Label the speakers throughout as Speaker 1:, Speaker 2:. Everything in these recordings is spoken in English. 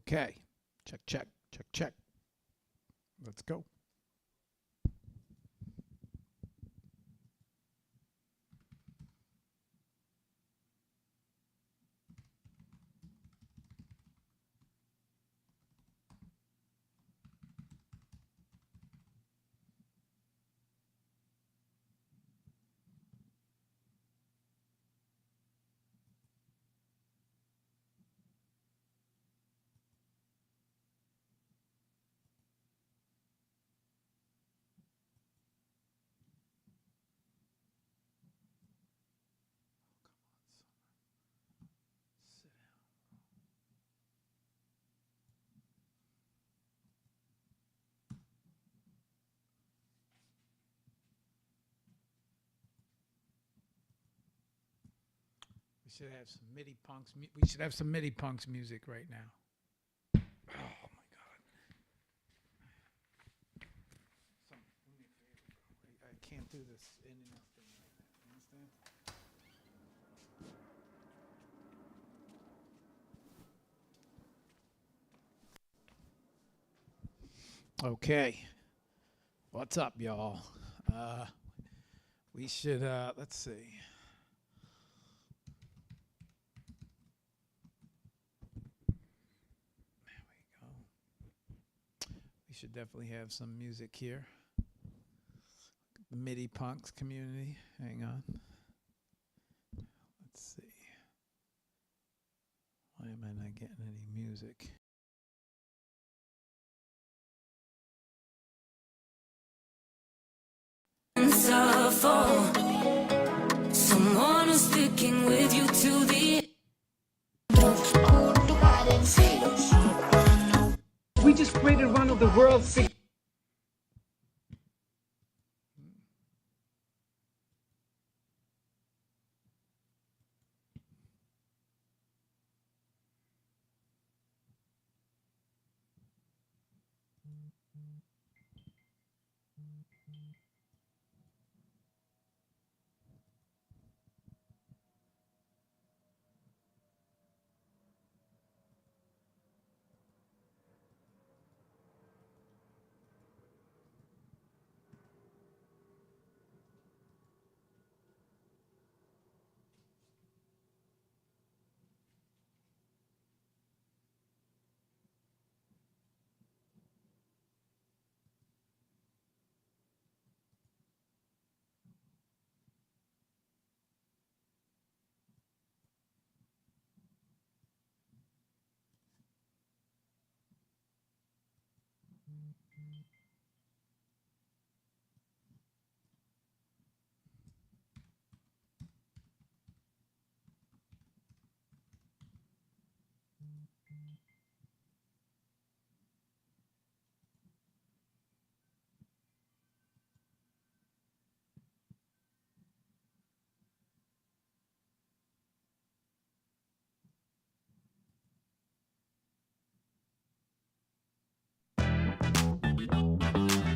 Speaker 1: Okay. Check, check, check, check. Let's go. We should have some MIDI punks. We should have some MIDI punks music right now. Oh my God! Do me a favor, bro. I can't do this in and out thing right now. You understand? Okay. What's up, y'all? We should let's see. Should definitely have some music here. The MIDI punks community. Hang on. Let's see. Why am I not getting any music?
Speaker 2: Someone who's sticking with you to the
Speaker 3: We just played a run of the world.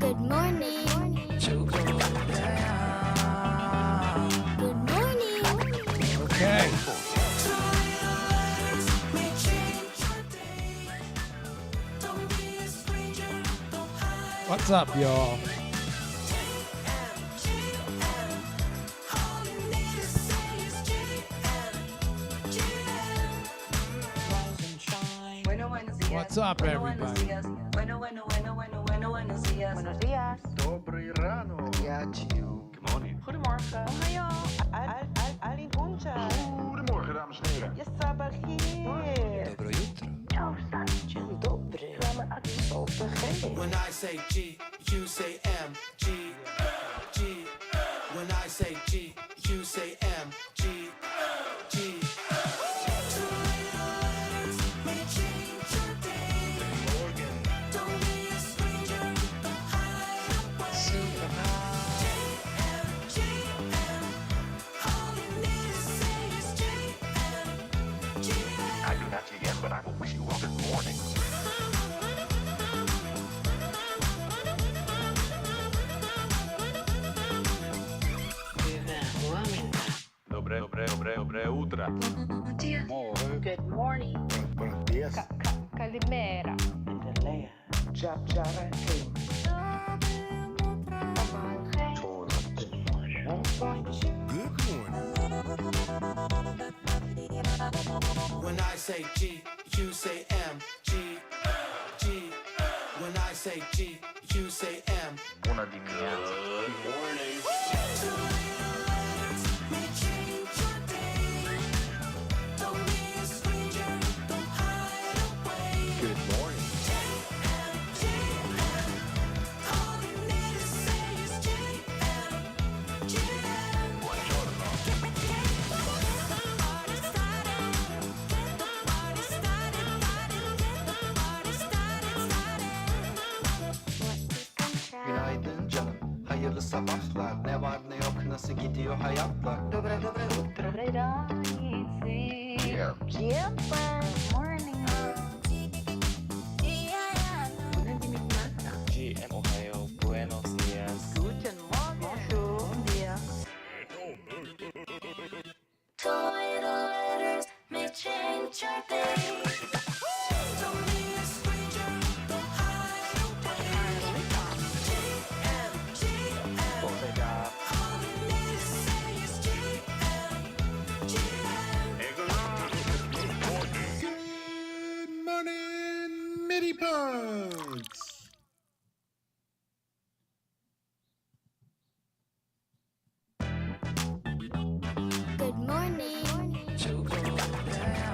Speaker 4: Good morning. Good morning.
Speaker 1: Okay. What's up, y'all? What's up, everybody?
Speaker 5: Buenos días.
Speaker 6: Добрий ранок.
Speaker 7: Good morning.
Speaker 5: Goedemorgen. Ohayo. Alin Puncha.
Speaker 6: Goedemorgen, dames en heren.
Speaker 5: Yes, sabahir.
Speaker 7: Dobro jutro.
Speaker 5: Dzień dobry.
Speaker 8: When I say G, you say M. G, G. When I say G, you say M. G, G.
Speaker 6: I do not see yet, but I will wish you all good morning.
Speaker 7: Dobre utro.
Speaker 5: Good morning.
Speaker 6: Buenos días.
Speaker 5: Kalimera.
Speaker 8: When I say G, you say M. G, G. When I say G, you say M.
Speaker 6: Bună dimineața. Good morning.
Speaker 8: Günaydın canım, hayırlı sabahlar. Ne var ne yok, nasıl gidiyor hayatlar? Dobre utro.
Speaker 6: Yeah.
Speaker 7: GM Ohio, buenos días.
Speaker 5: Guten Morgen. Bonjour. Bom dia.
Speaker 2: Toy letters may change your day. Don't be a stranger, don't hide away. GM, GM. All you need to say is GM, GM.
Speaker 9: Good morning, midi punks.
Speaker 4: Good morning.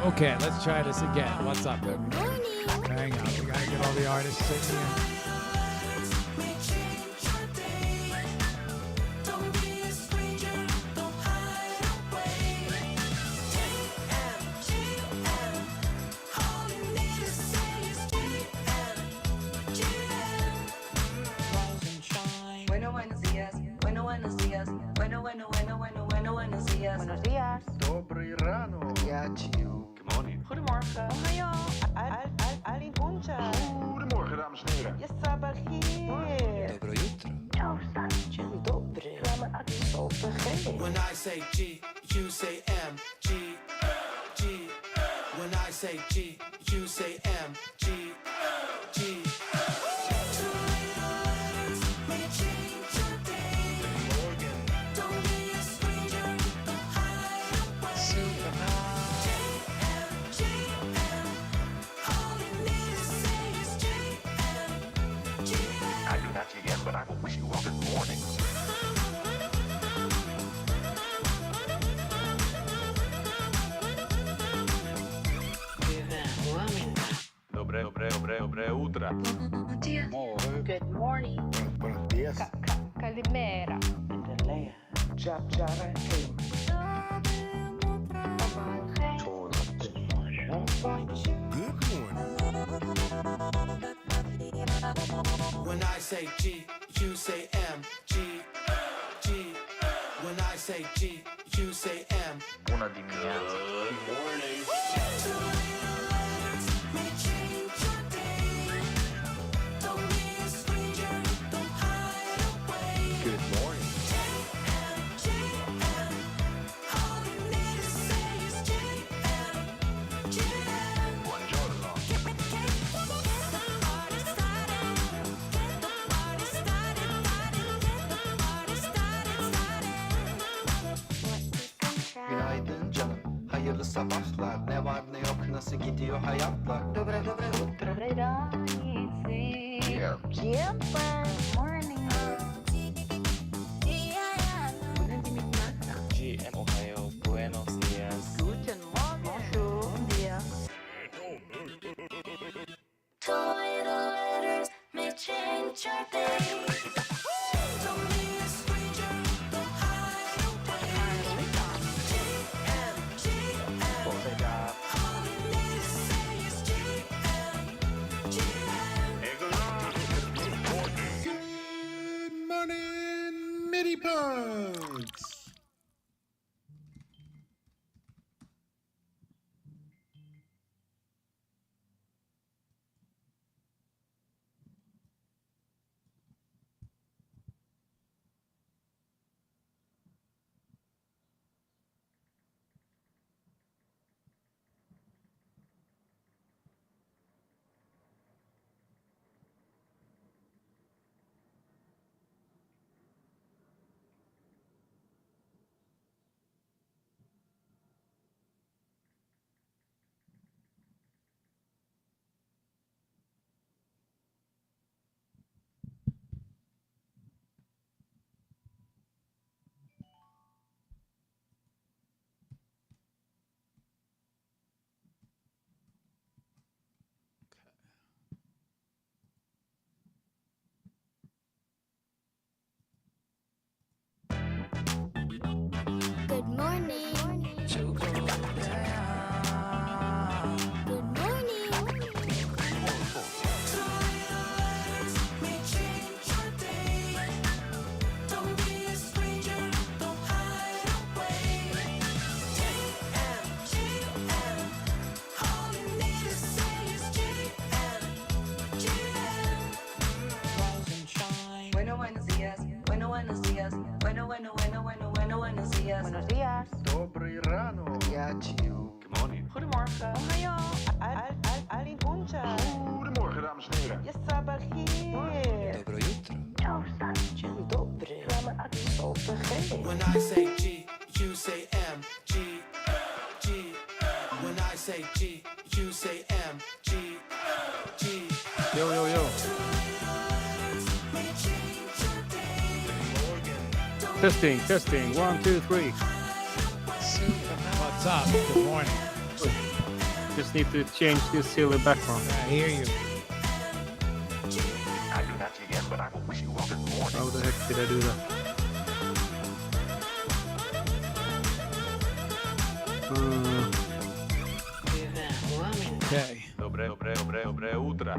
Speaker 1: Okay, let's try this again. What's up?
Speaker 4: Good morning.
Speaker 1: Hang on, we gotta get all the artists sitting here.
Speaker 2: May change your day. Don't be a stranger, don't hide away. GM, GM. All you need to say is GM, GM.
Speaker 5: Buenos días. Buenos días. Buenos días. Buenos días.
Speaker 9: Добрий ранок.
Speaker 5: Goedemorgen. Ohayo. Alin puncha.
Speaker 6: Goedemorgen, dames en heren.
Speaker 5: Yes, sabahir. Dzień dobry.
Speaker 8: When I say G, you say M. G, G. When I say G, you say M. G, G.
Speaker 2: May change your day. Don't be a stranger, don't hide away. GM, GM. All you need to say is GM, GM.
Speaker 6: I do not GM, but I will wish you all good morning. Dobre utro.
Speaker 5: Good morning.
Speaker 9: Buenos días.
Speaker 5: Kalimera.
Speaker 9: Good morning.
Speaker 8: When I say G, you say M. G, G. When I say G, you say M.
Speaker 6: Bună dimineața.
Speaker 2: May change your day. Don't be a stranger, don't hide away.
Speaker 6: Good morning.
Speaker 2: GM, GM. All you need to say is GM, GM.
Speaker 6: Buongiorno.
Speaker 2: Get the party started. Get the party started. Get the party started.
Speaker 8: Günaydın canım, hayırlı sabahlar. Ne var ne yok, nasıl gidiyor hayatlar? Dobre utro.
Speaker 6: Yeah.
Speaker 7: GM Ohio, buenos días.
Speaker 5: Guten Morgen. Bonjour. Bom dia.
Speaker 2: Toy letters may change your day. Don't be a stranger, don't hide away. GM, GM. All you need to say is GM, GM.
Speaker 9: Good morning, midi punks.
Speaker 4: morning. Good morning.
Speaker 5: Bueno, buenos días. Bueno, buenos días. Bueno, bueno, bueno, bueno, bueno, buenos días. Buenos días.
Speaker 9: Добрий ранок.
Speaker 6: Good morning.
Speaker 5: Goedemorgen. Ohayo. Ali puncha.
Speaker 6: Goedemorgen, dames en heren.
Speaker 5: Yes, sabahir. Dzień dobry.
Speaker 8: When I say G, you say M. G, G. When I say G, you say M. G, G.
Speaker 1: Yo, yo, yo.
Speaker 10: Testing, testing. 1, 2, 3.
Speaker 1: What's up? Good morning.
Speaker 10: Just need to change this silly background.
Speaker 1: I hear you.
Speaker 6: I do not yet, but I will wish you all good morning.
Speaker 10: How the heck did I do that?
Speaker 1: Okay.
Speaker 6: Dobre утро.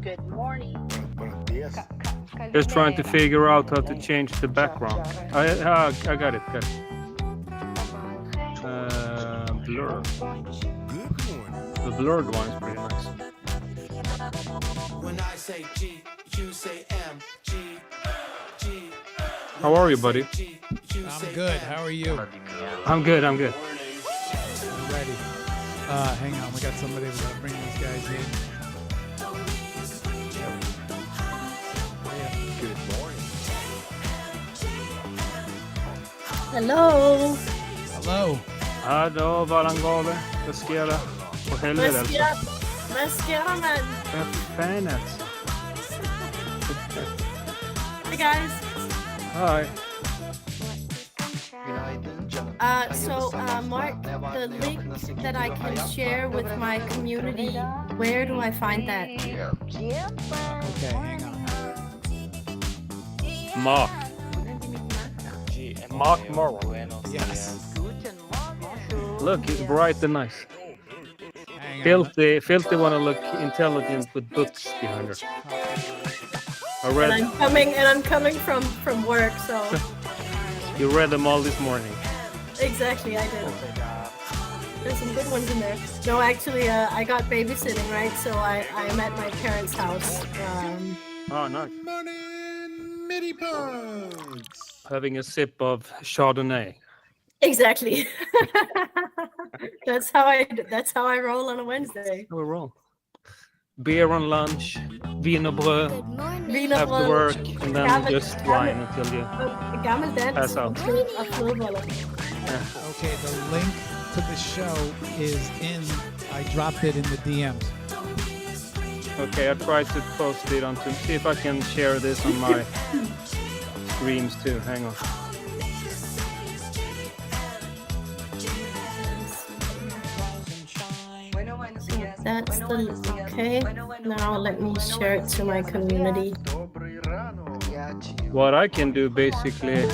Speaker 5: Good morning.
Speaker 9: Buenos días.
Speaker 10: Just trying to figure out how to change the background. I got it. Blur.
Speaker 9: Good morning.
Speaker 10: The blurred one is pretty nice.
Speaker 8: When I say G, you say M. G, G.
Speaker 10: How are you, buddy?
Speaker 8: G, you
Speaker 1: I'm
Speaker 8: say
Speaker 1: good.
Speaker 8: M.
Speaker 1: How are you?
Speaker 10: I'm good.
Speaker 1: I'm ready. Hang on. We got somebody. We gotta bring these guys in.
Speaker 6: Good morning.
Speaker 11: Hello.
Speaker 1: Hello.
Speaker 10: Hallå, Valangale. Vad ska jag göra? På helvete alltså.
Speaker 11: Vad ska jag man?
Speaker 10: Vad fan alltså.
Speaker 11: Hi guys.
Speaker 10: Hi.
Speaker 11: Mark, the link that I can share with my community, where do I find that?
Speaker 1: Okay, hang on.
Speaker 10: Marc. Marc Mauro.
Speaker 7: Buenos
Speaker 1: Yes.
Speaker 7: días.
Speaker 10: Look, he's bright and nice.
Speaker 1: Hang on.
Speaker 10: Filthy wanna look intelligent with books behind her. I
Speaker 11: And
Speaker 10: read.
Speaker 11: I'm coming from work, so
Speaker 10: You read them all this morning.
Speaker 11: exactly I did. There's some good ones in there. No, actually, I got babysitting, right? So I'm at my parents' house.
Speaker 10: Oh, nice.
Speaker 9: Morning, Midi Punks.
Speaker 10: Having a sip of Chardonnay.
Speaker 11: Exactly. That's how I roll on a Wednesday.
Speaker 10: Oh, we're wrong. Beer on lunch, wienerbröd
Speaker 4: Good morning.
Speaker 11: Wiener
Speaker 10: after
Speaker 11: brød,
Speaker 10: work, and then
Speaker 11: gammel-
Speaker 10: just wine until you.
Speaker 11: Gammel dans
Speaker 10: Pass out.
Speaker 11: og flødeboller.
Speaker 1: Okay, the link to the show is in. I dropped it in the DMs.
Speaker 10: Okay, I tried to post it onto. See if I can share this on my streams too. Hang on.
Speaker 5: Bueno, buenos días.
Speaker 11: That's
Speaker 5: Bueno,
Speaker 11: the
Speaker 5: buenos días.
Speaker 11: okay.
Speaker 5: Bueno, bueno,
Speaker 11: Now
Speaker 5: bueno,
Speaker 11: let me
Speaker 5: bueno,
Speaker 11: share it
Speaker 5: buenos
Speaker 11: to my
Speaker 5: días.
Speaker 11: community.
Speaker 9: Добрий ранок.
Speaker 10: What I can do basically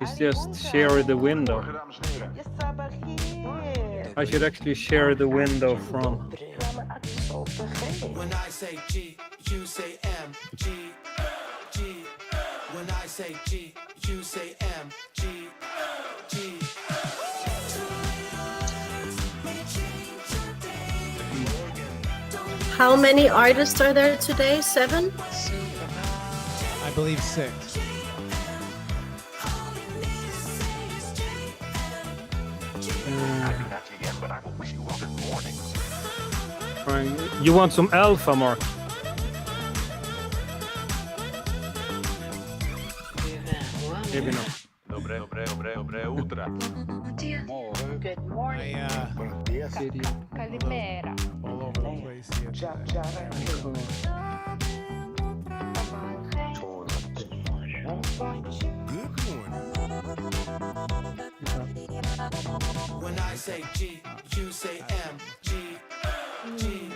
Speaker 10: is just share the window.
Speaker 6: Goedemorgen, dames en heren.
Speaker 5: Yes, sabahir.
Speaker 10: I should actually share the window from.
Speaker 8: When I say G, you say M. G, G. When I say G, you say M. G, G.
Speaker 11: How many artists are there today? 7?
Speaker 1: I believe 6.
Speaker 6: I do not yet, but I will wish you all good morning.
Speaker 10: You want some alpha, Mark? Maybe not.
Speaker 6: Dobre утро.
Speaker 5: Good morning.
Speaker 9: Buenos días.
Speaker 5: Calimera.
Speaker 1: All over the place here.
Speaker 9: Good morning.
Speaker 8: When I say G, you say M. G, G.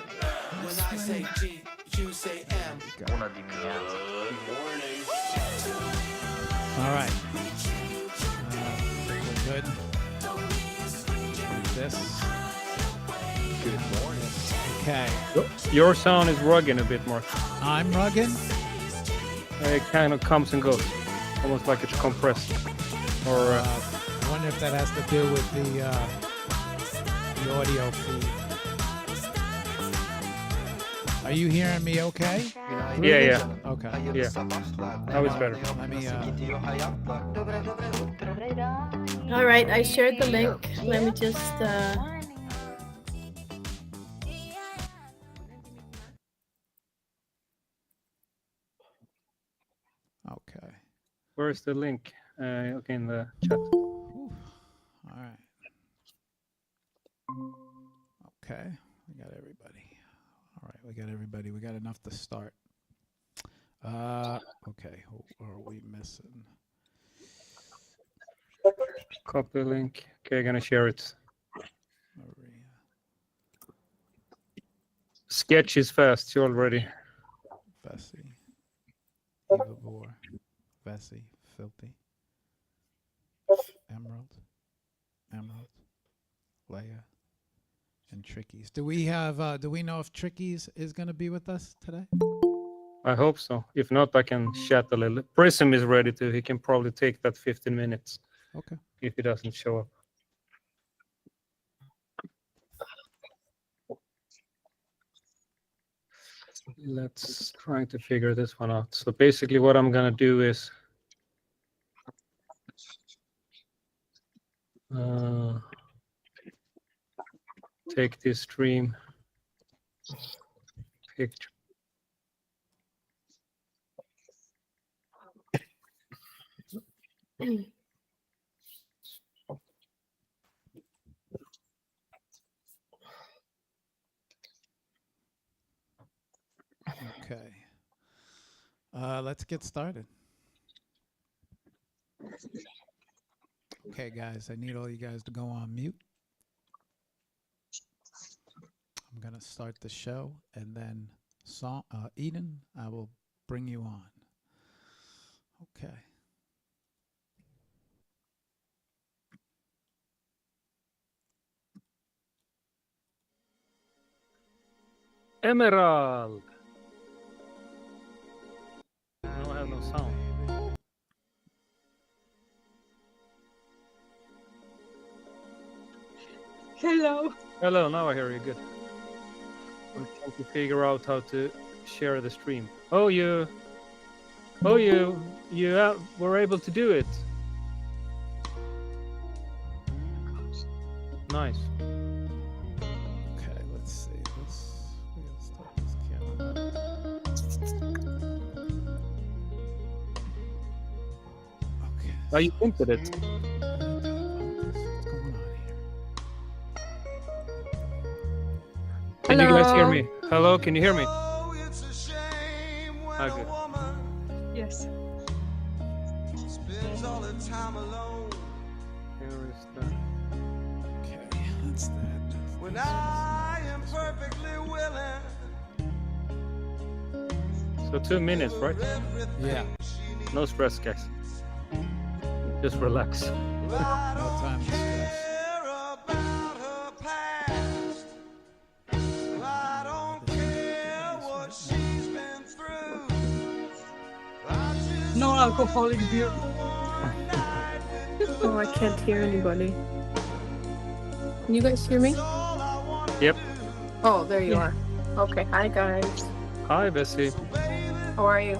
Speaker 8: When I say G, you say M.
Speaker 6: Buona dimineața.
Speaker 1: All right. Good. This.
Speaker 6: Good morning.
Speaker 1: Okay.
Speaker 10: Your sound is rugging a bit more.
Speaker 1: I'm rugging.
Speaker 10: It kind of comes and goes, almost like it's compressed. Or
Speaker 1: I wonder if that has to do with the audio feed. Are you hearing me okay?
Speaker 10: yeah.
Speaker 1: Okay.
Speaker 10: Yeah. Now it's better.
Speaker 1: Let me
Speaker 11: All right, I shared the link. Let me just.
Speaker 1: Okay.
Speaker 10: Where's the link? Okay, in the chat.
Speaker 1: Whew. All right. Okay. We got everybody. All right, we got everybody. We got enough to start. Okay. Who are we missing?
Speaker 10: Copy link. Okay, gonna share it.
Speaker 1: Maria.
Speaker 10: Sketch is fast. You already.
Speaker 1: Bessie. Eva Boar. Bessie. Filthy. Emerald. Leia. And Trickies. Do we have? Do we know if Trickies is going to be with us today?
Speaker 10: I hope so. If not, I can chat a little. Prism is ready to. He can probably take that 15 minutes.
Speaker 1: Okay.
Speaker 10: If he doesn't show up. Let's try to figure this one out. So basically what I'm gonna do is take this stream picture.
Speaker 1: Okay. Let's get started. Okay, guys, I need all you guys to go on mute. I'm going to start the show, and then Eden, I will bring you on. Okay.
Speaker 10: Emerald. I don't have no sound.
Speaker 3: Hello.
Speaker 10: Hello, now I hear you good. I'm trying to figure out how to share the stream. Oh, you were able to do it. Nice.
Speaker 1: Okay, let's see. We gotta start this camera. Okay.
Speaker 10: Oh, you hinted it.
Speaker 1: What's going on here?
Speaker 10: Can you guys hear me? Hello, can you hear me? Ah, good.
Speaker 3: Yes.
Speaker 10: Here is the...
Speaker 1: Okay, that's that.
Speaker 8: When I am perfectly willing.
Speaker 10: So 2 minutes, right?
Speaker 1: Yeah.
Speaker 10: No stress, guys. Just relax.
Speaker 1: No time to stress.
Speaker 3: No alcoholic beer.
Speaker 12: Oh, I can't hear anybody. Can you guys hear me?
Speaker 10: Yep.
Speaker 12: Oh, there you are. Okay, hi guys.
Speaker 10: Hi, Bessie.
Speaker 12: How are you?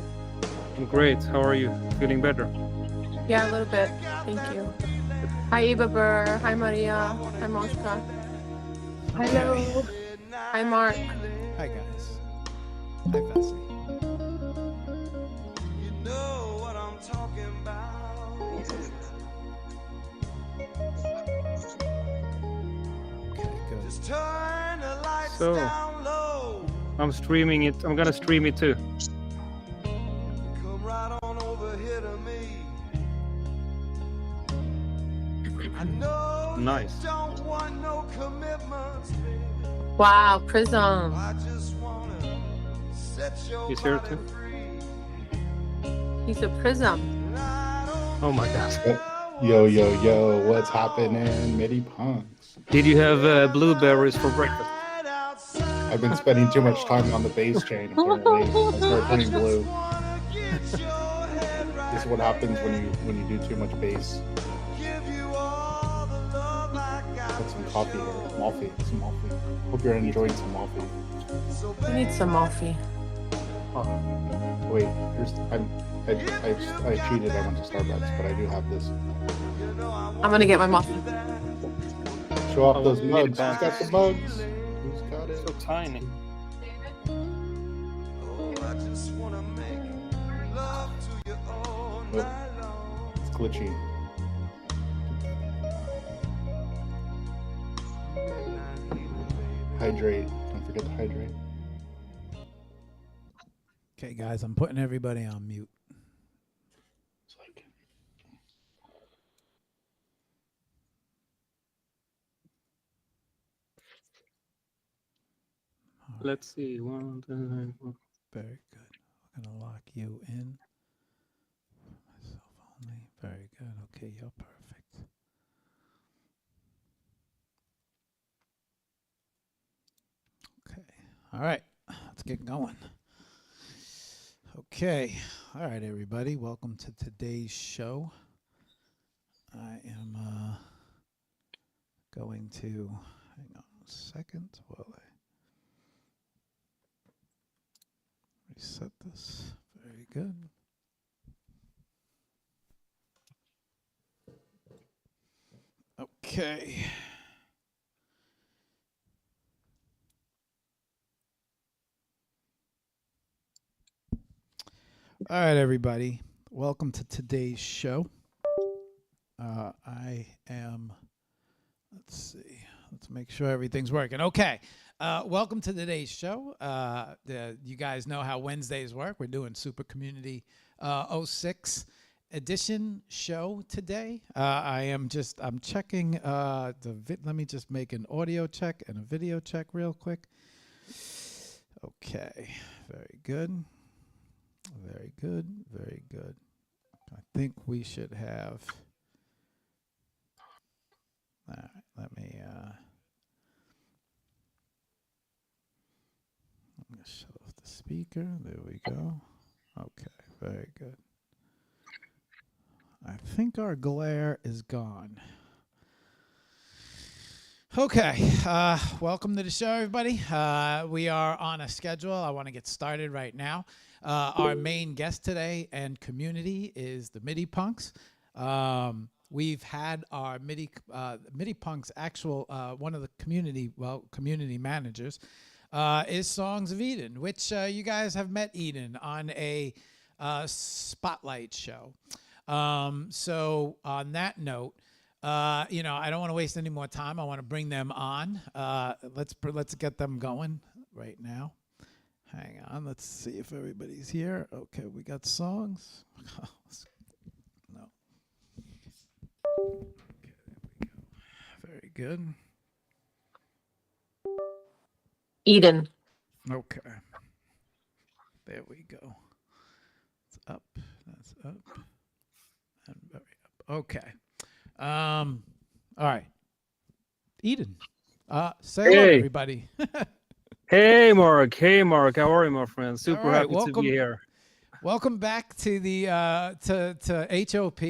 Speaker 10: I'm great. How are you? Feeling better?
Speaker 12: Yeah, a little bit. Thank you. Hi, Eva Burr. Hi, Maria. Hi, Moshka.
Speaker 3: Hello.
Speaker 12: Hi, Marc.
Speaker 1: Hi, guys. Hi, Bessie. Okay, good.
Speaker 10: So, I'm streaming it. I'm gonna stream it too. Nice.
Speaker 12: Wow, Prism.
Speaker 10: He's here too.
Speaker 12: He's a Prism.
Speaker 10: Oh my gosh.
Speaker 9: Yo, yo, yo, what's happening, MIDI punks?
Speaker 10: Did you have blueberries for breakfast?
Speaker 9: I've been spending too much time on the bass chain, apparently. I started turning blue. This is what happens when you do too much bass. Put some coffee here. Some Malfi. Hope you're enjoying some Malfi.
Speaker 12: I need some coffee.
Speaker 9: Oh, wait, I cheated. I went to Starbucks, but I do have this.
Speaker 12: I'm gonna get my muffin.
Speaker 9: Show off
Speaker 10: Oh,
Speaker 9: those
Speaker 10: we
Speaker 9: mugs.
Speaker 10: need
Speaker 9: Who's got the mugs? Who's got it?
Speaker 10: So tiny.
Speaker 9: Oh, it's glitchy. Hydrate. Don't forget to hydrate.
Speaker 1: Okay, guys, I'm putting everybody on mute.
Speaker 9: It's like
Speaker 10: Let's see. 1, 2, 3, 4.
Speaker 1: Very good. We're gonna lock you in. Myself only. Very good. Okay, you're perfect. Okay. All right. Let's get going. Okay. All right, everybody. Welcome to today's show. I am going to hang on a second while I reset this. Very good. Okay. All right, everybody. Welcome to today's show. I am, let's see, let's make sure everything's working. Okay. Welcome to today's show. You guys know how Wednesdays work. We're doing Super Community 06 edition show today. I'm checking let me just make an audio check and a video check real quick. Okay. Very good. Very good. Very good. I think we should have. All right, let me I'm going to shut off the speaker. There we go. Okay, very good. I think our glare is gone. Okay, welcome to the show, everybody. We are on a schedule. I want to get started right now. Our main guest today and community is the MIDI Punks. We've had our MIDI Punks actual, one of the community managers is Songs of Eden, which you guys have met Eden on a spotlight show. So on that note, I don't want to waste any more time. I want to bring them on. Let's get them going right now. Hang on. Let's see if everybody's here. Okay, we got songs. No. Okay, there we go. Very good.
Speaker 12: Eden.
Speaker 1: Okay. There we go. It's up. That's up. And very up. Okay. All right. Eden. Say hello,
Speaker 10: Hey.
Speaker 1: everybody.
Speaker 10: Hey, Mark. Hey, Mark. How are you, my friend? Super
Speaker 1: All right,
Speaker 10: happy to
Speaker 1: welcome.
Speaker 10: be here.
Speaker 1: Welcome back to the to HOP.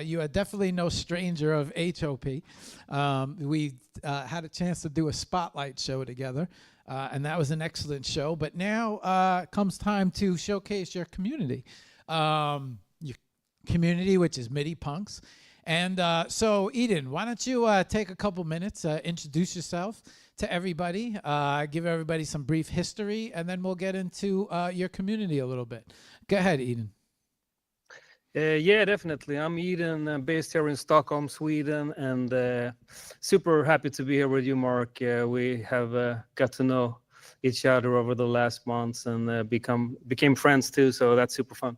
Speaker 1: You are definitely no stranger of HOP. We had a chance to do a spotlight show together, and that was an excellent show. But now comes time to showcase your community, which is MIDI Punks. And so, Eden, why don't you take a couple minutes, introduce yourself to everybody, give everybody some brief history, and then we'll get into your community a little bit. Go ahead, Eden.
Speaker 10: Yeah, definitely. I'm Eden, based here in Stockholm, Sweden, and super happy to be here with you, Mark. We have got to know each other over the last months and became friends too, so that's super fun.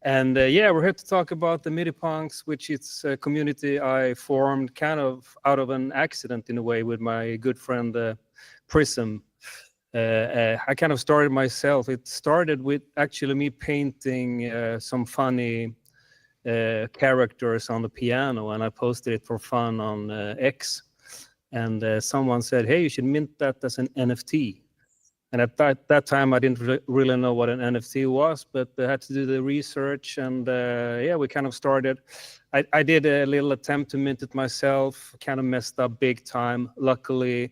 Speaker 10: And yeah, we're here to talk about the MIDI Punks, which is a community I formed kind of out of an accident in a way with my good friend Prism. I kind of started myself. It started with actually me painting some funny characters on the piano, and I posted it for fun on X. And someone said, "Hey, you should mint that as an NFT." And at that time, I didn't really know what an NFT was, but I had to do the research, and yeah, we kind of started. I did a little attempt to mint it myself, kind of messed up big time. Luckily,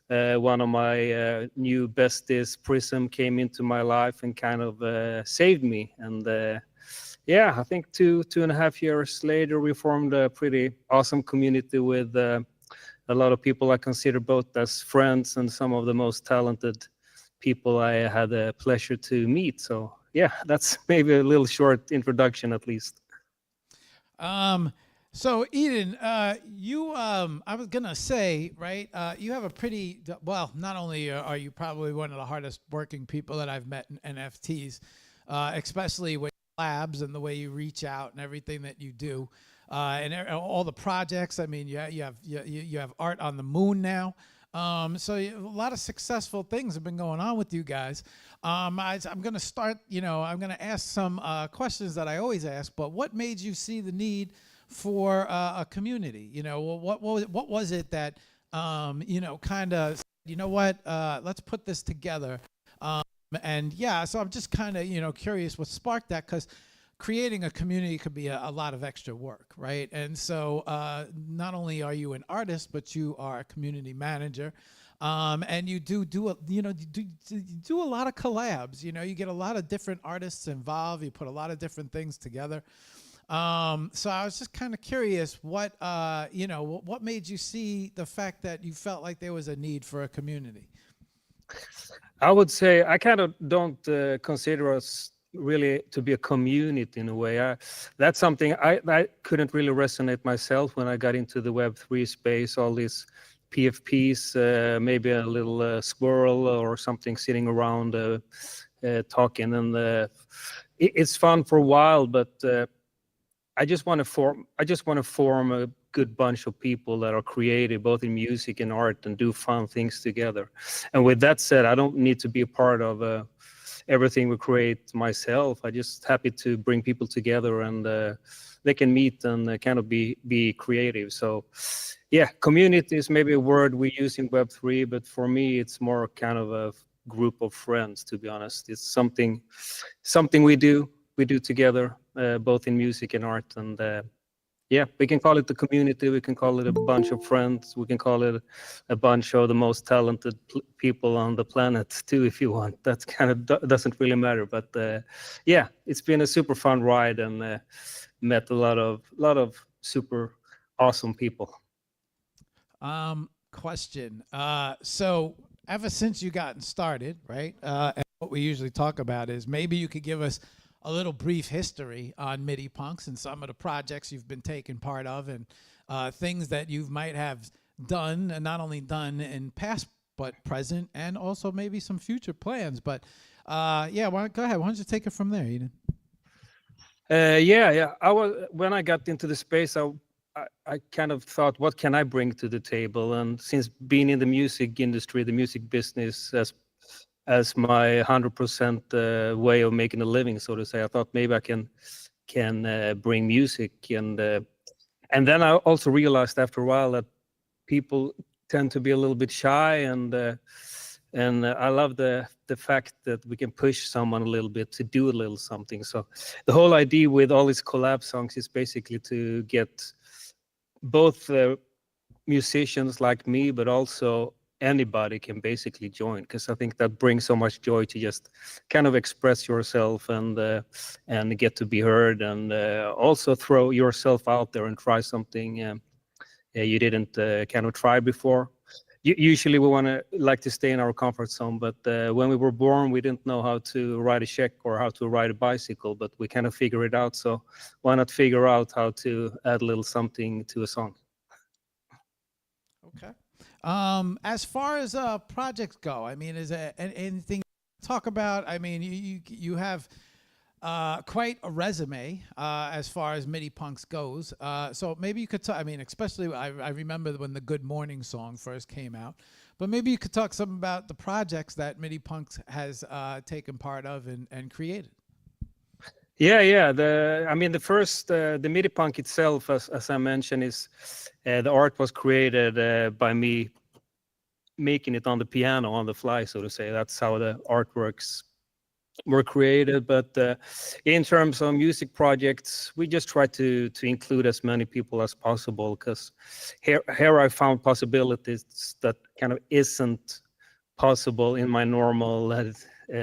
Speaker 10: one of my new besties, Prism, came into my life and kind of saved me. And yeah, I think 2.5 years later, we formed a pretty awesome community with a lot of people I consider both as friends and some of the most talented people I had the pleasure to meet. So yeah, that's maybe a little short introduction at least.
Speaker 1: So Eden, I was gonna say, right? You have a pretty well. Not only are you probably one of the hardest working people that I've met in NFTs, especially with labs and the way you reach out and everything that you do, and all the projects. I mean, you have art on the moon now. So a lot of successful things have been going on with you guys. I'm going to start, I'm going to ask some questions that I always ask, but what made you see the need for a community? What was it that, kind of, let's put this together. And yeah, so I'm just kind of, curious what sparked that, because creating a community could be a lot of extra work, right? And so not only are you an artist, but you are a community manager, and you do a lot of collabs. You get a lot of different artists involved. You put a lot of different things together. So I was just kind of curious what made you see the fact that you felt like there was a need for a community?
Speaker 10: I would say I kind of don't consider us really to be a community in a way. That's something I couldn't really resonate myself when I got into the Web3 space. All these PFPs, maybe a little squirrel or something sitting around talking, and it's fun for a while. But I just want to form a good bunch of people that are creative, both in music and art, and do fun things together. And with that said, I don't need to be a part of everything we create myself. I just happy to bring people together, and they can meet and kind of be creative. So yeah, community is maybe a word we use in Web3, but for me, it's more kind of a group of friends, to be honest. It's something we do together, both in music and art. And yeah, we can call it the community. We can call it a bunch of friends. We can call it a bunch of the most talented people on the planet too, if you want. That kind of doesn't really matter. But yeah, it's been a super fun ride, and met a lot of super awesome people.
Speaker 1: Question. So ever since you gotten started, right? And what we usually talk about is maybe you could give us a little brief history on MIDI Punks and some of the projects you've been taking part of, and things that you might have done, and not only done in past but present, and also maybe some future plans. But yeah, go ahead. Why don't you take it from there, Eden?
Speaker 10: Yeah. When I got into the space, I kind of thought, what can I bring to the table? And since being in the music industry, the music business, as my 100% way of making a living, so to say, I thought maybe I can bring music, and then I also realized after a while that people tend to be a little bit shy, and I love the fact that we can push someone a little bit to do a little something. So the whole idea with all these collab songs is basically to get both musicians like me, but also anybody can basically join, because I think that brings so much joy to just kind of express yourself and get to be heard, and also throw yourself out there and try something you didn't kind of try before. Usually we want to like to stay in our comfort zone, but when we were born, we didn't know how to ride a check or how to ride a bicycle, but we kind of figure it out. So why not figure out how to add a little something to a song?
Speaker 1: Okay. As far as projects go, I mean, is there anything to talk about? I mean, you have quite a resume as far as MIDI Punks goes. So maybe you could talk, I mean, especially I remember when the Good Morning song first came out, but maybe you could talk some about the projects that MIDI Punks has taken part of and created.
Speaker 10: Yeah. The first, the MIDI punk itself, as I mentioned, is the art was created by me making it on the piano on the fly, so to say. That's how the artworks were created. But in terms of music projects, we just try to include as many people as possible, because here I found possibilities that kind of isn't possible in my normal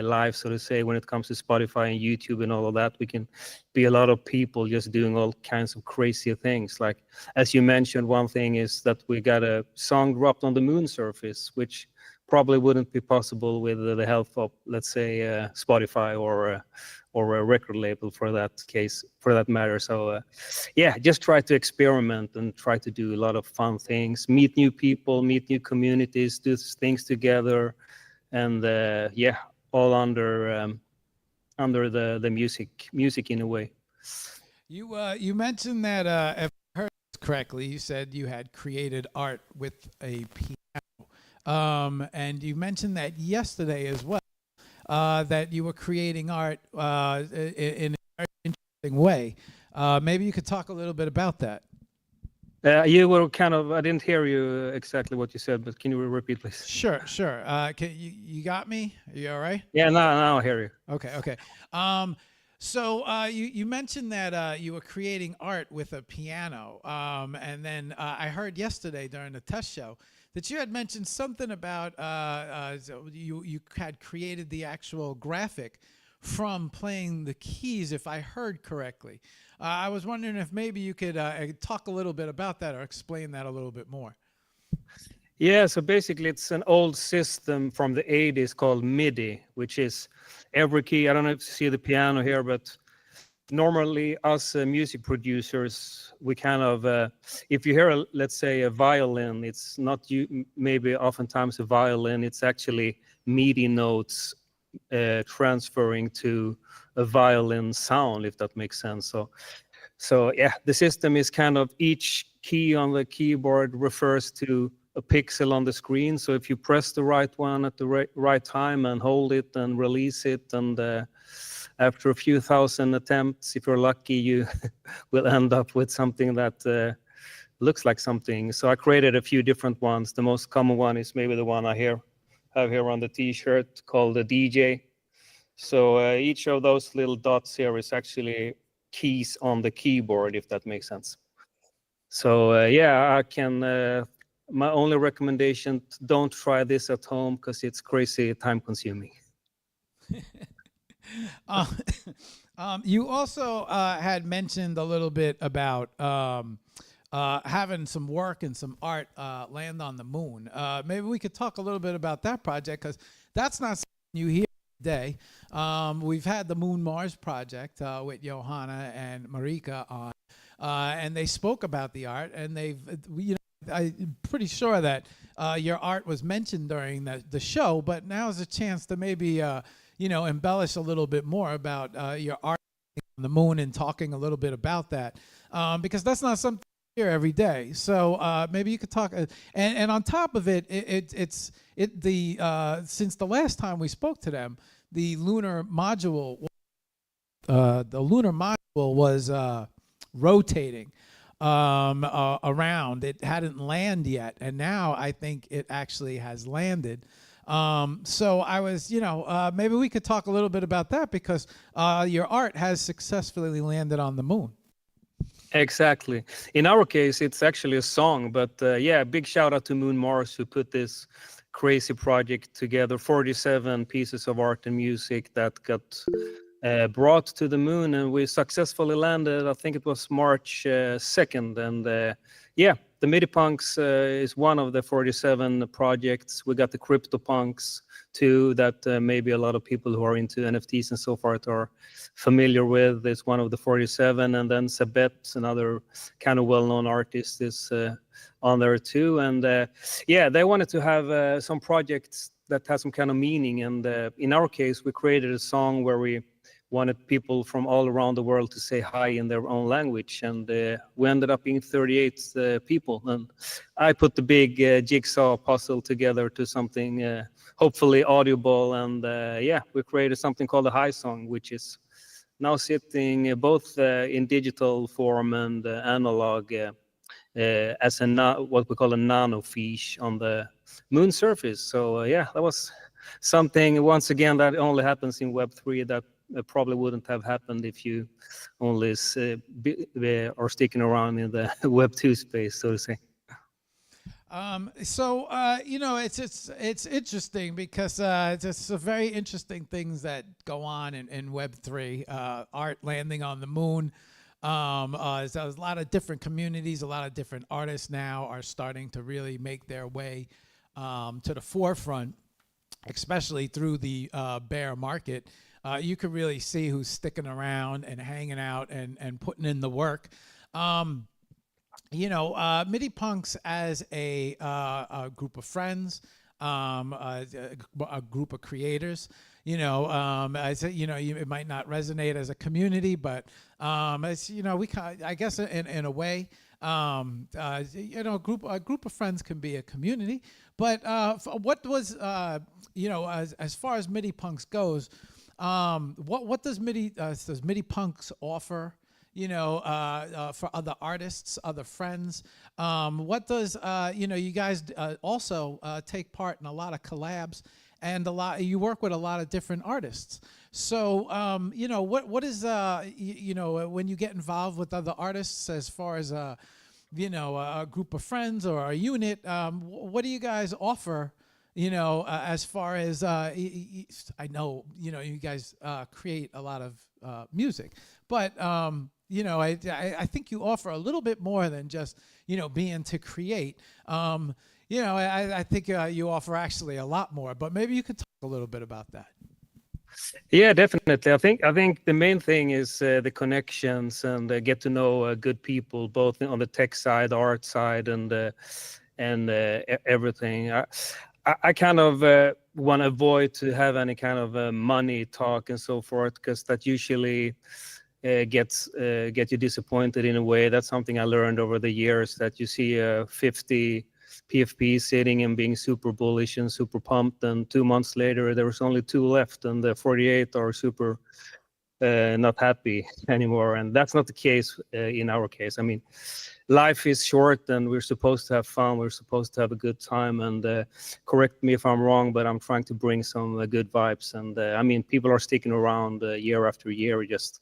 Speaker 10: life, so to say. When it comes to Spotify and YouTube and all of that, we can be a lot of people just doing all kinds of crazy things. Like, as you mentioned, one thing is that we got a song dropped on the moon surface, which probably wouldn't be possible with the help of, let's say, Spotify or a record label, for that matter. So yeah, just try to experiment and try to do a lot of fun things, meet new people, meet new communities, do things together, and yeah, all under the music in a way.
Speaker 1: You mentioned that if I heard this correctly, you said you had created art with a piano. And you mentioned that yesterday as well, that you were creating art in a very interesting way. Maybe you could talk a little bit about that.
Speaker 10: You were kind of, I didn't hear you exactly what you said, but can you repeat, please?
Speaker 1: Sure. You got me? Are you all right?
Speaker 10: Yeah, now I hear you.
Speaker 1: Okay. So you mentioned that you were creating art with a piano, and then I heard yesterday during the test show that you had mentioned something about you had created the actual graphic from playing the keys, if I heard correctly. I was wondering if maybe you could talk a little bit about that or explain that a little bit more.
Speaker 10: Yeah, so basically it's an old system from the 80s called MIDI, which is every key. I don't know if you see the piano here, but normally us music producers, we kind of, if you hear, let's say, a violin, it's not maybe oftentimes a violin, it's actually MIDI notes transferring to a violin sound, if that makes sense. So yeah, the system is kind of, each key on the keyboard refers to a pixel on the screen. So if you press the right one at the right time and hold it and release it, and after a few thousand attempts, if you're lucky, you will end up with something that looks like something. So I created a few different ones. The most common one is maybe the one I have here on the t-shirt, called the DJ. So each of those little dots here is actually keys on the keyboard, if that makes sense. So yeah, I can, my only recommendation, don't try this at home, because it's crazy time consuming.
Speaker 1: You also had mentioned a little bit about having some work and some art land on the moon. Maybe we could talk a little bit about that project, because that's not something you hear today. We've had the Moon Mars project with Johanna and Marika on, and they spoke about the art, and I'm pretty sure that your art was mentioned during the show, but now's a chance to maybe embellish a little bit more about your art on the moon, and talking a little bit about that, because that's not something you hear every day. So maybe you could talk, and on top of it, since the last time we spoke to them, the lunar module was rotating around. It hadn't landed yet, and now I think it actually has landed. So I was, maybe we could talk a little bit about that, because your art has successfully landed on the moon.
Speaker 10: Exactly. In our case, it's actually a song, but yeah, big shout out to Moon Mars, who put this crazy project together, 47 pieces of art and music that got brought to the moon, and we successfully landed. I think it was March 2nd, and yeah, the MIDI Punks is one of the 47 projects. We got the CryptoPunks too, that maybe a lot of people who are into NFTs and so forth are familiar with. It's one of the 47, and then Sabet, another kind of well-known artist, is on there too. And yeah, they wanted to have some projects that has some kind of meaning, and in our case, we created a song where we wanted people from all around the world to say hi in their own language, and we ended up being 38 people, and I put the big jigsaw puzzle together to something hopefully audible, and yeah, we created something called a Hi Song, which is now sitting both in digital form and analog as what we call a nanofiche on the moon surface. So yeah, that was something once again that only happens in Web3 that probably wouldn't have happened if you only are sticking around in the Web2 space, so to say.
Speaker 1: You know, it's interesting because there's some very interesting things that go on in Web3. Art landing on the moon. There's a lot of different communities, a lot of different artists now are starting to really make their way to the forefront, especially through the bear market. You can really see who's sticking around and hanging out and putting in the work. You know, MIDI Punks as a group of friends, a group of creators. You know, you know, it might not resonate as a community, but it's, you know, I guess in a way, you know, a group of friends can be a community. But what was, you know, as far as MIDI Punks goes, what does MIDI Punks offer? You know, for other artists, other friends. What does, you know, you guys also take part in a lot of collabs, and you work with a lot of different artists. So, you know, what is, you know, when you get involved with other artists as far as, you know, a group of friends or a unit, what do you guys offer? You know, as far as, I know, you know, you guys create a lot of music, but, you know, I think you offer a little bit more than just, you know, being to create. You know, I think you offer actually a lot more, but maybe you could talk a little bit about that.
Speaker 10: Yeah, definitely. I think the main thing is the connections and get to know good people, both on the tech side, art side, and everything. I kind of want to avoid to have any kind of money talk and so forth, because that usually get you disappointed in a way. That's something I learned over the years, that you see 50 PFP sitting and being super bullish and super pumped, and 2 months later there was only 2 left, and the 48 are super not happy anymore. And that's not the case in our case. I mean, life is short and we're supposed to have fun, we're supposed to have a good time, and correct me if I'm wrong, but I'm trying to bring some good vibes. And I mean, people are sticking around year after year, just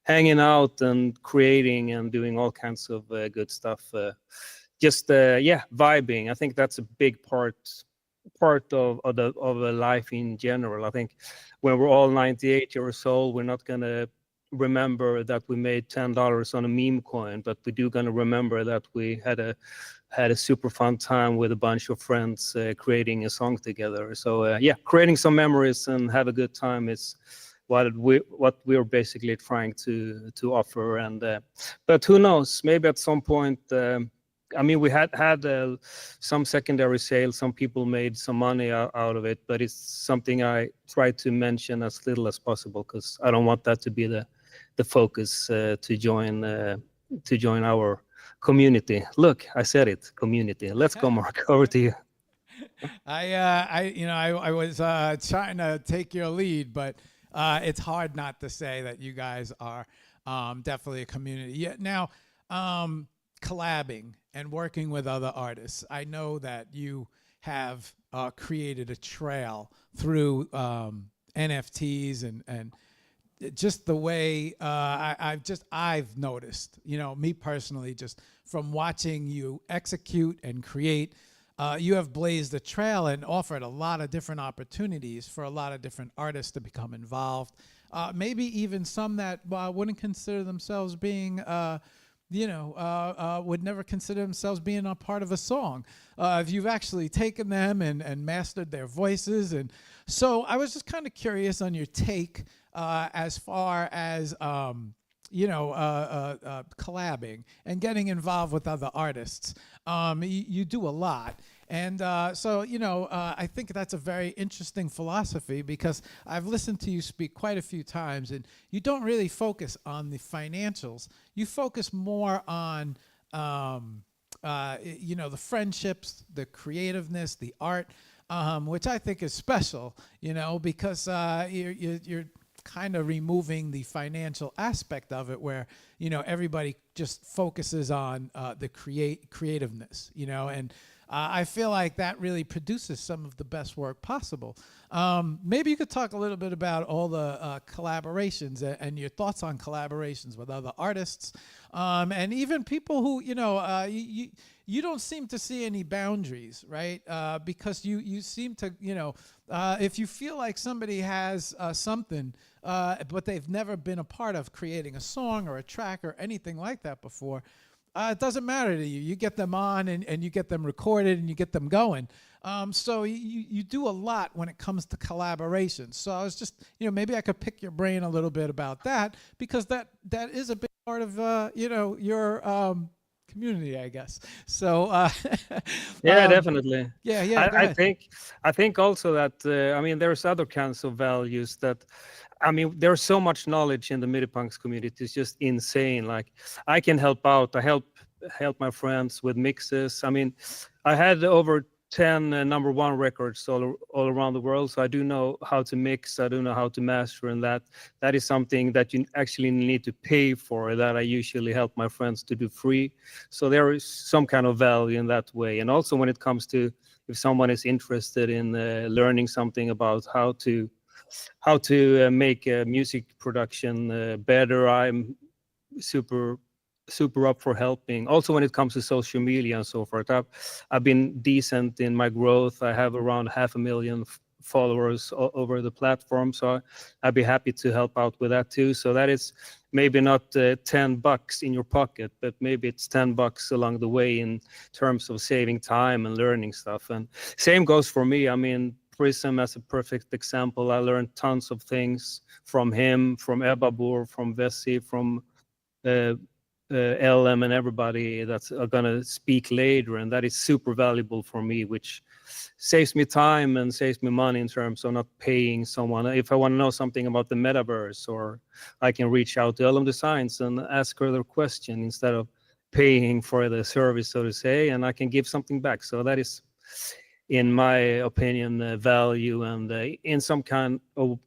Speaker 10: hanging out and creating and doing all kinds of good stuff. Yeah, vibing. I think that's a big part of a life in general. I think when we're all 98 years old, we're not gonna remember that we made $10 on a meme coin, but we do gonna remember that we had a super fun time with a bunch of friends creating a song together. So yeah, creating some memories and have a good time is what we're basically trying to offer. And but who knows, maybe at some point, I mean, we had some secondary sales, some people made some money out of it, but it's something I try to mention as little as possible, because I don't want that to be the focus to join our community. Look, I said it, community. Let's go, Mark. Over to you.
Speaker 1: I was trying to take your lead, but it's hard not to say that you guys are definitely a community. Yeah, now, collabing and working with other artists, I know that you have created a trail through NFTs and just the way I've noticed, you know, me personally, just from watching you execute and create, you have blazed a trail and offered a lot of different opportunities for a lot of different artists to become involved. Maybe even some that wouldn't consider themselves being, would never consider themselves being a part of a song. If you've actually taken them and mastered their voices. And so I was just kind of curious on your take as far as, collabing and getting involved with other artists. You do a lot. And so, I think that's a very interesting philosophy, because I've listened to you speak quite a few times, and you don't really focus on the financials. You focus more on, the friendships, the creativeness, the art, which I think is special, because you're kind of removing the financial aspect of it, where everybody just focuses on the creativeness, and I feel like that really produces some of the best work possible. Maybe you could talk a little bit about all the collaborations and your thoughts on collaborations with other artists, and even people who, you don't seem to see any boundaries, right? Because you seem to, if you feel like somebody has something, but they've never been a part of creating a song or a track or anything like that before, it doesn't matter to you. You get them on and you get them recorded and you get them going. So you do a lot when it comes to collaboration. So I was just, maybe I could pick your brain a little bit about that, because that is a big part of, your community, I guess. So
Speaker 10: yeah, definitely.
Speaker 1: Yeah.
Speaker 10: I think also that there's other kinds of values that. There's so much knowledge in the MIDI punks community. It's just insane. Like, I can help out. I help my friends with mixes. I had over 10 number one records all around the world. So I do know how to mix. I do know how to master, and that is something that you actually need to pay for, that I usually help my friends to do free. So there is some kind of value in that way. And also when it comes to, if someone is interested in learning something about how to make music production better, I'm super up for helping. Also when it comes to social media and so forth, I've been decent in my growth. I have around 500,000 followers over the platform, so I'd be happy to help out with that too. So that is maybe not $10 in your pocket, but maybe it's $10 along the way in terms of saving time and learning stuff. And same goes for me. Prism as a perfect example. I learned tons of things from him, from Ebabur, from Vessi, from LM, and everybody that's gonna speak later, and that is super valuable for me, which saves me time and saves me money in terms of not paying someone. If I want to know something about the metaverse, or I can reach out to LM Designs and ask her their question instead of paying for the service, so to say, and I can give something back. So that is, in my opinion, value, and in some kind of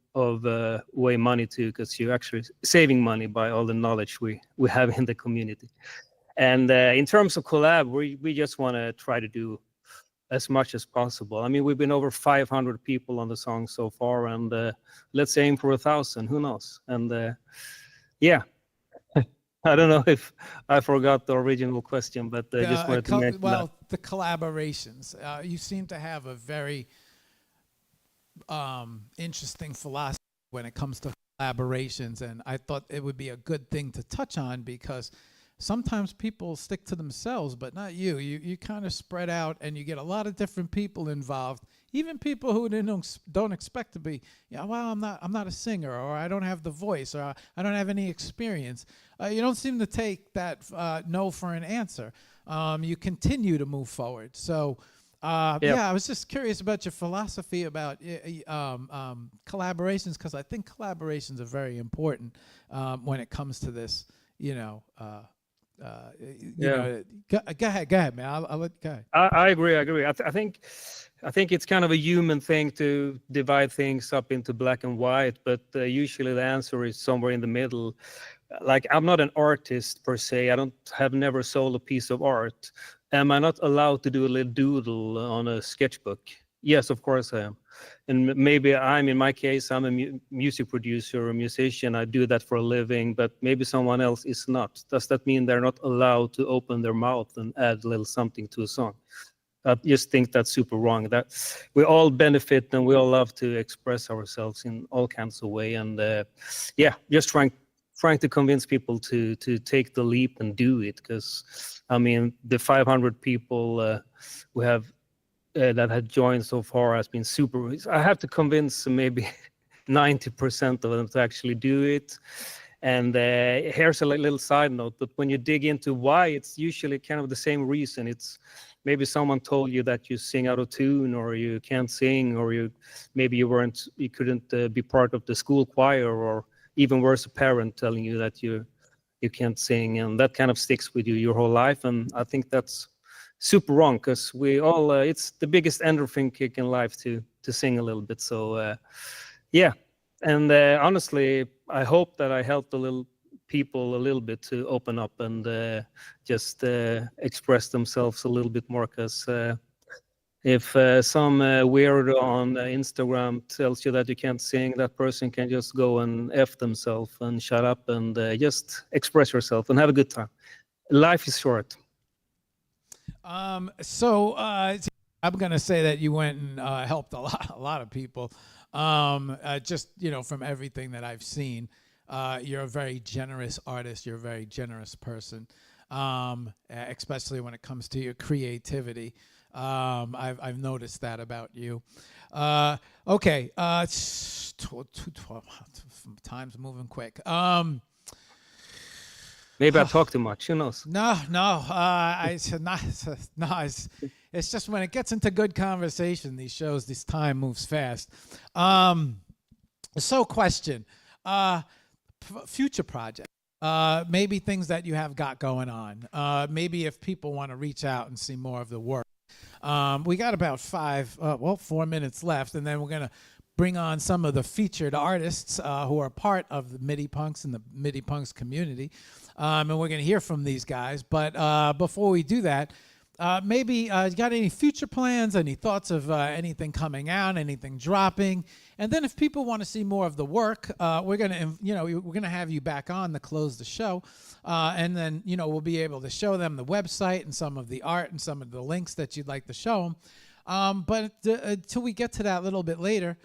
Speaker 10: way, money too, because you're actually saving money by all the knowledge we have in the community. And in terms of collab, we just want to try to do as much as possible. We've been over 500 people on the song so far, and let's aim for 1,000. Who knows? And yeah. I don't know if I forgot the original question, but just wanted to mention that.
Speaker 1: The collaborations. You seem to have a very interesting philosophy when it comes to collaborations, and I thought it would be a good thing to touch on, because sometimes people stick to themselves, but not you. You kind of spread out, and you get a lot of different people involved, even people who don't expect to be. Well, I'm not a singer, or I don't have the voice, or I don't have any experience. You don't seem to take that no for an answer. You continue to move forward. So, yeah, I was just curious about your philosophy about collaborations, because I think collaborations are very important when it comes to this. Go ahead, man. I'll let go ahead.
Speaker 10: I agree. I think it's kind of a human thing to divide things up into black and white, but usually the answer is somewhere in the middle. Like, I'm not an artist per se. Have never sold a piece of art. Am I not allowed to do a little doodle on a sketchbook? Yes, of course I am. And maybe in my case, I'm a music producer, a musician. I do that for a living, but maybe someone else is not. Does that mean they're not allowed to open their mouth and add a little something to a song? I just think that's super wrong. That we all benefit, and we all love to express ourselves in all kinds of way. And just trying to convince people to take the leap and do it, because the 500 people we have that had joined so far has been super. I have to convince maybe 90% of them to actually do it. And here's a little side note, but when you dig into why, it's usually kind of the same reason. It's maybe someone told you that you sing out of tune, or you can't sing, or you couldn't be part of the school choir, or even worse, a parent telling you that you can't sing, and that kind of sticks with you your whole life. And I think that's super wrong, because we all it's the biggest endorphin kick in life to sing a little bit. So And honestly, I hope that I helped people a little bit to open up and just express themselves a little bit more. Because if some weirdo on Instagram tells you that you can't sing, that person can just go and F themselves and shut up and just express yourself and have a good time. Life is short.
Speaker 1: So I'm gonna say that you went and helped a lot of people. Just from everything that I've seen, you're a very generous artist. You're a very generous person, especially when it comes to your creativity. I've noticed that about you. Okay, it's 2:12. Time's moving quick.
Speaker 10: Maybe I talk too much. Who knows?
Speaker 1: No. It's just when it gets into good conversation, these shows, this time moves fast. So, question: future project, maybe things that you have got going on. Maybe if people want to reach out and see more of the work. We got about 4 minutes left, and then we're gonna bring on some of the featured artists who are part of the MIDI Punks and the MIDI Punks community. And we're going to hear from these guys. But before we do that, maybe you got any future plans, any thoughts of anything coming out, anything dropping? And then if people want to see more of the work, we're going to have you back on to close the show. And then, we'll be able to show them the website and some of the art and some of the links that you'd like to show them. But until we get to that a little bit later,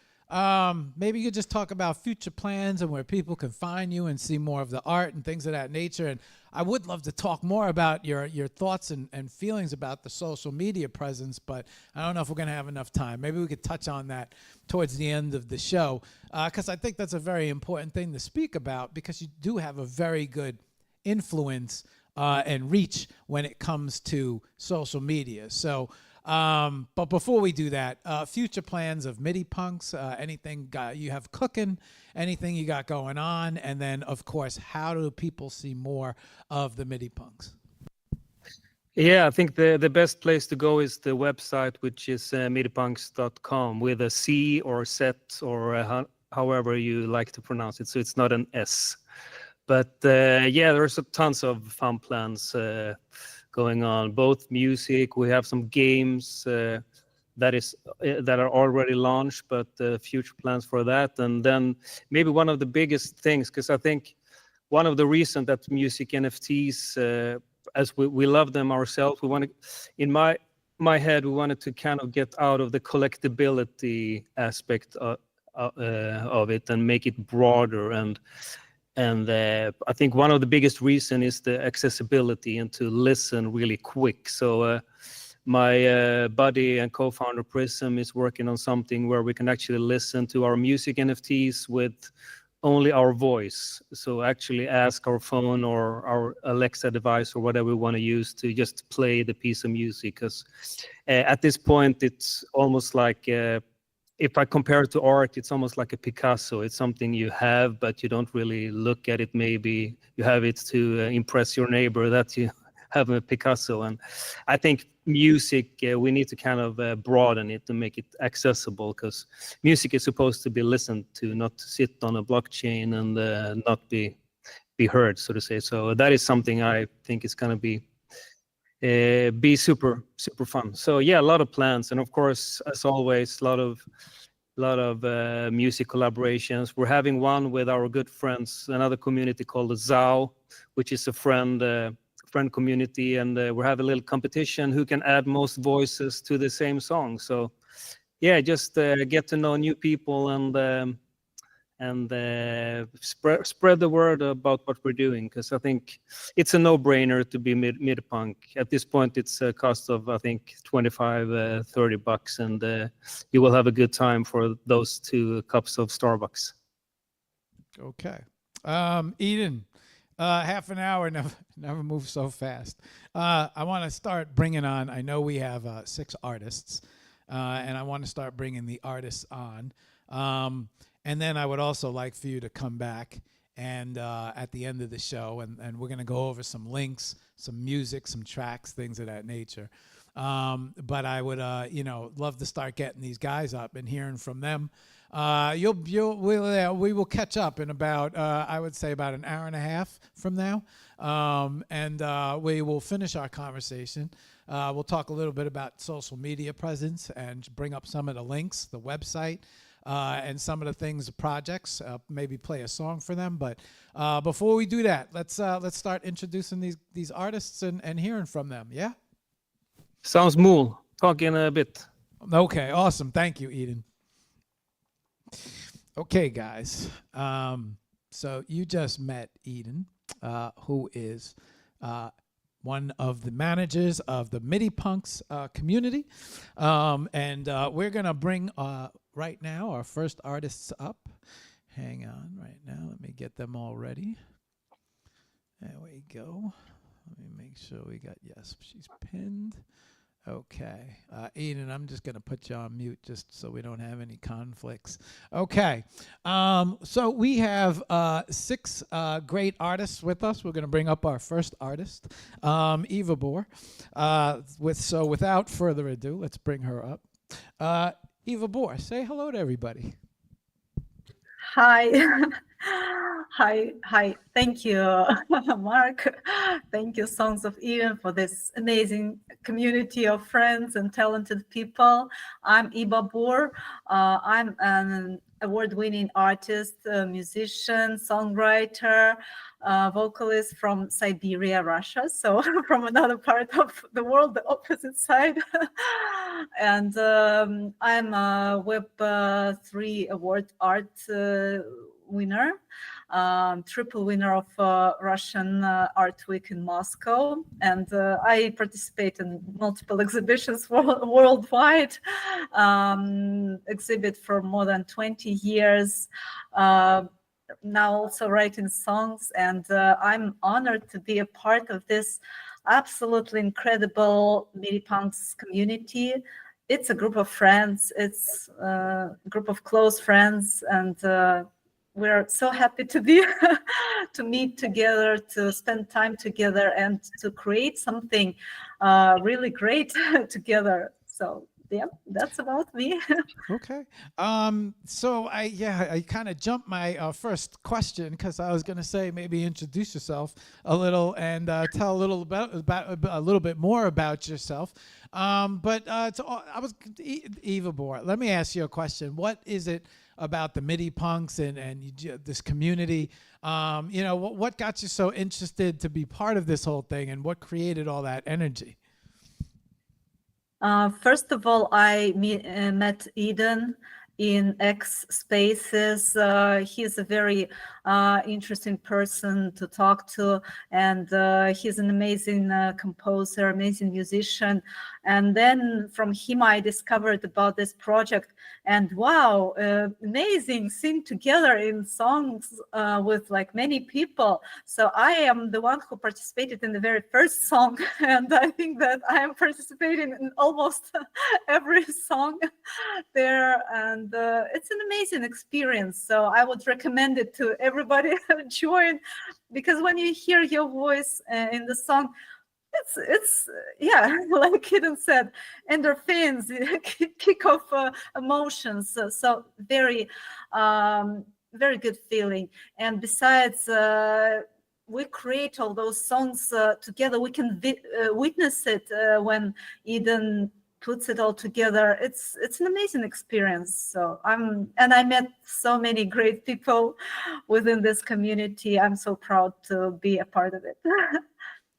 Speaker 1: maybe you could just talk about future plans and where people can find you and see more of the art and things of that nature. And I would love to talk more about your thoughts and feelings about the social media presence, but I don't know if we're going to have enough time. Maybe we could touch on that towards the end of the show, because I think that's a very important thing to speak about, because you do have a very good influence and reach when it comes to social media. So but before we do that, future plans of MIDI Punks, anything you have cooking, anything you got going on, and then, of course, how do people see more of the MIDI Punks?
Speaker 10: Yeah, I think the best place to go is the website, which is midipunks.com with a C or set or however you like to pronounce it. So it's not an S. But there's tons of fun plans going on, both music. We have some games that are already launched, but future plans for that. And then maybe one of the biggest things, because I think one of the reasons that music NFTs, as we love them ourselves, we want to, in my head, we wanted to kind of get out of the collectability aspect of it and make it broader. And I think one of the biggest reason is the accessibility and to listen really quick. So my buddy and co-founder Prism is working on something where we can actually listen to our music NFTs with only our voice. So actually ask our phone or our Alexa device or whatever we want to use to just play the piece of music. Because at this point, it's almost like if I compare it to art, it's almost like a Picasso. It's something you have, but you don't really look at it. Maybe you have it to impress your neighbor that you have a Picasso. And I think music, we need to kind of broaden it to make it accessible, because music is supposed to be listened to, not to sit on a blockchain and not be heard, so to say. So that is something I think is going to be super fun. So yeah, a lot of plans, and of course, as always, a lot of music collaborations. We're having one with our good friends, another community called the ZAO, which is a friend community, and we're having a little competition who can add most voices to the same song. So yeah, just get to know new people and spread the word about what we're doing, because I think it's a no-brainer to be mid-punk. At this point, it's a cost of, I think, $25-30, and you will have a good time for those 2 cups of Starbucks.
Speaker 1: Okay. Eden, half an hour never moves so fast. I want to start bringing on, I know we have 6 artists, and I want to start bringing the artists on. And then I would also like for you to come back and at the end of the show, and we're going to go over some links, some music, some tracks, things of that nature. But I would, love to start getting these guys up and hearing from them. We will catch up in about I would say about an hour and a half from now, and we will finish our conversation. We'll talk a little bit about social media presence and bring up some of the links, the website, and some of the things, the projects. Maybe play a song for them. But before we do that, let's start introducing these artists and hearing from them. Yeah.
Speaker 10: Sounds cool. Talk in a bit.
Speaker 1: Okay. Awesome. Thank you, Eden. Okay, guys. So you just met Eden, who is one of the managers of the MIDI Punks community. And we're going to bring right now our first artists up. Hang on right now. Let me get them all ready. There we go. Let me make sure we got, yes, she's pinned. Okay. Eden, I'm just going to put you on mute just so we don't have any conflicts. Okay. So we have 6 great artists with us. We're going to bring up our first artist, Eva Bohr. So without further ado, let's bring her up. Eva Bohr, say hello to everybody.
Speaker 13: Hi. Hi. Thank you, Mark. Thank you, Songs of Eden, for this amazing community of friends and talented people. I'm Eva Bohr. I'm an award-winning artist, musician, songwriter, vocalist from Siberia, Russia. So from another part of the world, the opposite side. And I'm a Web3 Award art winner, triple winner of Russian Art Week in Moscow. And I participate in multiple exhibitions worldwide, exhibit for more than 20 years. Now also writing songs, and I'm honored to be a part of this absolutely incredible MIDI Punks community. It's a group of friends, it's a group of close friends, and we're so happy to be to meet together, to spend time together, and to create something really great together. So yeah, that's about me.
Speaker 1: Okay. So I kind of jumped my first question because I was going to say maybe introduce yourself a little and tell a little about a little bit more about yourself. But Eva Bohr, let me ask you a question. What is it about the MIDI Punks and this community? What got you so interested to be part of this whole thing, and what created all that energy?
Speaker 13: First of all, I met Eden in X Spaces. He's a very interesting person to talk to, and he's an amazing composer, amazing musician. And then from him, I discovered about this project, and wow, amazing, sing together in songs with like many people. So I am the one who participated in the very first song, and I think that I am participating in almost every song there, and it's an amazing experience. So I would recommend it to everybody to join, because when you hear your voice in the song, it's yeah, like Eden said, endorphins, kick off emotions. So very very good feeling. And besides, we create all those songs together. We can witness it when Eden puts it all together. It's an amazing experience. So I met so many great people within this community. I'm so proud to be a part of it.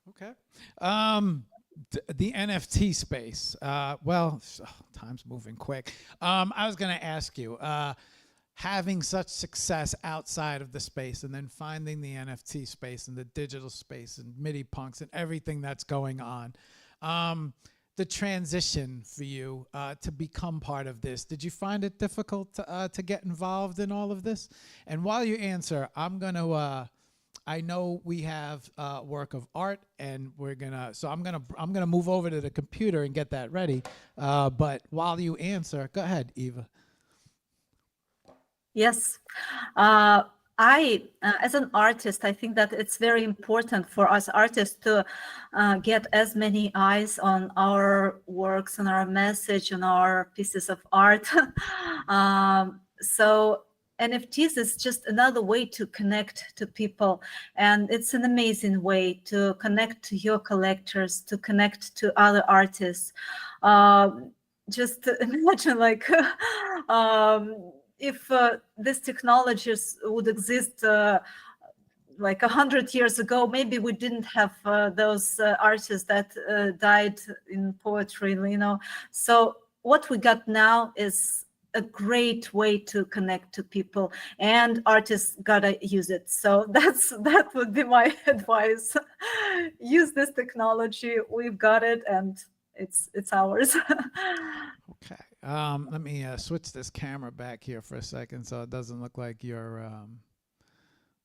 Speaker 1: Okay. The NFT space. Time's moving quick. I was going to ask you, having such success outside of the space and then finding the NFT space and the digital space and MIDI Punks and everything that's going on, the transition for you to become part of this, did you find it difficult to get involved in all of this? And while you answer, I'm going to I know we have work of art, and I'm gonna move over to the computer and get that ready. But while you answer, go ahead, Eva.
Speaker 13: Yes. I, as an artist, I think that it's very important for us artists to get as many eyes on our works, on our message, on our pieces of art. So NFTs is just another way to connect to people, and it's an amazing way to connect to your collectors, to connect to other artists. Just imagine, like, if these technologies would exist like 100 years ago, maybe we didn't have those artists that died in poetry, So what we got now is a great way to connect to people, and artists gotta use it. So that would be my advice. Use this technology. We've got it, and it's ours.
Speaker 1: Okay. Let me switch this camera back here for a second so it doesn't look like you're.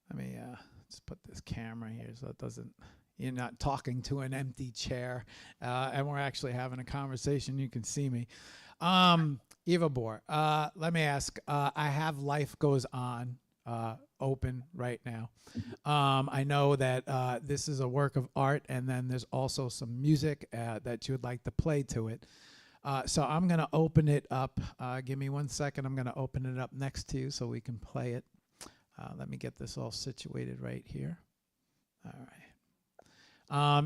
Speaker 1: Let me just put this camera here so it doesn't. You're not talking to an empty chair, and we're actually having a conversation. You can see me. Eva Bor, let me ask. I have Life Goes On open right now. I know that this is a work of art, and then there's also some music that you would like to play to it. So I'm going to open it up. Give me 1 second. I'm going to open it up next to you so we can play it. Let me get this all situated right here. All right.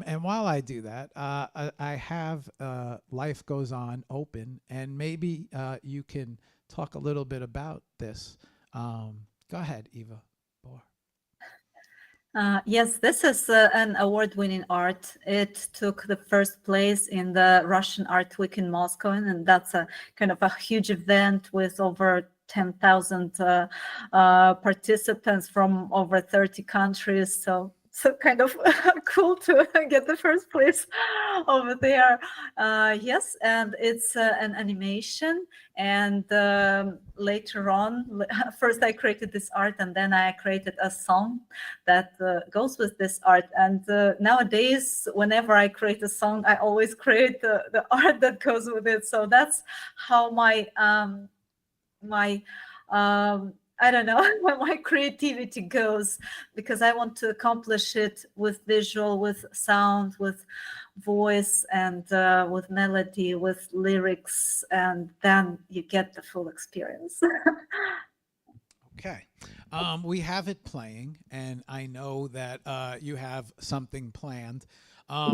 Speaker 1: And while I do that, I have Life Goes On open, and maybe you can talk a little bit about this. Go ahead, Eva Bor.
Speaker 13: Yes, this is an award-winning art. It took the first place in the Russian Art Week in Moscow, and that's a kind of a huge event with over 10,000 participants from over 30 countries. So kind of cool to get the first place over there. Yes, and it's an animation. And later on, first I created this art, and then I created a song that goes with this art. And nowadays, whenever I create a song, I always create the art that goes with it. So that's how my I don't know, where my creativity goes, because I want to accomplish it with visual, with sound, with voice, and with melody, with lyrics, and then you get the full experience.
Speaker 1: Okay. We have it playing, and I know that you have something planned.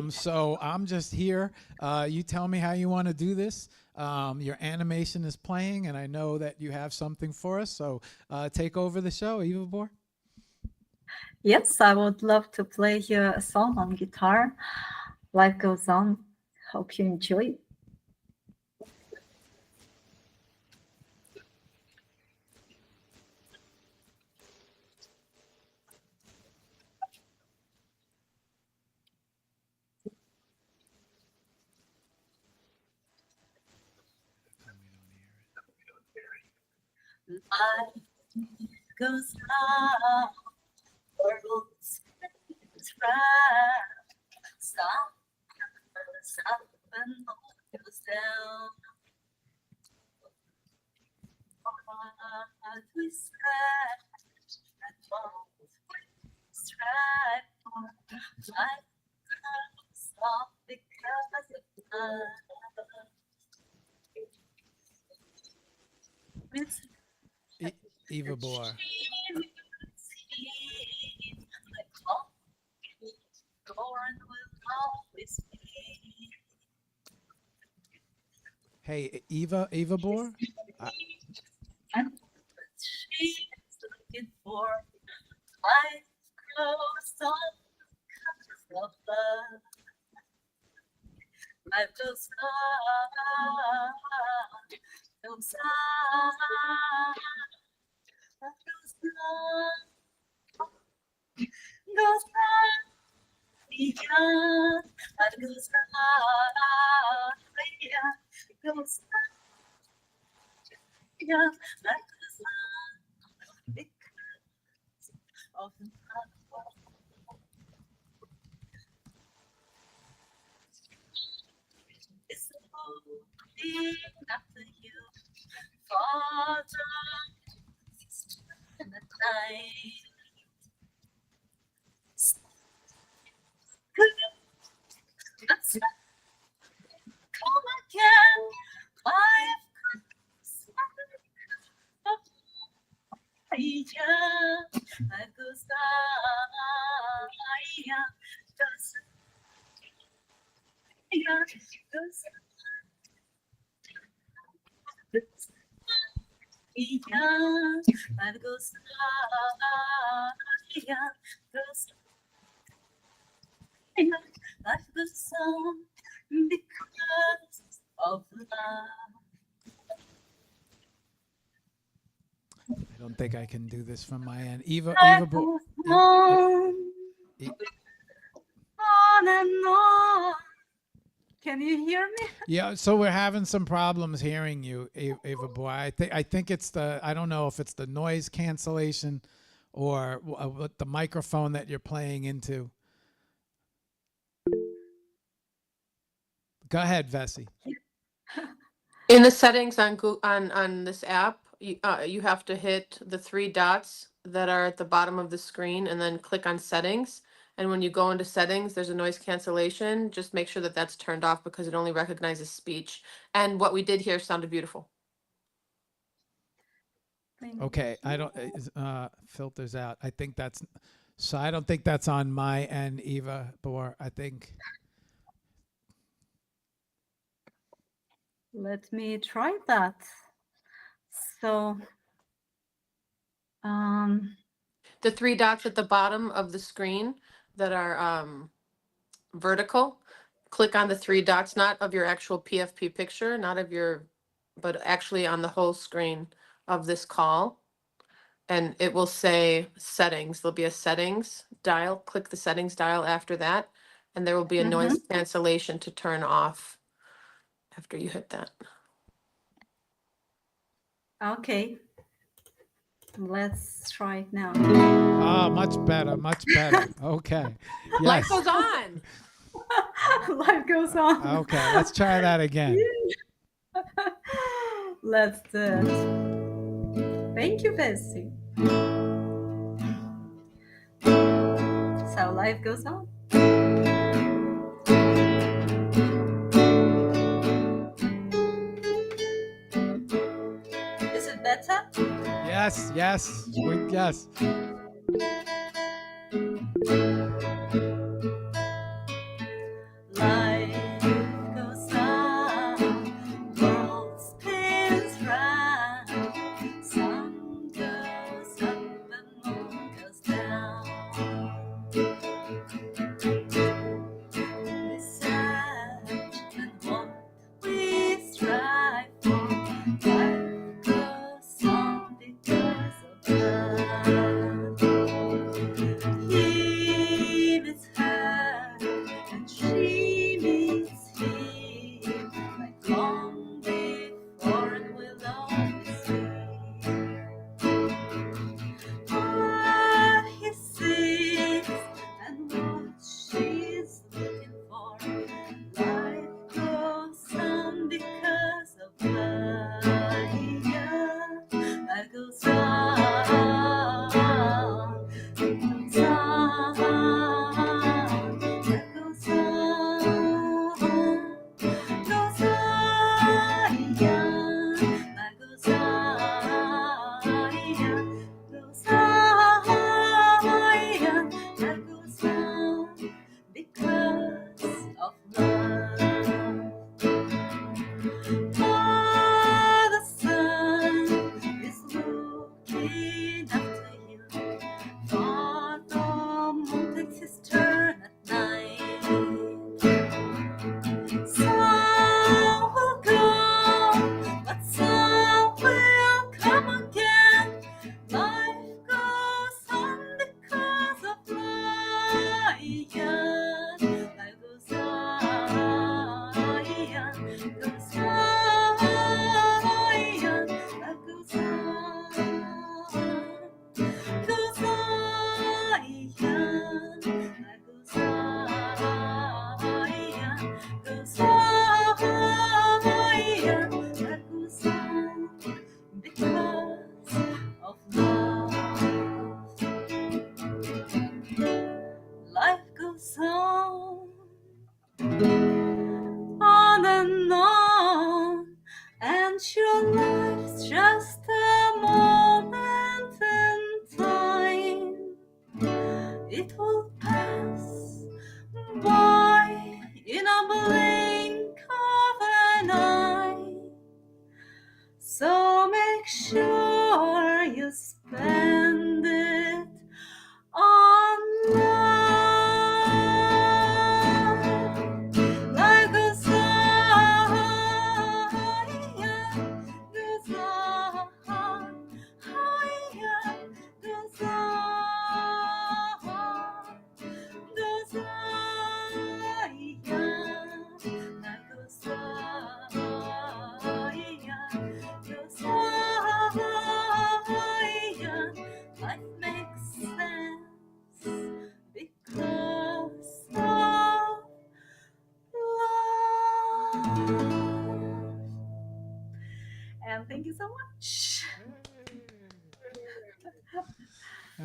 Speaker 1: So I'm just here. You tell me how you want to do this. Your animation is playing, and I know that you have something for us. So take over the show, Eva Bor.
Speaker 13: Yes, I would love to play you a song on guitar. Life Goes On. Hope you enjoy. Life goes on, world spins round, stop and goes down. Heart we scratch and fall, strive for life goes on because of love.
Speaker 1: Eva Bor. Hey, Eva Bor?
Speaker 13: She's looking for life goes on because of love. Life goes on, goes on, life goes on, goes on, beyond, life goes on, yeah, goes on, yeah, life goes on, because of love. It's looking after you, Father, in the night. Let's come again. Life comes life goes life goes life goes on because of love.
Speaker 1: I don't think I can do this from my end. Eva,
Speaker 13: Life goes on,
Speaker 1: E-
Speaker 13: on and on. Can you hear me?
Speaker 1: yeah. So we're having some problems hearing you, Eva boy. I think it's the, I don't know if it's the noise cancellation or what the microphone that you're playing into. Go ahead, Vessi.
Speaker 12: In the settings on on this app, you have to hit the three dots that are at the bottom of the screen and then click on settings. And when you go into settings, there's a noise cancellation. Just make sure that that's turned off because it only recognizes speech. And what we did here sounded beautiful.
Speaker 1: Okay, I don't filters out. I think that's, so I don't think that's on my end, Eva Boer. I think.
Speaker 13: Let me try that. So,
Speaker 12: The three dots at the bottom of the screen that are vertical, click on the three dots, not of your actual PFP picture, not of your, but actually on the whole screen of this call. And it will say settings. There'll be a settings dial. Click the settings dial after that. And there will be a noise cancellation to turn off after you hit that.
Speaker 13: okay. Let's try it now.
Speaker 1: Oh, much better, much better. Okay.
Speaker 12: Life
Speaker 1: Yes.
Speaker 12: goes on.
Speaker 13: Life goes on.
Speaker 1: Okay, let's try that again.
Speaker 13: Let's do it. Thank you, Bessie. So life goes on. Is it better?
Speaker 1: Yes, yes, yes.
Speaker 13: Life goes on, world spins round, sun goes up and moon goes down. We search and what we strive for, life goes on because of love.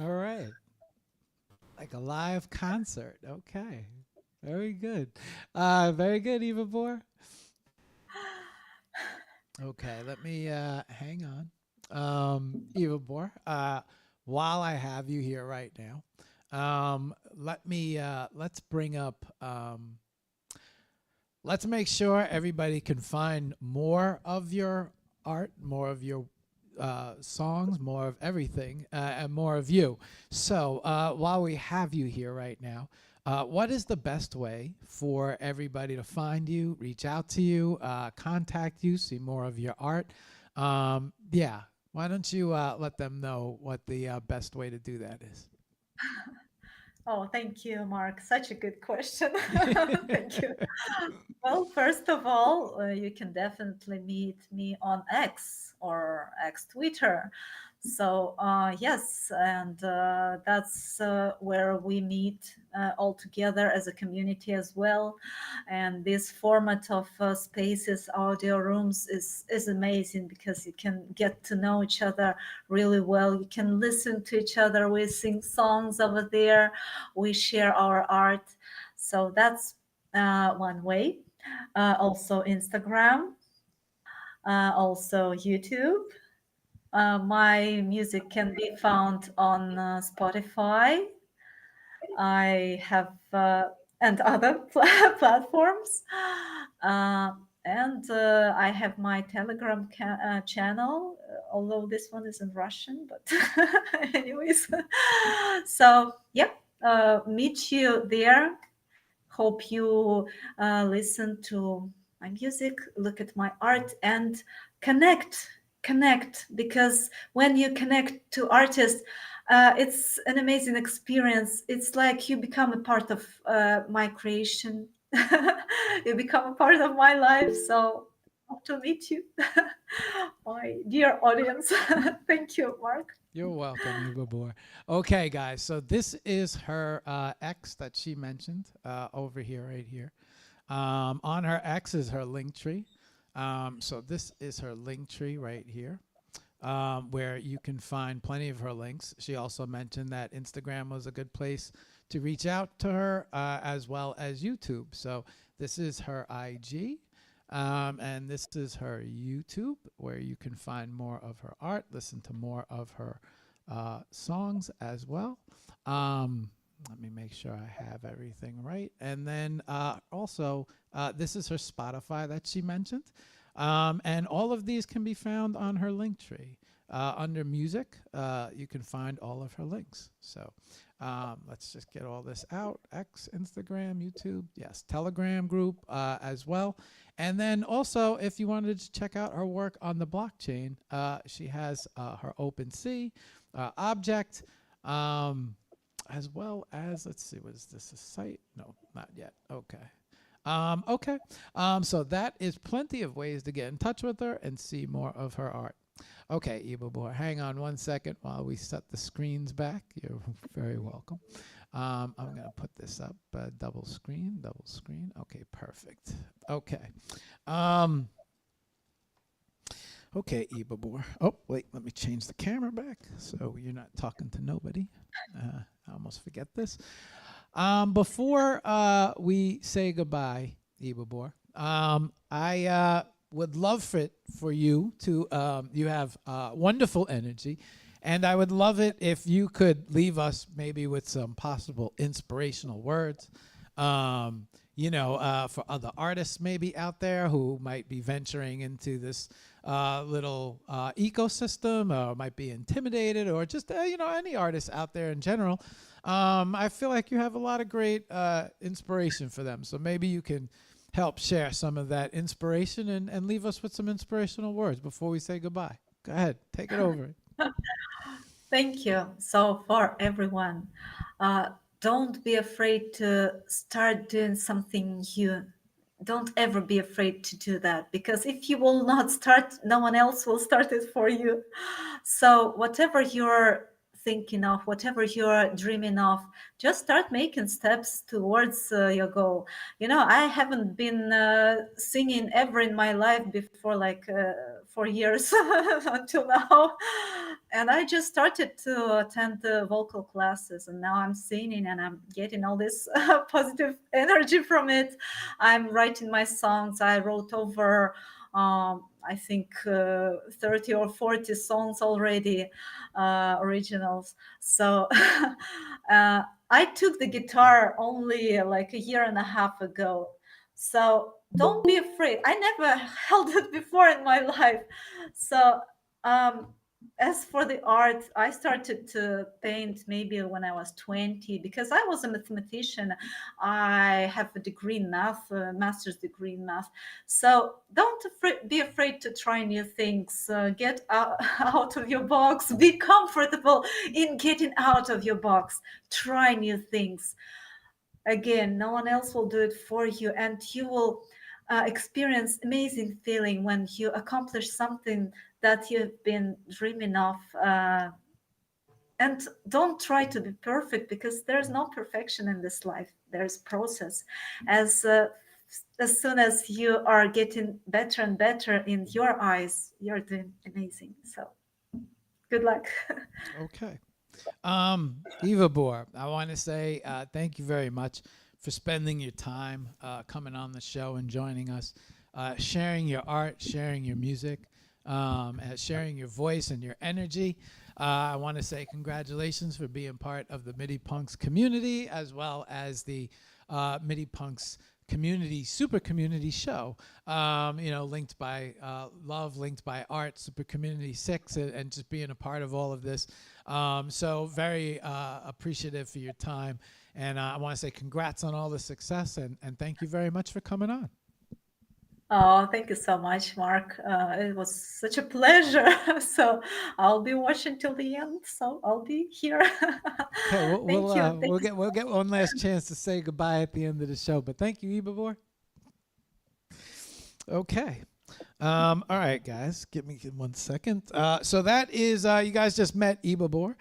Speaker 1: All right. Like a live concert. Okay. Very good. Very good, Eva Bohr. Okay, let me hang on. Eva Bohr, while I have you here right now, let's bring up let's make sure everybody can find more of your art, more of your songs, more of everything, and more of you. So while we have you here right now, what is the best way for everybody to find you, reach out to you, contact you, see more of your art? Yeah, why don't you let them know what the best way to do that is?
Speaker 13: Oh, thank you, Mark. Such a good question. Thank you. Well, first of all, you can definitely meet me on X or X Twitter. So, yes, and that's where we meet all together as a community as well. And this format of spaces, audio rooms is amazing because you can get to know each other really well. You can listen to each other. We sing songs over there. We share our art. So that's one way. Also Instagram, also YouTube. My music can be found on Spotify. I have and other platforms. And I have my Telegram channel, although this one is in Russian, but anyways. So, yeah, meet you there. Hope you listen to my music, look at my art, and connect, because when you connect to artists, it's an amazing experience. It's like you become a part of my creation. You become a part of my life. So hope to meet you, my dear audience. Thank you, Mark.
Speaker 1: You're welcome, Eva Bohr. Okay, guys, so this is her X that she mentioned over here, right here. On her X is her link tree. So this is her link tree right here, where you can find plenty of her links. She also mentioned that Instagram was a good place to reach out to her, as well as YouTube. So this is her IG. And this is her YouTube, where you can find more of her art, listen to more of her songs as well. Let me make sure I have everything right. And then also, this is her Spotify that she mentioned. And all of these can be found on her link tree. Under music, you can find all of her links. So let's just get all this out. X, Instagram, YouTube, yes, Telegram group as well. And then also, if you wanted to check out her work on the blockchain, she has her OpenSea object, as well as, let's see, what is this, a site? No, not yet. Okay. Okay. So that is plenty of ways to get in touch with her and see more of her art. Okay, Eva Bohr, hang on one second while we set the screens back. You're very welcome. I'm going to put this up, double screen. Okay, perfect. Okay. Okay, Eva Bohr. Oh, wait, let me change the camera back so you're not talking to nobody. I almost forget this. Before we say goodbye, Eva Bohr, I would love for you to, you have wonderful energy, and I would love it if you could leave us maybe with some possible inspirational words, you know, for other artists maybe out there who might be venturing into this little ecosystem, or might be intimidated, or just, you know, any artists out there in general. I feel like you have a lot of great inspiration for them. So maybe you can help share some of that inspiration and leave us with some inspirational words before we say goodbye. Go ahead, take it over.
Speaker 13: Thank you. So for everyone, don't be afraid to start doing something you don't ever be afraid to do that, because if you will not start, no one else will start it for you. So whatever you're thinking of, whatever you're dreaming of, just start making steps towards your goal. I haven't been singing ever in my life before, like 4 years until now. And I just started to attend the vocal classes, and now I'm singing and I'm getting all this positive energy from it. I'm writing my songs. I wrote over I think 30 or 40 songs already, originals. So I took the guitar only like a year and a half ago. So don't be afraid. I never held it before in my life. So as for the art, I started to paint maybe when I was 20 because I was a mathematician. I have a degree in math, a master's degree in math. So don't be afraid to try new things. Get out of your box. Be comfortable in getting out of your box. Try new things. Again, no one else will do it for you, and you will experience amazing feeling when you accomplish something that you've been dreaming of. And don't try to be perfect, because there's no perfection in this life. There's process. As soon as you are getting better and better in your eyes, you're doing amazing. So good luck.
Speaker 1: Okay. Eva Bor, I want to say thank you very much for spending your time coming on the show and joining us, sharing your art, sharing your music, sharing your voice and your energy. I want to say congratulations for being part of the MIDI Punks community, as well as the MIDI Punks community, super community show, linked by love, linked by art, super community 6, and just being a part of all of this. So very appreciative for your time. And I want to say congrats on all the success, and thank you very much for coming on.
Speaker 13: Oh, thank you so much, Mark. It was such a pleasure. So I'll be watching till the end. So I'll be here.
Speaker 1: Okay, we'll
Speaker 13: you.
Speaker 1: get one last chance to say goodbye at the end of the show. But thank you, Eva Bor. Okay. All right, guys, give me 1 second. So that is, you guys just met Eva Bor.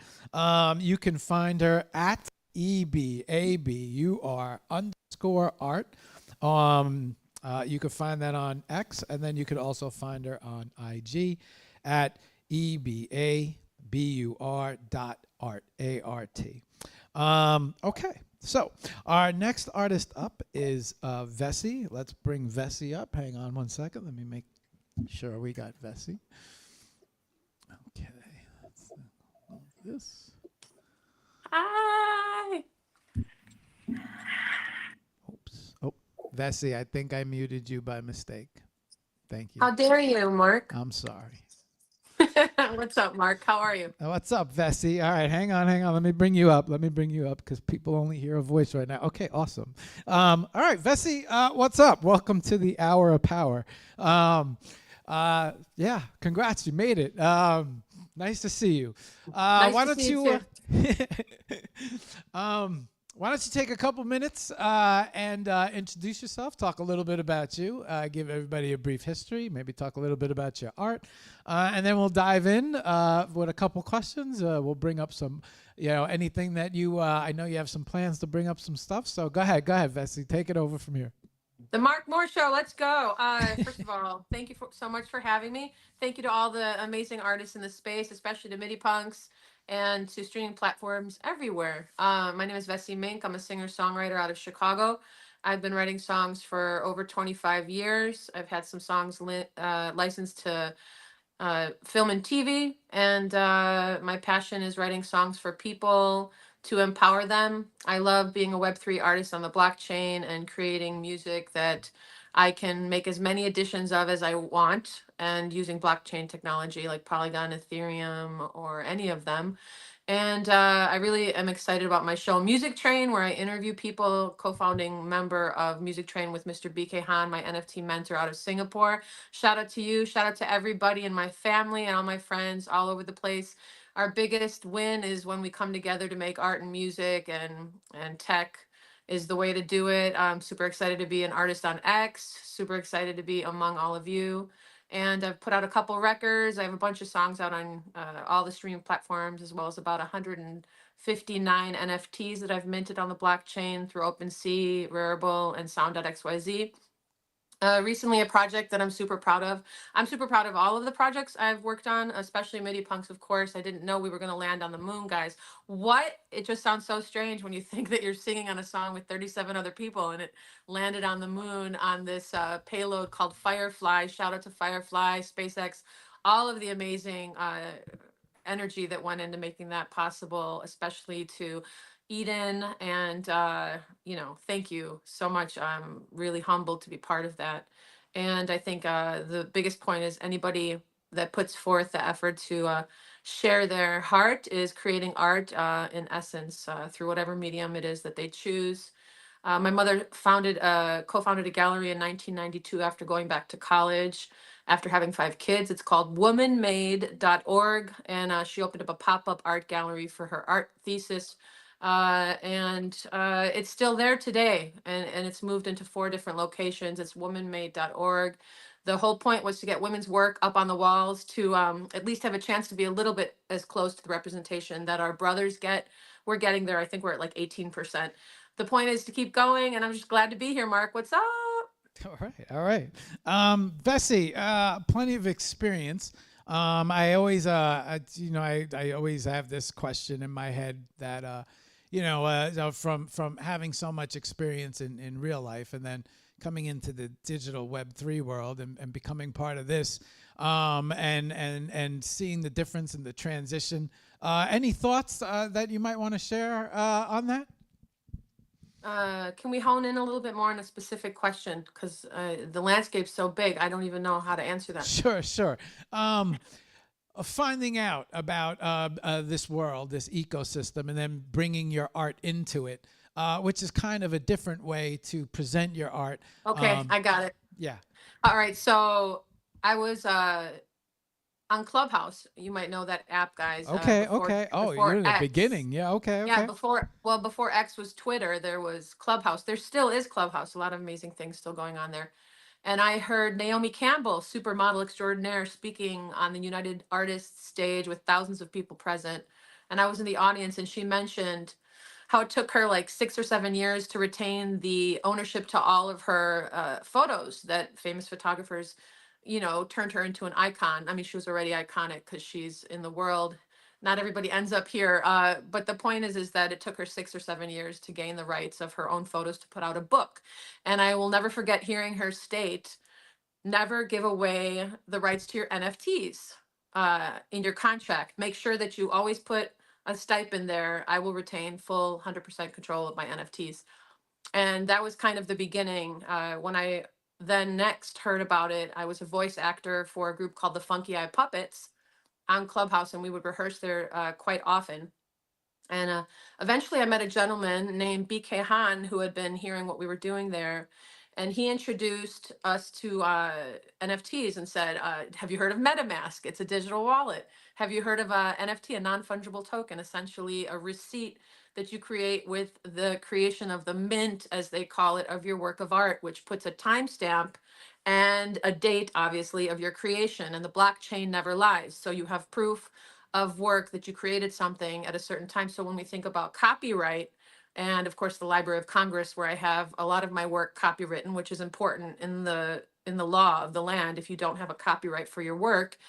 Speaker 1: You can find her at EBABUR_art. You can find that on X, and then you could also find her on IG at EBABUR.art, A-R-T. Okay, so our next artist up is Vessi. Let's bring Vessi up. Hang on 1 second. Let me make sure we got Vessi. Okay, let's move this.
Speaker 12: Hi.
Speaker 1: Oops. Oh, Vessi, I think I muted you by mistake. Thank you.
Speaker 12: How dare you, Mark?
Speaker 1: I'm sorry.
Speaker 12: What's up, Mark? How are you?
Speaker 1: What's up, Vessi? All right, hang on. Let me bring you up. Because people only hear a voice right now. Okay, awesome. All right, Vessi, what's up? Welcome to the Hour of Power. Yeah, congrats, you made it. Nice to see you.
Speaker 12: Nice to see you
Speaker 1: Why don't you take a couple minutes and introduce yourself, talk a little bit about you, give everybody a brief history, maybe talk a little bit about your art, and then we'll dive in with a couple questions. We'll bring up some, anything that you, I know you have some plans to bring up some stuff, so go ahead, Vessi, take it over from here.
Speaker 12: The Mark Moore Show. Let's go. First of all, thank you so much for having me. Thank you to all the amazing artists in the space, especially to MIDI Punks and to streaming platforms everywhere. My name is Vessi Mink. I'm a singer-songwriter out of Chicago. I've been writing songs for over 25 years. I've had some songs licensed to film and TV, and my passion is writing songs for people to empower them. I love being a Web3 artist on the blockchain and creating music that I can make as many editions of as I want, and using blockchain technology like Polygon, Ethereum, or any of them. And I really am excited about my show Music Train, where I interview people, co-founding member of Music Train with Mr. BK Han, my NFT mentor out of Singapore. Shout out to you. Shout out to everybody in my family and all my friends all over the place. Our biggest win is when we come together to make art and music, and tech is the way to do it. I'm super excited to be an artist on X, super excited to be among all of you. And I've put out a couple records. I have a bunch of songs out on all the streaming platforms, as well as about 159 NFTs that I've minted on the blockchain through OpenSea, Rarible, and Sound.xyz. Recently, a project that I'm super proud of. I'm super proud of all of the projects I've worked on, especially MIDI Punks, of course. I didn't know we were going to land on the moon, guys. What? It just sounds so strange when you think that you're singing on a song with 37 other people and it landed on the moon on this payload called Firefly. Shout out to Firefly, SpaceX, all of the amazing energy that went into making that possible, especially to Eden. And, thank you so much. I'm really humbled to be part of that. And I think the biggest point is anybody that puts forth the effort to share their heart is creating art in essence through whatever medium it is that they choose. My mother co-founded a gallery in 1992 after going back to college, after having 5 kids. It's called womanmade.org, and she opened up a pop-up art gallery for her art thesis. And it's still there today, and it's moved into 4 different locations. It's womanmade.org. The whole point was to get women's work up on the walls to at least have a chance to be a little bit as close to the representation that our brothers get. We're getting there. I think we're at like 18%. The point is to keep going, and I'm just glad to be here, Mark. What's up?
Speaker 1: All right. Bessie, plenty of experience. I always, I always have this question in my head that, from having so much experience in real life and then coming into the digital Web3 world and becoming part of this, and seeing the difference in the transition. Any thoughts that you might want to share on that?
Speaker 12: Can we hone in a little bit more on a specific question? Because the landscape's so big, I don't even know how to answer that.
Speaker 1: Sure. Finding out about this world, this ecosystem, and then bringing your art into it, which is kind of a different way to present your art.
Speaker 12: Okay, I got it.
Speaker 1: Yeah.
Speaker 12: All right, so I was on Clubhouse. You might know that app, guys.
Speaker 1: Okay. Oh,
Speaker 12: before
Speaker 1: you're in the
Speaker 12: X.
Speaker 1: beginning. Yeah. Okay.
Speaker 12: Yeah, before X was Twitter, there was Clubhouse. There still is Clubhouse. A lot of amazing things still going on there. And I heard Naomi Campbell, supermodel extraordinaire, speaking on the United Artists stage with thousands of people present. And I was in the audience, and she mentioned how it took her like 6 or 7 years to retain the ownership to all of her photos that famous photographers, turned her into an icon. I mean, she was already iconic because she's in the world. Not everybody ends up here. But the point is that it took her 6 or 7 years to gain the rights of her own photos to put out a book. And I will never forget hearing her state, never give away the rights to your NFTs in your contract. Make sure that you always put a stipend there. I will retain full 100% control of my NFTs. And that was kind of the beginning. When I then next heard about it, I was a voice actor for a group called the Funky Eye Puppets on Clubhouse, and we would rehearse there quite often. And eventually I met a gentleman named BK Han who had been hearing what we were doing there. And he introduced us to NFTs and said, have you heard of MetaMask? It's a digital wallet. Have you heard of NFT, a non-fungible token, essentially a receipt that you create with the creation of the mint, as they call it, of your work of art, which puts a timestamp and a date, obviously, of your creation. And the blockchain never lies. So you have proof of work that you created something at a certain time. So when we think about copyright, and of course the Library of Congress, where I have a lot of my work copywritten, which is important in the law of the land. If you don't have a copyright for your work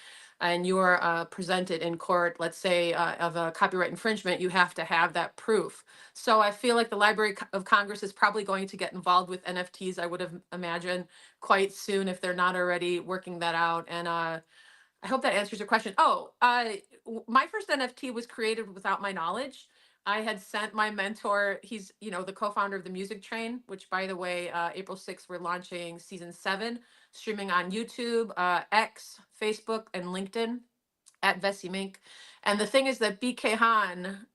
Speaker 12: and you're presented in court, let's say of a copyright infringement, you have to have that proof. So I feel like the Library of Congress is probably going to get involved with NFTs, I would have imagined, quite soon if they're not already working that out. And I hope that answers your question. My first NFT was created without my knowledge. I had sent my mentor, he's, the co-founder of the Music Train, which, by the way, April 6th, we're launching season 7, streaming on YouTube, X, Facebook, and LinkedIn at Vessi Mink. And the thing is that BK Han,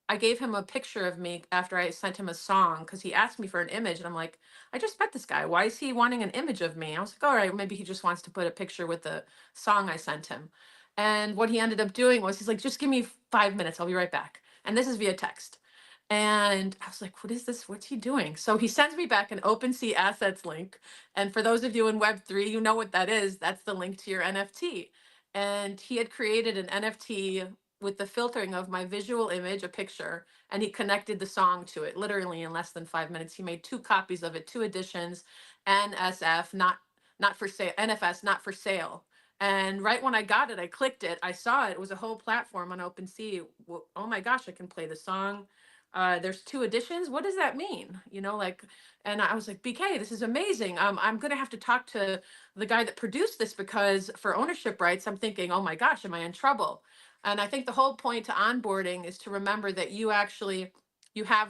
Speaker 12: I gave him a picture of me after I sent him a song because he asked me for an image. And I'm like, I just met this guy. Why is he wanting an image of me? I was like, all right, maybe he just wants to put a picture with the song I sent him. And what he ended up doing was he's like, just give me 5 minutes. I'll be right back. And this is via text. And I was like, what is this? What's he doing? So he sends me back an OpenSea assets link. And for those of you in Web3, you know what that is. That's the link to your NFT. And he had created an NFT with the filtering of my visual image, a picture, and he connected the song to it literally in less than 5 minutes. He made 2 copies of it, 2 editions, NSF, not for sale, NFS, not for sale. And right when I got it, I clicked it, I saw it. It was a whole platform on OpenSea. Oh my gosh, I can play the song. There's 2 editions. What does that mean? You know, like, and I was like, BK, this is amazing. I'm gonna have to talk to the guy that produced this, because for ownership rights, I'm thinking, oh my gosh, am I in trouble? And I think the whole point to onboarding is to remember that you have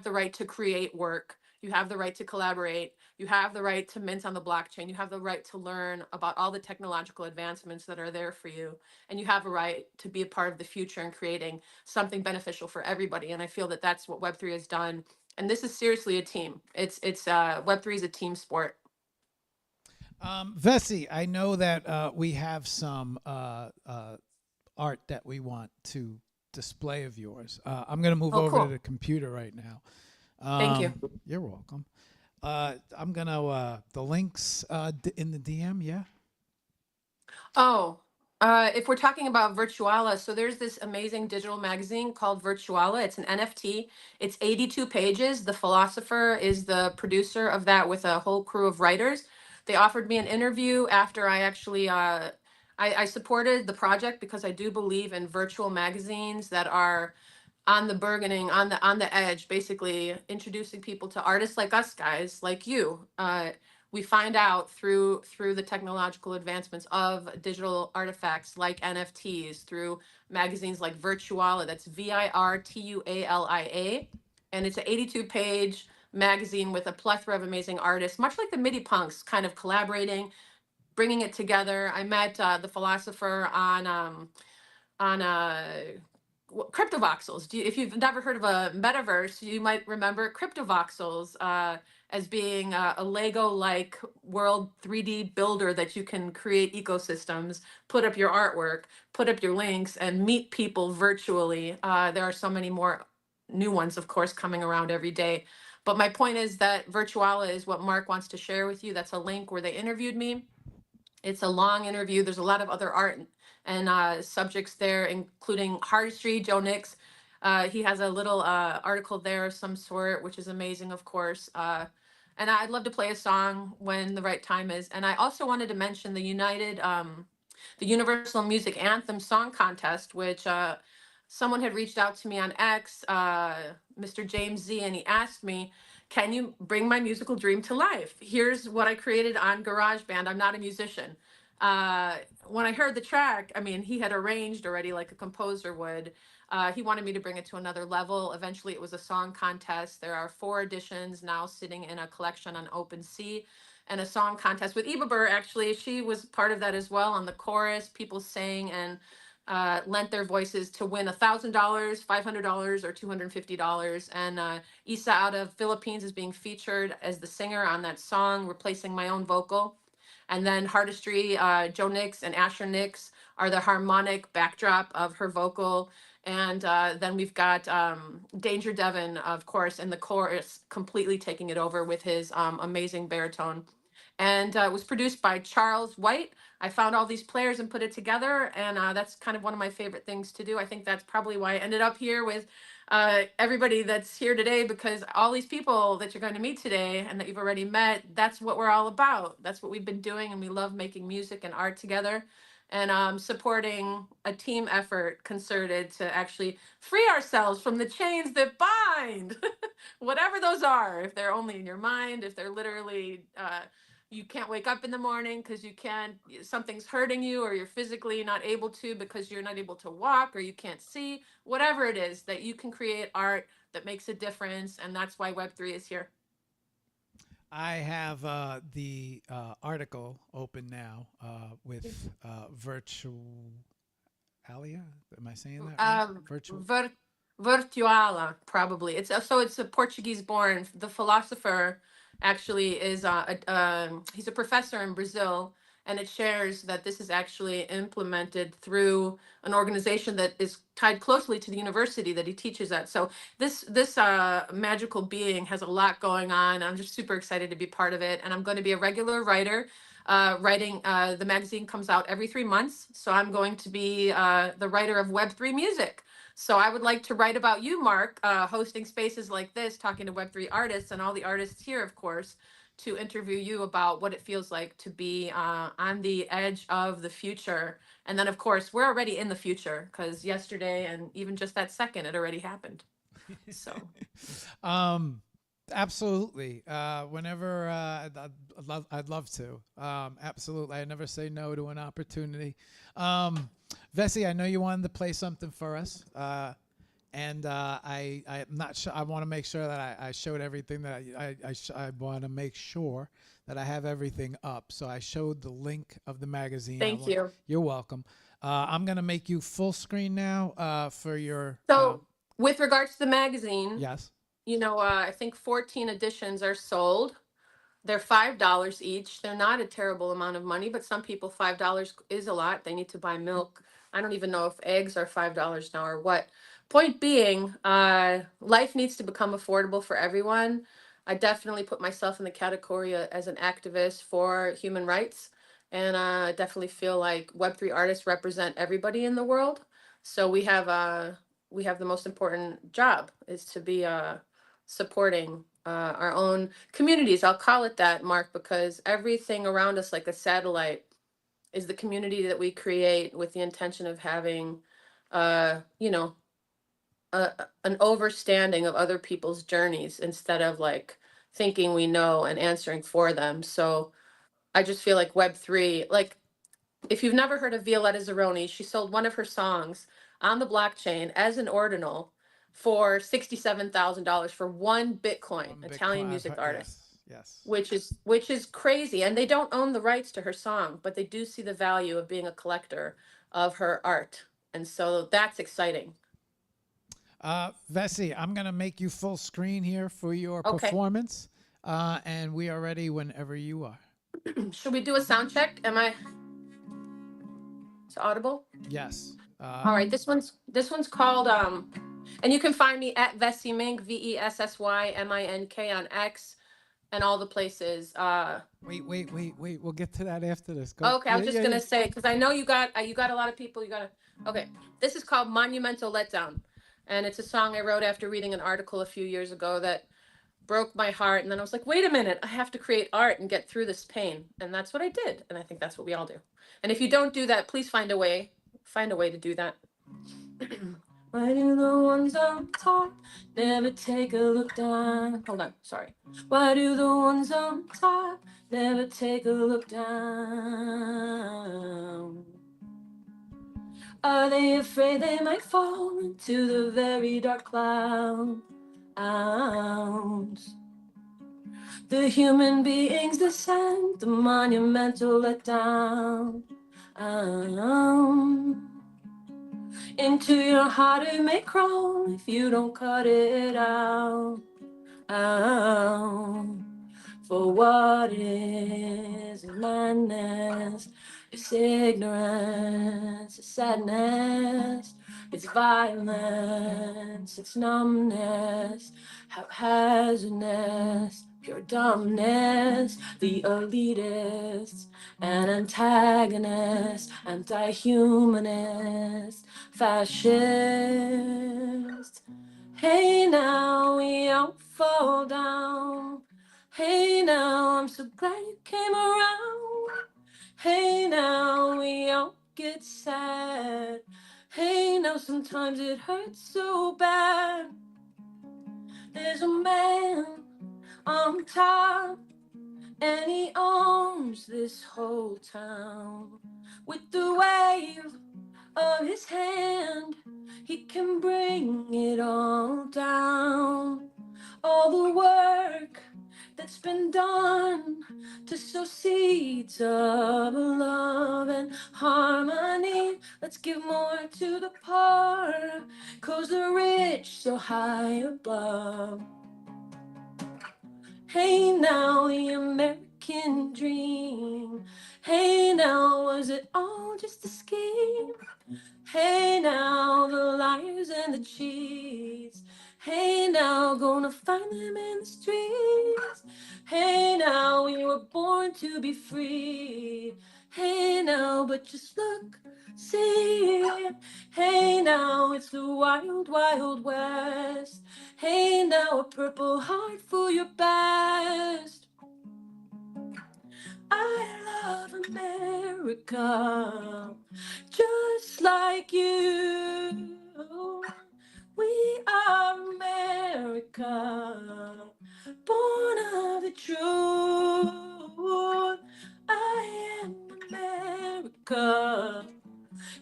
Speaker 12: the right to create work. You have the right to collaborate. You have the right to mint on the blockchain. You have the right to learn about all the technological advancements that are there for you. And you have a right to be a part of the future and creating something beneficial for everybody. And I feel that that's what Web3 has done. And this is seriously a team. It's Web3 is a team sport.
Speaker 1: Vessi, I know that we have some art that we want to display of yours. I'm going to move over
Speaker 12: cool.
Speaker 1: to the computer right now.
Speaker 12: Thank you.
Speaker 1: You're welcome. I'm going to, the links in the DM, yeah?
Speaker 12: Oh, if we're talking about Virtuala, so there's this amazing digital magazine called Virtuala. It's an NFT. It's 82 pages. The Philosopher is the producer of that with a whole crew of writers. They offered me an interview after I actually, I supported the project because I do believe in virtual magazines that are on the burgeoning, on the edge, basically introducing people to artists like us guys, like you. We find out through the technological advancements of digital artifacts like NFTs, through magazines like Virtuala, that's Virtualia, and it's an 82-page magazine with a plethora of amazing artists, much like the MIDI Punks, kind of collaborating, bringing it together. I met the Philosopher on Cryptovoxels. If you've never heard of a metaverse, you might remember Cryptovoxels as being a Lego-like world 3D builder that you can create ecosystems, put up your artwork, put up your links, and meet people virtually. There are so many more new ones, of course, coming around every day. But my point is that Virtuala is what Marc wants to share with you. That's a link where they interviewed me. It's a long interview. There's a lot of other art and subjects there, including artistry. Joe Nix, he has a little article there of some sort, which is amazing, of course. And I'd love to play a song when the right time is. And I also wanted to mention the Universal Music Anthem Song Contest, which someone had reached out to me on X, Mr. James Z, and he asked me, can you bring my musical dream to life? Here's what I created on GarageBand. I'm not a musician. When I heard the track, I mean, he had arranged already like a composer would. He wanted me to bring it to another level. Eventually, it was a song contest. There are 4 editions now sitting in a collection on OpenSea, and a song contest with Ibabur. Actually, she was part of that as well. On the chorus, people sang and lent their voices to win $1,000, $500, or $250. And Isa out of Philippines is being featured as the singer on that song, replacing my own vocal. And then Artistry, Joe Nix and Asher Nix are the harmonic backdrop of her vocal. And then we've got Danger Devon, of course, in the chorus, completely taking it over with his amazing baritone. And it was produced by Charles White. I found all these players and put it together, and that's kind of one of my favorite things to do. I think that's probably why I ended up here with everybody that's here today, because all these people that you're going to meet today and that you've already met, that's what we're all about. That's what we've been doing, and we love making music and art together, and supporting a team effort concerted to actually free ourselves from the chains that bind, whatever those are, if they're only in your mind, if they're literally you can't wake up in the morning because something's hurting you, or you're physically not able to because you're not able to walk, or you can't see, whatever it is, that you can create art that makes a difference. And that's why Web3 is here.
Speaker 1: I have the article open now with Virtualia. Am I saying that right?
Speaker 12: Virtuala, probably. It's a Portuguese born. The Philosopher actually is he's a professor in Brazil, and it shares that this is actually implemented through an organization that is tied closely to the university that he teaches at. So this magical being has a lot going on. I'm just super excited to be part of it, and I'm going to be a regular writer. Writing the magazine comes out every 3 months, so I'm going to be the writer of Web3 music. So I would like to write about you, Mark, hosting spaces like this, talking to Web3 artists and all the artists here, of course, to interview you about what it feels like to be on the edge of the future. And then, of course, we're already in the future because yesterday and even just that second, it already happened. So.
Speaker 1: Absolutely. Whenever I'd love to. Absolutely. I never say no to an opportunity. Vessi, I know you wanted to play something for us. And I'm not sure. I want to make sure that I showed everything that I want to make sure that I have everything up. So I showed the link of the magazine.
Speaker 12: Thank you.
Speaker 1: You're welcome. I'm going to make you full screen now for your.
Speaker 12: So with regards to the magazine.
Speaker 1: Yes.
Speaker 12: You know, I think 14 editions are sold. They're $5 each. They're not a terrible amount of money, but some people $5 is a lot. They need to buy milk. I don't even know if eggs are $5 now or what. Point being, life needs to become affordable for everyone. I definitely put myself in the category as an activist for human rights. And I definitely feel like Web3 artists represent everybody in the world. So we have the most important job is to be supporting our own communities. I'll call it that, Mark, because everything around us, like a satellite, is the community that we create with the intention of having, you know, an overstanding of other people's journeys instead of like thinking we know and answering for them. So I just feel like Web3, like if you've never heard of Violetta Zeroni, she sold one of her songs on the blockchain as an ordinal for $67,000 for one Bitcoin, Italian music artist.
Speaker 1: Yes.
Speaker 12: Which is crazy, and they don't own the rights to her song, but they do see the value of being a collector of her art, and so that's exciting.
Speaker 1: Vessi, I'm gonna make you full screen here for your performance, and we are ready whenever you are.
Speaker 12: Should we do a sound check? It's audible?
Speaker 1: Yes.
Speaker 12: All right, this one's called and you can find me at Vessi Mink, VESSYMINK on X and all the places.
Speaker 1: Wait. We'll get to that after this. Go.
Speaker 12: Okay, I was just gonna say, because I know you got a lot of people. Okay, this is called Monumental Letdown, and it's a song I wrote after reading an article a few years ago that broke my heart, and then I was like, wait a minute, I have to create art and get through this pain, and that's what I did, and I think that's what we all do. And if you don't do that, please find a way to do that. Why do the ones on top never take a look down? Hold on, sorry. Why do the ones on top never take a look down? Are they afraid they might fall into the very dark clouds? The human beings descend, the monumental letdown. Into your heart it may crawl if you don't cut it out. For what is madness? It's ignorance, it's sadness, it's violence, it's numbness, haphazardness, pure dumbness, the elitists and antagonists, anti-humanist, fascist. Hey now, we all fall down. Hey now, I'm so glad you came around. Hey now, we all get sad. Hey now, sometimes it hurts so bad. There's a man on top, and he owns this whole town. With the wave of his hand, he can bring it all down. All the work that's been done to sow seeds of love and harmony. Let's give more to the poor, 'cause the rich so high above. Hey now, the American dream. Hey now. was it all just a scheme? Hey now, the liars and the cheats. Hey now, gonna find them in the streets. Hey now, we were born to be free. Hey now, but just look, see. Hey now, it's the wild, wild west. Hey now, a purple heart for your best. I love America, just like you. We are America, born of the truth. I am America,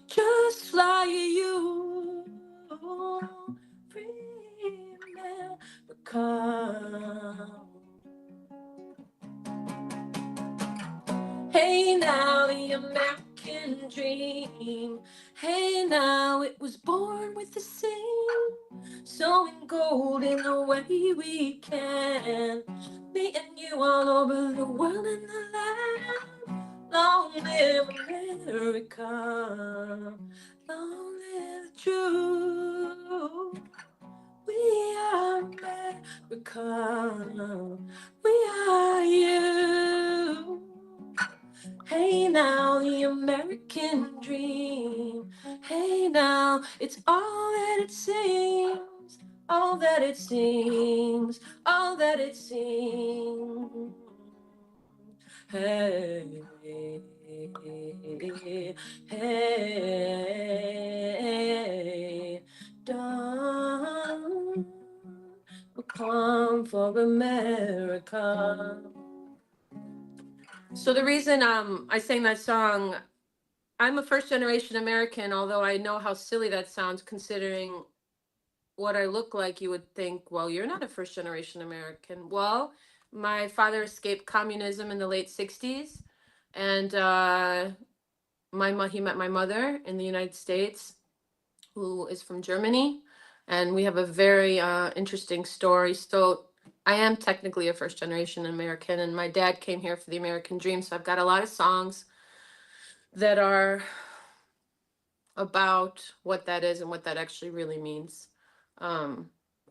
Speaker 12: just like you. Free America. Hey now, the American dream. Hey now, it was born with the same. Sowing gold in the way we can. Meeting you all over the world and the land. Long live America. Long live the truth. We are America. We are you. Hey now, the American dream. Hey now, it's all that it seems. All that it seems. All that it seems. Hey, hey, don't come for America. So the reason I sang that song, I'm a first generation American, although I know how silly that sounds considering what I look like. You would think, well, you're not a first generation American. Well, my father escaped communism in the late 60s, and he met my mother in the United States, who is from Germany, and we have a very interesting story. So I am technically a first generation American, and my dad came here for the American dream. So I've got a lot of songs that are about what that is and what that actually really means.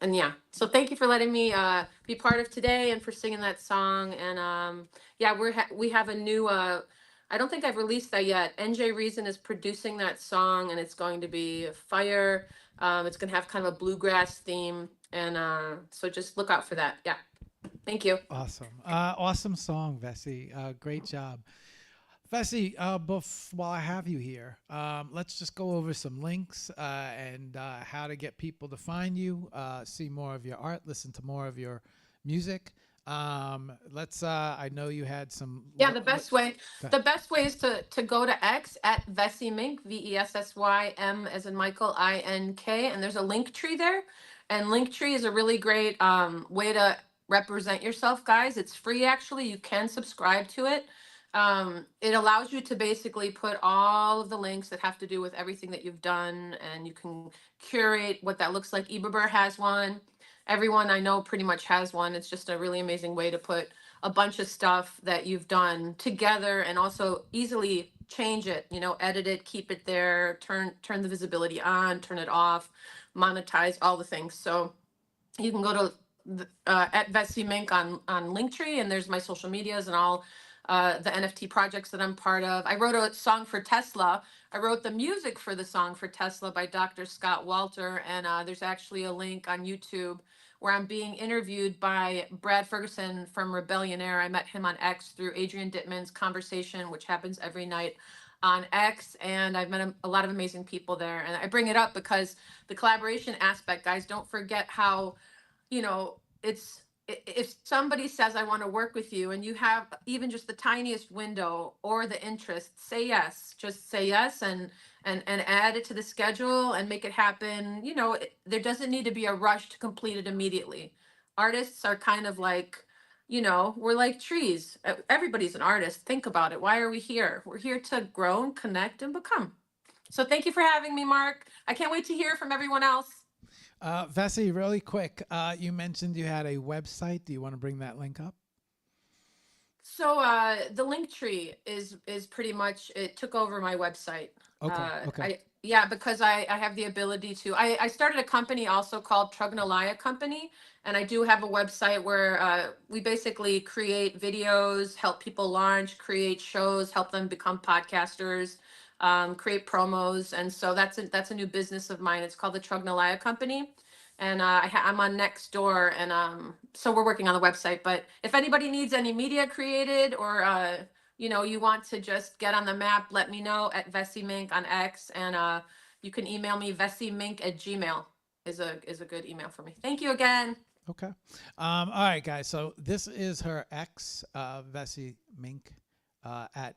Speaker 12: And yeah, so thank you for letting me be part of today and for singing that song. And yeah, we have a new, I don't think I've released that yet. NJ Reason is producing that song, and it's going to be fire. It's going to have kind of a bluegrass theme. And so just look out for that. Yeah. Thank you.
Speaker 1: Awesome. Awesome song, Vessi. Great job. Vessi, while I have you here, let's just go over some links and how to get people to find you, see more of your art, listen to more of your music. I know you had some.
Speaker 12: Yeah, the best way is to go to X at Vessi Mink, VESSYM as in Michael, INK, and there's a link tree there. And Linktree is a really great way to represent yourself, guys. It's free, actually. You can subscribe to it. It allows you to basically put all of the links that have to do with everything that you've done, and you can curate what that looks like. Eberber has one. Everyone I know pretty much has one. It's just a really amazing way to put a bunch of stuff that you've done together and also easily change it, edit it, keep it there, turn the visibility on, turn it off, monetize, all the things. So you can go to at Vessi Mink on Linktree, and there's my social medias and all the NFT projects that I'm part of. I wrote a song for Tesla. I wrote the music for the song for Tesla by Dr. Scott Walter, and there's actually a link on YouTube where I'm being interviewed by Brad Ferguson from Rebellionaire. I met him on X through Adrian Dittman's Conversation, which happens every night on X, and I've met a lot of amazing people there. And I bring it up because the collaboration aspect, guys, don't forget how, it's, if somebody says, I want to work with you, and you have even just the tiniest window or the interest, say yes. Just say yes and add it to the schedule and make it happen. There doesn't need to be a rush to complete it immediately. Artists are kind of like, we're like trees. Everybody's an artist. Think about it. Why are we here? We're here to grow and connect and become. So thank you for having me, Mark. I can't wait to hear from everyone else.
Speaker 1: Vessi, really quick, you mentioned you had a website. Do you want to bring that link up?
Speaker 12: So the link tree is pretty much, it took over my website.
Speaker 1: Okay. Okay.
Speaker 12: Yeah, because I have the ability to. I started a company also called Trugnalaya Company, and I do have a website where we basically create videos, help people launch, create shows, help them become podcasters, create promos, and so that's a new business of mine. It's called the Trugnalaya Company, and I'm on Nextdoor, and so we're working on the website. But if anybody needs any media created, or you want to just get on the map, let me know at Vessi Mink on X, and you can email me vessimink@gmail is a good email for me. Thank you again.
Speaker 1: Okay. All right, guys. So this is her ex, Vessi Mink, at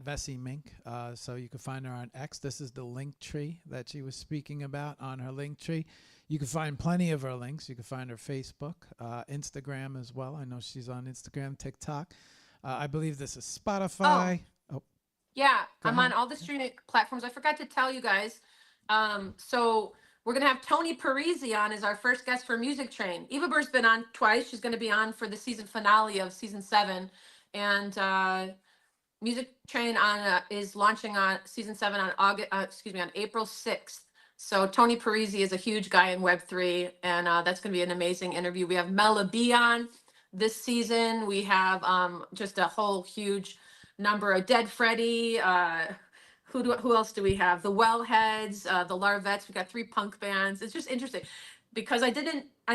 Speaker 1: Vessi Mink. So you can find her on X. This is the link tree that she was speaking about on her link tree. You can find plenty of her links. You can find her Facebook, Instagram as well. I know she's on Instagram, TikTok. I believe this is Spotify. Oh,
Speaker 12: Yeah,
Speaker 1: Go
Speaker 12: I'm
Speaker 1: ahead.
Speaker 12: on all the streaming platforms. I forgot to tell you guys. So we're gonna have Tony Parisi on as our first guest for Music Train. Eva Burr's been on twice. She's gonna be on for the season finale of season 7, and Music Train is launching on season 7 on on April 6th. So Tony Parisi is a huge guy in Web3, and that's going to be an amazing interview. We have Mela B on this season. We have just a whole huge number of Dead Freddy. Who else do we have? The Wellheads, the Larvettes. We got 3 punk bands. It's just interesting because I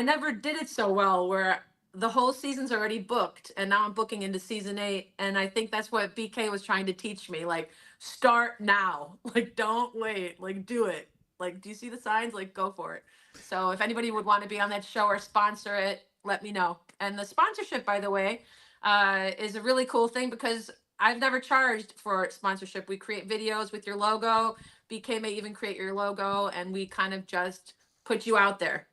Speaker 12: never did it so well where the whole season's already booked, and now I'm booking into season 8, and I think that's what BK was trying to teach me. Like, start now. Like, don't wait. Like, do it. Like, do you see the signs? Like, go for it. So if anybody would want to be on that show or sponsor it, let me know. And the sponsorship, by the way, is a really cool thing because I've never charged for sponsorship. We create videos with your logo. BK may even create your logo, and we kind of just put you out there.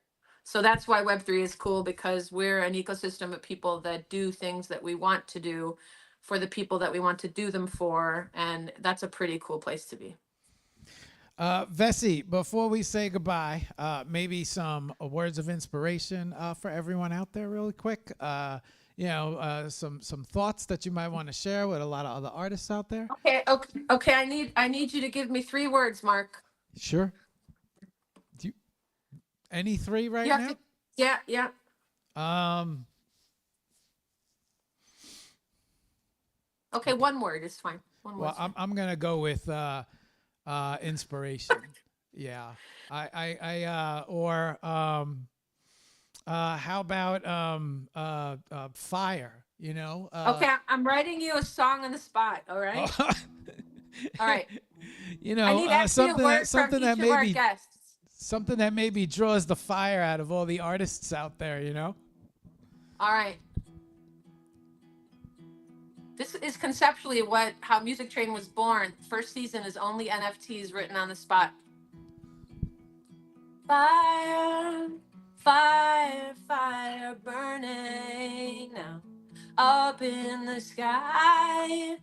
Speaker 12: So that's why Web3 is cool, because we're an ecosystem of people that do things that we want to do for the people that we want to do them for. And that's a pretty cool place to be.
Speaker 1: Vessi, before we say goodbye, maybe some words of inspiration for everyone out there really quick. Some thoughts that you might want to share with a lot of other artists out there.
Speaker 12: Okay. I need you to give me 3 words, Mark.
Speaker 1: Sure. Any 3 right now?
Speaker 12: Yeah. Okay, 1 word is fine. 1 word.
Speaker 1: Well, I'm gonna go with inspiration. Yeah. How about fire?
Speaker 12: Okay, I'm writing you a song on the spot. All right. All right. I need actually a word from each of our guests.
Speaker 1: Something that maybe draws the fire out of all the artists out there,
Speaker 12: All right. This is conceptually how Music Train was born. First season is only NFTs written on the spot. Fire, fire, fire burning now up in the sky.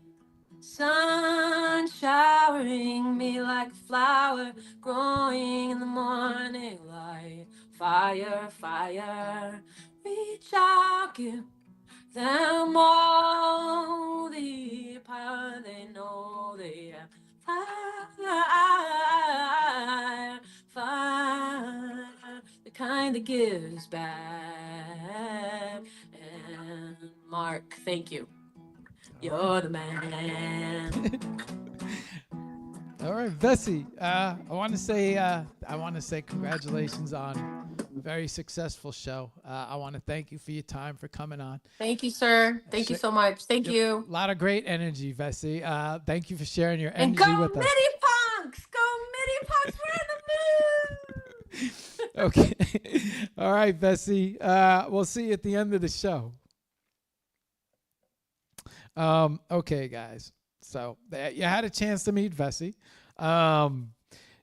Speaker 12: Sun showering me like a flower growing in the morning light. Fire, fire, reach out, give them all the power they know they have. Fire, fire, the kind that gives back. And Marc, thank you. You're the man.
Speaker 1: All right, Vessi. I want to say congratulations on a very successful show. I want to thank you for your time, for coming on.
Speaker 12: Thank you, sir. Thank you so much. Thank you.
Speaker 1: A lot of great energy, Vessi. Thank you for sharing your
Speaker 12: And
Speaker 1: energy
Speaker 12: go
Speaker 1: with us.
Speaker 12: Midi Punks! Go Midi Punks! We're in the mood.
Speaker 1: Okay. All right, Vessi. We'll see you at the end of the show. Okay, guys. So you had a chance to meet Vessi.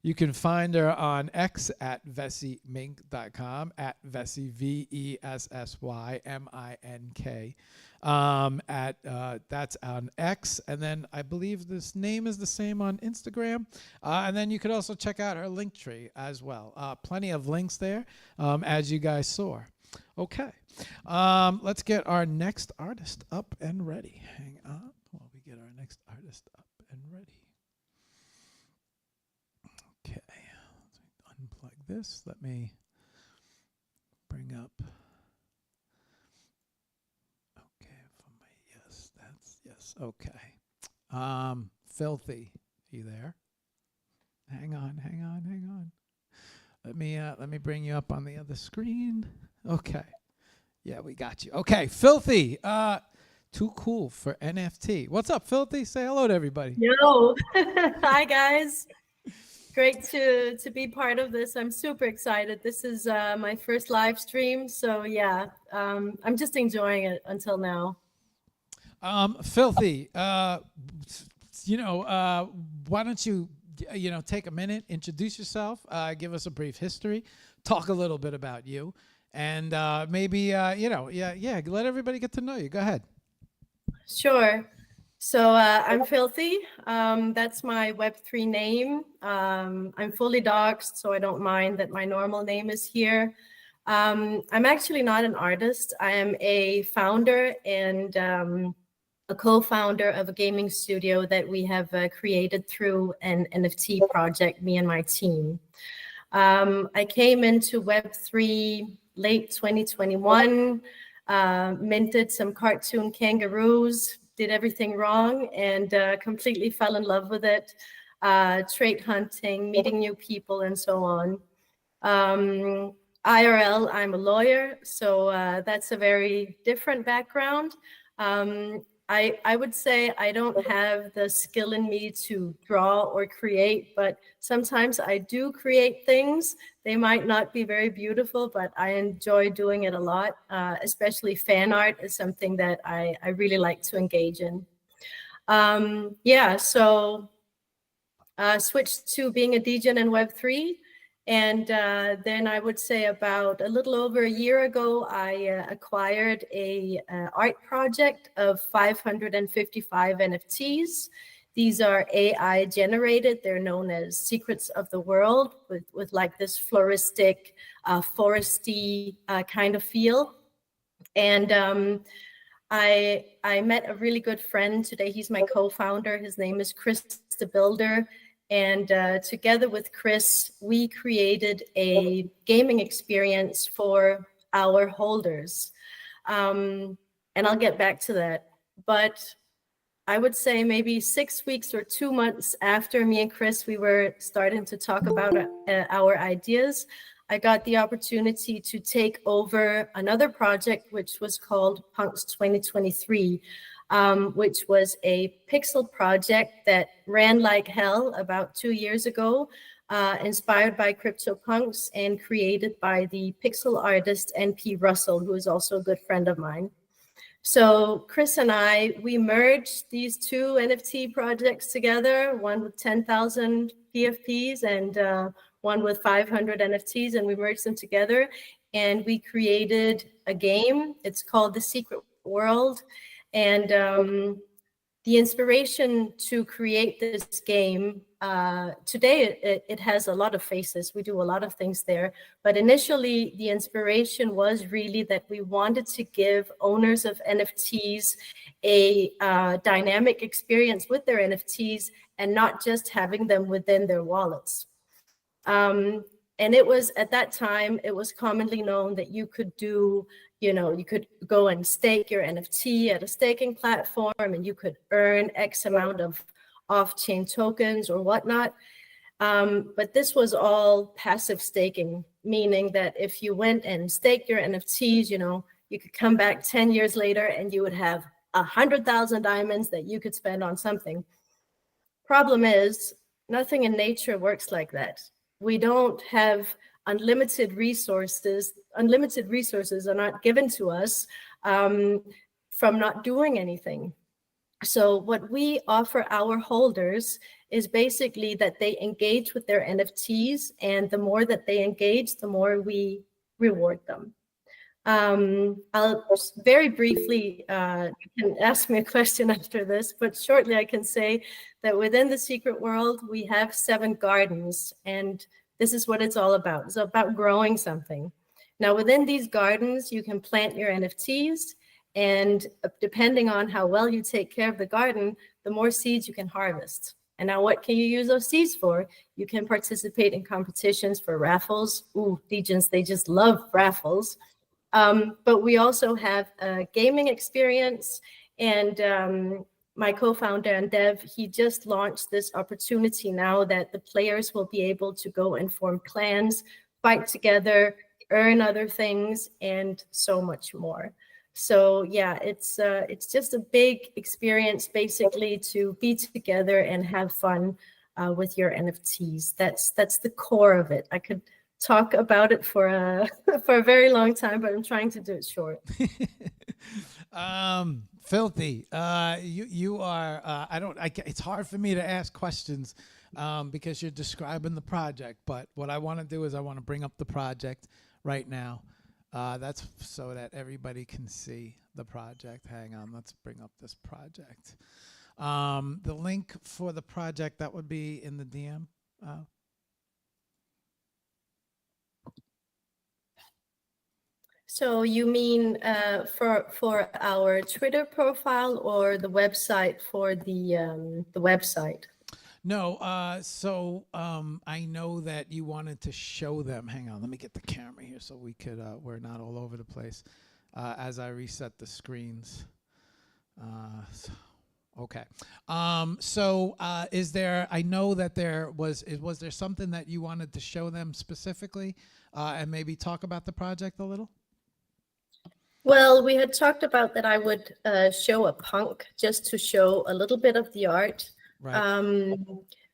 Speaker 1: You can find her on X at vessimink.com, at Vessi, VESSYMINK. That's on X. And then I believe this name is the same on Instagram. And then you could also check out her link tree as well. Plenty of links there, as you guys saw. Okay. Let's get our next artist up and ready. Hang on while we get our next artist up and ready. Okay. Let's unplug this. Let me bring up. Okay. For my yes, that's yes. Okay. Filthy. You there? Hang on. Let me bring you up on the other screen. Okay. Yeah, we got you. Okay, Filthy. Too cool for NFT. What's up, Filthy? Say hello to everybody.
Speaker 11: Yo, hi guys. Great to be part of this. I'm super excited. This is my first live stream, so yeah, I'm just enjoying it until now.
Speaker 1: Filthy. Why don't you, take a minute, introduce yourself, give us a brief history, talk a little bit about you, and maybe, let everybody get to know you. Go ahead.
Speaker 11: Sure. So I'm Filthy. That's my Web3 name. I'm fully doxxed, so I don't mind that my normal name is here. I'm actually not an artist. I am a founder and a co-founder of a gaming studio that we have created through an NFT project, me and my team. I came into Web3 late 2021, minted some cartoon kangaroos, did everything wrong, and completely fell in love with it. Trait hunting, meeting new people, and so on. IRL, I'm a lawyer, so that's a very different background. I would say I don't have the skill in me to draw or create, but sometimes I do create things. They might not be very beautiful, but I enjoy doing it a lot. Especially fan art is something that I really like to engage in. So switched to being a DJ in Web3. And then I would say about a little over a year ago, I acquired a art project of 555 NFTs. These are AI generated. They're known as Secrets of the World with like this floristic, foresty kind of feel. And I met a really good friend today. He's my co-founder. His name is Chris the Builder. And together with Chris, we created a gaming experience for our holders. And I'll get back to that. But I would say maybe 6 weeks or 2 months after me and Chris, we were starting to talk about our ideas, I got the opportunity to take over another project, which was called Punks 2023. Which was a pixel project that ran like hell about 2 years ago, inspired by CryptoPunks and created by the pixel artist NP Russell, who is also a good friend of mine. So Chris and we merged these two NFT projects together, one with 10,000 PFPs and one with 500 NFTs, and we merged them together and we created a game. It's called The Secret World. And the inspiration to create this game, today it has a lot of faces. We do a lot of things there. But initially, the inspiration was really that we wanted to give owners of NFTs a dynamic experience with their NFTs and not just having them within their wallets. And it was, at that time, it was commonly known that you could do, you could go and stake your NFT at a staking platform and you could earn X amount of off-chain tokens or whatnot. But this was all passive staking, meaning that if you went and staked your NFTs, you could come back 10 years later and you would have 100,000 diamonds that you could spend on something. Problem is, nothing in nature works like that. We don't have unlimited resources. Unlimited resources are not given to us from not doing anything. So what we offer our holders is basically that they engage with their NFTs, and the more that they engage, the more we reward them. I'll very briefly, you can ask me a question after this, but shortly I can say that within the Secret World, we have 7 gardens, and this is what it's all about. It's about growing something. Now, within these gardens, you can plant your NFTs, and depending on how well you take care of the garden, the more seeds you can harvest. And now what can you use those seeds for? You can participate in competitions for raffles. Ooh, Degens, they just love raffles. But we also have a gaming experience, and my co-founder and Dev, he just launched this opportunity now that the players will be able to go and form clans, fight together, earn other things, and so much more. So yeah, it's just a big experience basically to be together and have fun with your NFTs. That's the core of it. I could talk about it for a for a very long time, but I'm trying to do it short.
Speaker 1: Filthy. You are. It's hard for me to ask questions because you're describing the project. But what I want to do is I want to bring up the project right now. That's so that everybody can see the project. Hang on, let's bring up this project. The link for the project, that would be in the DM.
Speaker 11: So you mean for our Twitter profile or the website for the website?
Speaker 1: No, I know that you wanted to show them. Hang on, let me get the camera here so we could we're not all over the place as I reset the screens. Okay. Is there? I know that there was there something that you wanted to show them specifically, and maybe talk about the project a little?
Speaker 11: Well, we had talked about that I would show a punk just to show a little bit of the art.
Speaker 1: Right.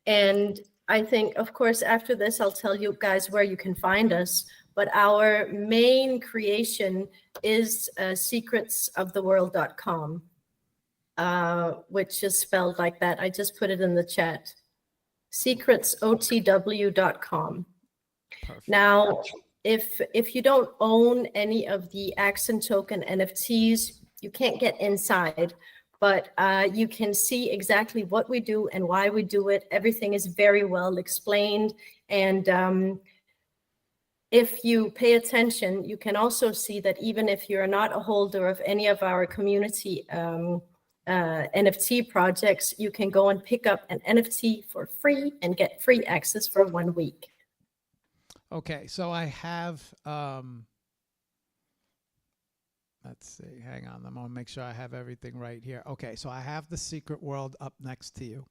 Speaker 11: And I think, of course, after this, I'll tell you guys where you can find us. But our main creation is secretsoftheworld.com, which is spelled like that. I just put it in the chat. secretsotw.com.
Speaker 1: Perfect.
Speaker 11: Now, if you don't own any of the Accent token NFTs, you can't get inside, but you can see exactly what we do and why we do it. Everything is very well explained. And if you pay attention, you can also see that even if you're not a holder of any of our community NFT projects, you can go and pick up an NFT for free and get free access for 1 week.
Speaker 1: Okay, so I have, let's see, hang on, I'm gonna make sure I have everything right here. Okay, so I have the Secret World up next to you.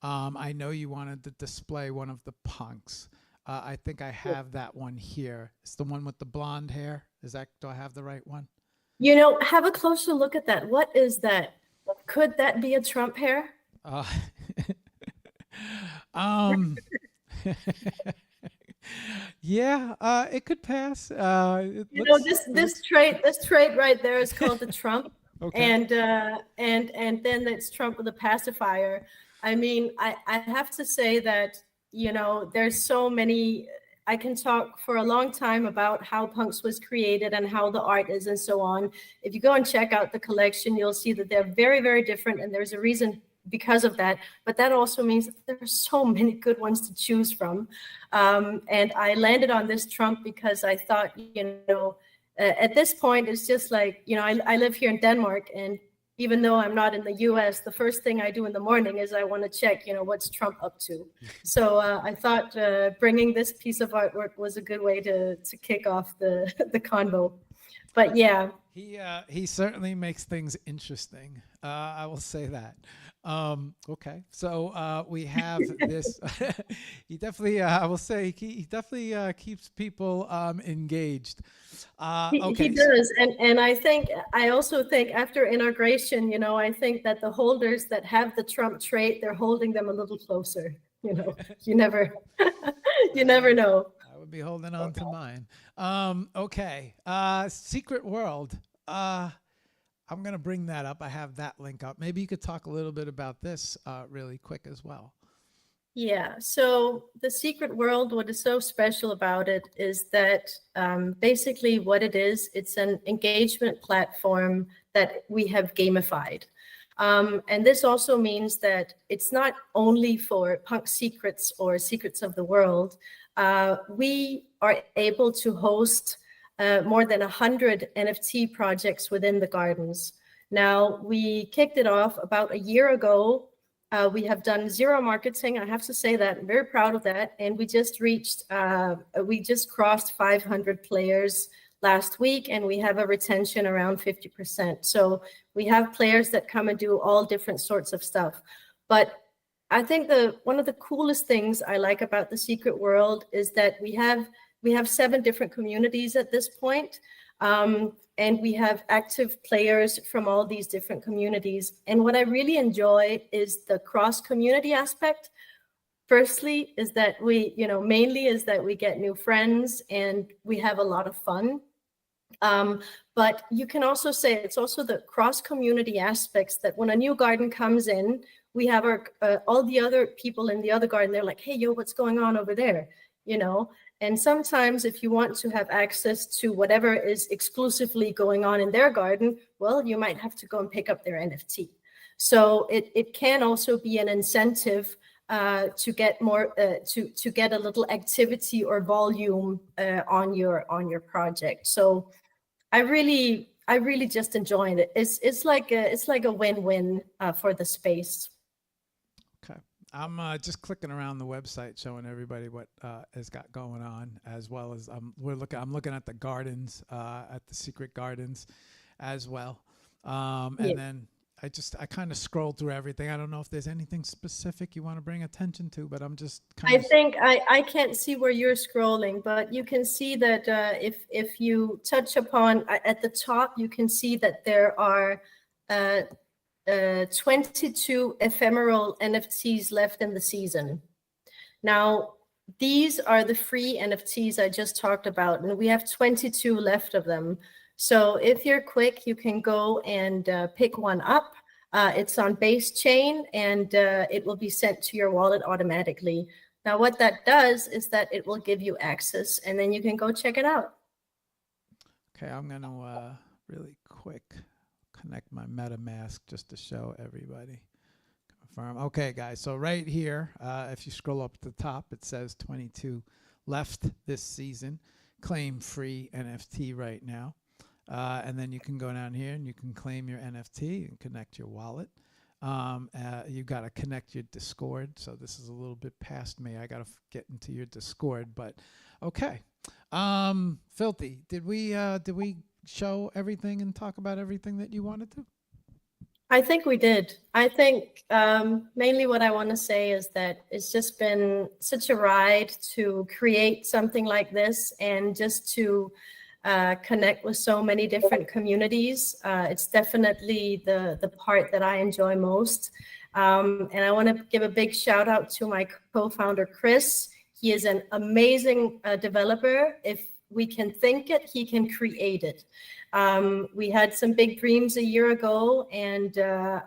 Speaker 1: I know you wanted to display one of the punks. I think I have that one here. It's the one with the blonde hair. Do I have the right one?
Speaker 11: You know, have a closer look at that. What is that? Could that be a Trump hair?
Speaker 1: Yeah, it could pass.
Speaker 11: This trait right there is called the Trump.
Speaker 1: Okay.
Speaker 11: And then it's Trump with a pacifier. I mean, I have to say that, you know, there's so many. I can talk for a long time about how Punks was created and how the art is and so on. If you go and check out the collection, you'll see that they're very, very different, and there's a reason because of that. But that also means that there's so many good ones to choose from. And I landed on this Trump because I thought, you know, at this point, it's just like, you know, I live here in Denmark, and even though I'm not in the US, the first thing I do in the morning is I want to check, you know, what's Trump up to. So I thought bringing this piece of artwork was a good way to kick off the convo. But yeah.
Speaker 1: He certainly makes things interesting. I will say that. Okay, so we have this. He definitely, I will say, he definitely keeps people engaged. Okay.
Speaker 11: He does, and I also think after integration, you know, I think that the holders that have the Trump trait, they're holding them a little closer. You know, you never know.
Speaker 1: I would be holding on to mine. Okay, Secret World. I'm going to bring that up. I have that link up. Maybe you could talk a little bit about this really quick as well.
Speaker 11: Yeah, so the Secret World, what is so special about it is that basically what it is, it's an engagement platform that we have gamified. And this also means that it's not only for Punk Secrets or Secrets of the World. We are able to host more than 100 NFT projects within the gardens. Now, we kicked it off about a year ago. We have done zero marketing. I have to say that I'm very proud of that. And we just crossed 500 players last week, and we have a retention around 50%. So we have players that come and do all different sorts of stuff. But I think one of the coolest things I like about the secret world is that we have 7 different communities at this point. And we have active players from all these different communities. And what I really enjoy is the cross-community aspect. Firstly, is that mainly is that we get new friends and we have a lot of fun. But you can also say it's also the cross-community aspects that when a new garden comes in, we have all the other people in the other garden, they're like, hey, yo, what's going on over there? And sometimes if you want to have access to whatever is exclusively going on in their garden, well, you might have to go and pick up their NFT. So it can also be an incentive to get more to get a little activity or volume on your project. So I really just enjoyed it. It's like a win-win for the space.
Speaker 1: Okay, I'm just clicking around the website, showing everybody what has got going on, as well as I'm looking at the gardens, at the secret gardens, as well. And then I kind of scrolled through everything. I don't know if there's anything specific you want to bring attention to, but I'm just kind of.
Speaker 11: I think I can't see where you're scrolling, but you can see that if you touch upon at the top, you can see that there are 22 ephemeral NFTs left in the season. Now, these are the free NFTs I just talked about, and we have 22 left of them. So if you're quick, you can go and pick one up. It's on base chain, and it will be sent to your wallet automatically. Now, what that does is that it will give you access, and then you can go check it out.
Speaker 1: Okay, I'm going to really quick connect my MetaMask just to show everybody. Confirm. Okay, guys, so right here, if you scroll up to the top, it says 22 left this season. Claim free NFT right now. And then you can go down here and you can claim your NFT and connect your wallet. You got to connect your Discord. So this is a little bit past me. I got to get into your Discord, but okay. Filthy, did we show everything and talk about everything that you wanted to?
Speaker 11: I think we did. I think mainly what I want to say is that it's just been such a ride to create something like this, and just to connect with so many different communities. It's definitely the part that I enjoy most. And I want to give a big shout out to my co-founder, Chris. He is an amazing developer. If we can think it, he can create it. We had some big dreams a year ago, and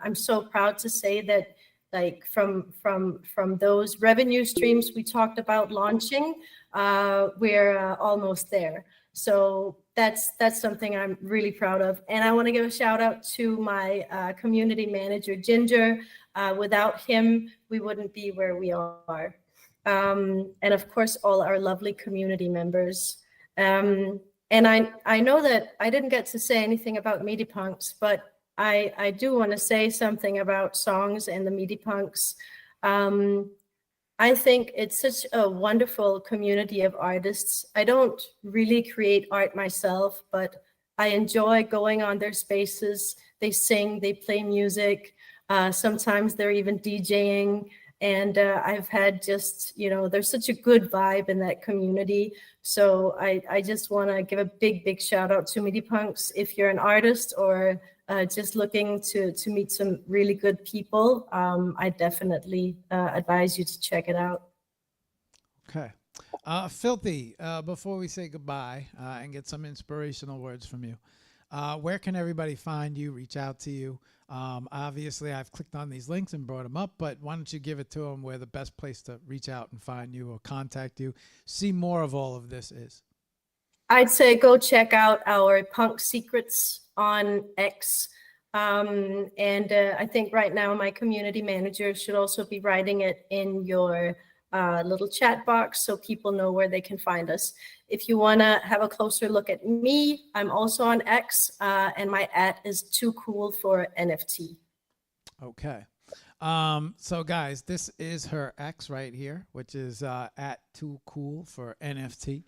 Speaker 11: I'm so proud to say that, like, from those revenue streams we talked about launching, we're almost there. So that's something I'm really proud of. And I want to give a shout out to my community manager, Ginger. Without him, we wouldn't be where we are. And of course, all our lovely community members. And I know that I didn't get to say anything about MIDI-Punks, but I do want to say something about songs and the MIDI-Punks. I think it's such a wonderful community of artists. I don't really create art myself, but I enjoy going on their spaces. They sing, they play music. Sometimes they're even DJing. And I've had just, there's such a good vibe in that community. So I just want to give a big shout out to MIDI-Punks. If you're an artist or just looking to meet some really good people, I definitely advise you to check it out.
Speaker 1: Okay. Filthy, before we say goodbye and get some inspirational words from you, where can everybody find you, reach out to you? Obviously, I've clicked on these links and brought them up, but why don't you give it to them where the best place to reach out and find you or contact you, see more of all of this is?
Speaker 11: I'd say go check out our Punk Secrets on X. And I think right now my community manager should also be writing it in your little chat box so people know where they can find us. If you want to have a closer look at me, I'm also on X, and my @ is too cool for NFT.
Speaker 1: Okay. So guys, this is her X right here, which is @too cool for NFT.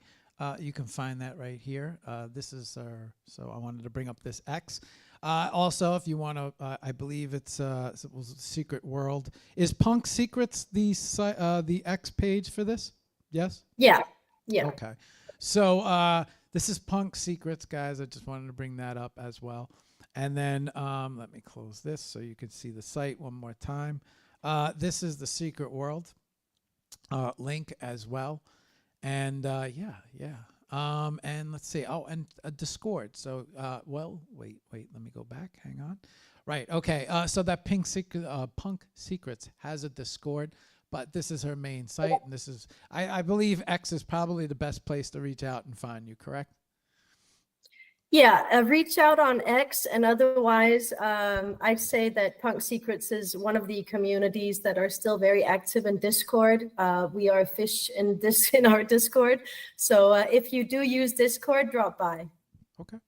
Speaker 1: You can find that right here. This is her. So I wanted to bring up this X. Also, if you want to, I believe it was Secret World. Is Punk Secrets the X page for this? Yes.
Speaker 11: Yeah. Yeah.
Speaker 1: Okay. So this is Punk Secrets, guys. I just wanted to bring that up as well. And then let me close this so you can see the site one more time. This is the Secret World link as well. And yeah. And let's see. Oh, and a Discord. So, well, wait. Let me go back. Hang on. Right. Okay. So that Punk Secrets has a Discord, but this is her main site. And this is, I believe X is probably the best place to reach out and find you, correct?
Speaker 11: Yeah, reach out on X, and otherwise, I'd say that Punk Secrets is one of the communities that are still very active in Discord. We are fish in our Discord, so if you do use Discord, drop by.
Speaker 1: Okay.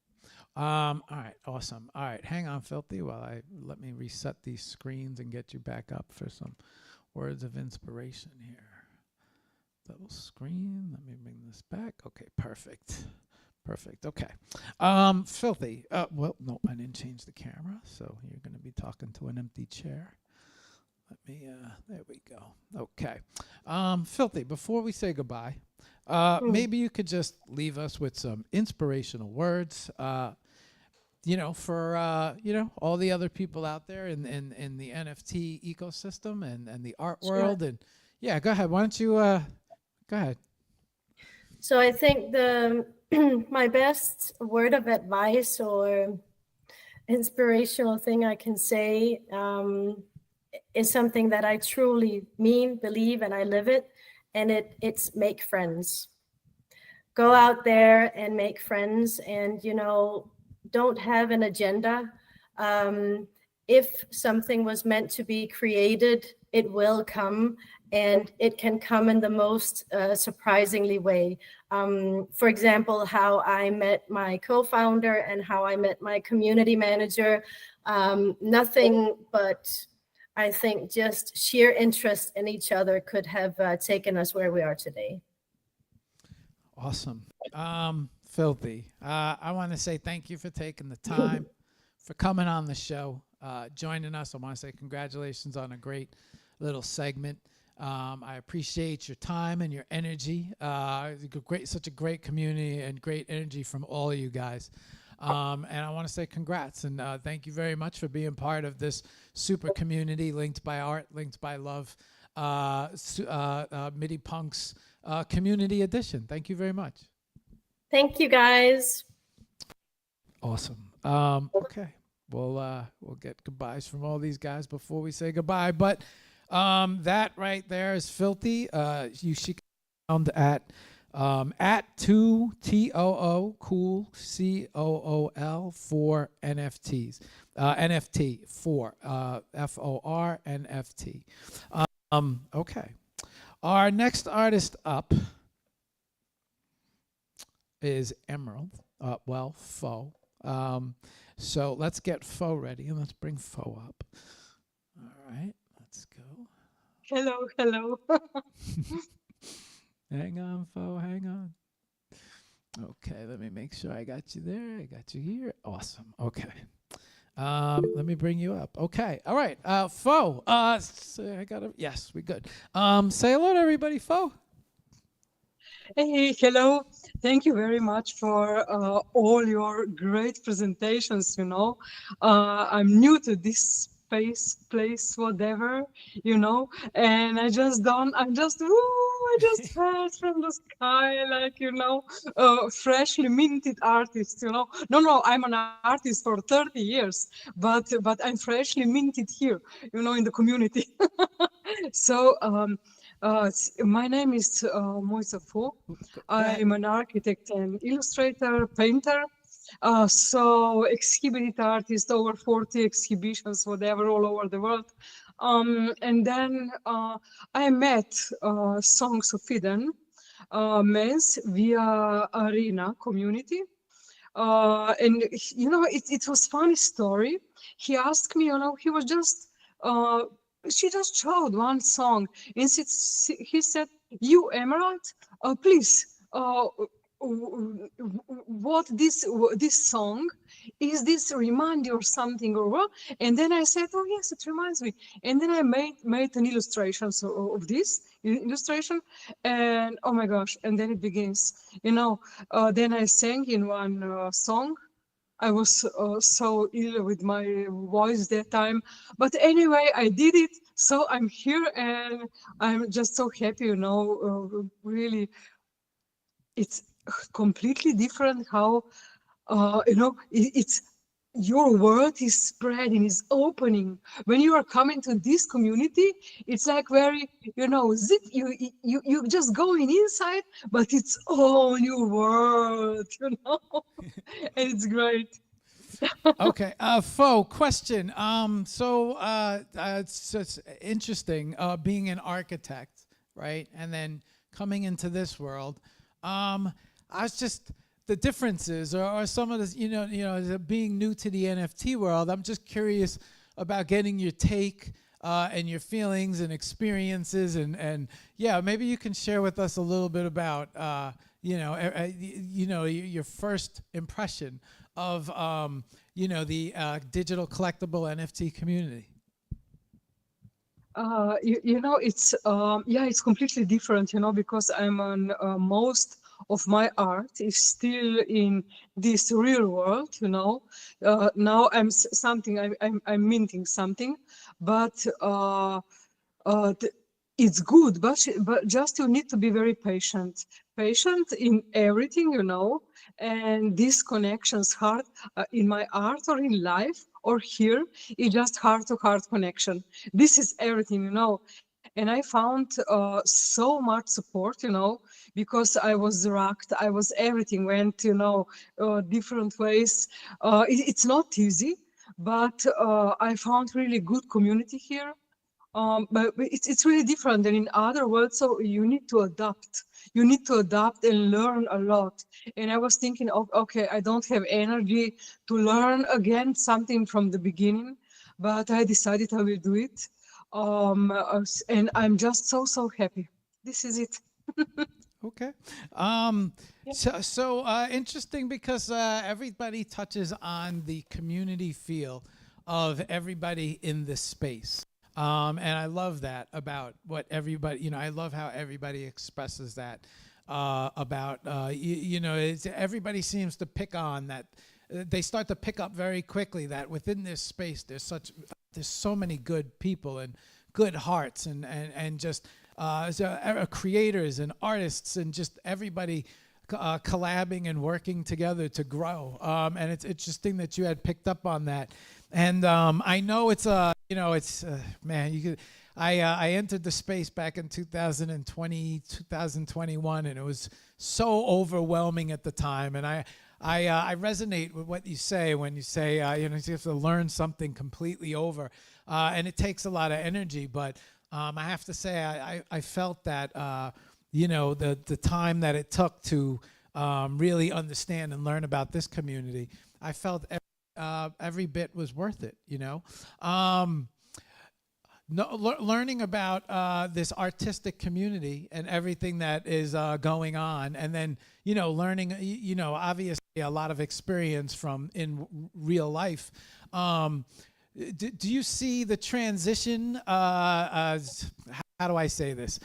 Speaker 1: All right. Awesome. All right. Hang on, Filthy, while let me reset these screens and get you back up for some words of inspiration here. Double screen. Let me bring this back. Okay. Perfect. Okay. Filthy. Well, no, I didn't change the camera, so you're going to be talking to an empty chair. Let me, there we go. Okay. Filthy, before we say goodbye, maybe you could just leave us with some inspirational words, for, all the other people out there in the NFT ecosystem and the art world. And yeah, go ahead. Why don't you, go ahead.
Speaker 11: So I think my best word of advice or inspirational thing I can say is something that I truly mean, believe, and I live it. And it's make friends. Go out there and make friends, and don't have an agenda. If something was meant to be created, it will come, and it can come in the most surprisingly way. For example, how I met my co-founder and how I met my community manager. Nothing but, I think, just sheer interest in each other could have taken us where we are today.
Speaker 1: Awesome. Filthy. I want to say thank you for taking the time, for coming on the show, joining us. I want to say congratulations on a great little segment. I appreciate your time and your energy. Such a great community and great energy from all of you guys. And I want to say congrats and thank you very much for being part of this super community linked by art, linked by love, MIDI Punks community edition. Thank you very much.
Speaker 11: Thank you, guys.
Speaker 1: Awesome. Okay. We'll get goodbyes from all these guys before we say goodbye. But that right there is Filthy. You should found at 2TOO cool COOL for NFTs. NFT for FOR NFT. Okay. Our next artist up is Emerald. Fo. So let's get Fo ready and let's bring Fo up. All right, let's go.
Speaker 3: Hello.
Speaker 1: Hang on, Fo, hang on. Okay, let me make sure I got you there. I got you here. Awesome. Okay. Let me bring you up. Okay. All right. Fo. Yes, we good. Say hello to everybody, Fo.
Speaker 3: Hey, hello. Thank you very much for all your great presentations. I'm new to this place, whatever, and I just fell from the sky, freshly minted artist, No, I'm an artist for 30 years, but I'm freshly minted here, in the community. So, my name is Moisa Fo. I'm an architect and illustrator, painter. So exhibited artists, over 40 exhibitions, whatever, all over the world. And then I met Songs of Eden men's via Arena community. And it was funny story. He asked me, he was just she just showed one song, and he said, "You Emerald, please, what this song is? This remind you or something or what?" And then I said, "Oh yes, it reminds me." And then I made an illustration of this illustration, and oh my gosh! And then it begins. Then I sang in one song. I was so ill with my voice that time. But anyway, I did it. So I'm here and I'm just so happy, really. It's completely different how, it's your world is spreading, is opening. When you are coming to this community, it's like very, zip, you just going inside, but it's all your world, and it's great.
Speaker 1: Okay, Fo, question. It's interesting being an architect, right? And then coming into this world. I was just the differences, or some of this, being new to the NFT world. I'm just curious about getting your take and your feelings and experiences, and yeah, maybe you can share with us a little bit about your first impression of the digital collectible NFT community.
Speaker 3: It's completely different, because I'm on most of my art is still in this real world, now I'm minting something, but it's good, but just you need to be very patient in everything, and these connections hard in my art or in life or here, it's just heart to heart connection. This is everything, and I found so much support, because I was rocked, I was everything went, different ways. It's not easy, but I found really good community here. But it's really different than in other worlds, so you need to adapt. You need to adapt and learn a lot. And I was thinking, okay, I don't have energy to learn again something from the beginning, but I decided I will do it. And I'm just so happy. This is it.
Speaker 1: Okay. So interesting because everybody touches on the community feel of everybody in this space. And I love that about what everybody, I love how everybody expresses that about, everybody seems to pick on that. They start to pick up very quickly that within this space, there's so many good people and good hearts and just creators and artists and just everybody collabing and working together to grow. And it's interesting that you had picked up on that. And I know it's man, you could. I entered the space back in 2020, 2021, and it was so overwhelming at the time. And I resonate with what you say when you say you have to learn something completely over, and it takes a lot of energy. But I have to say I felt that the time that it took to really understand and learn about this community, I felt every bit was worth it. Learning about this artistic community and everything that is going on, and then learning obviously a lot of experience from in real life. Do you see the transition as, how do I say this?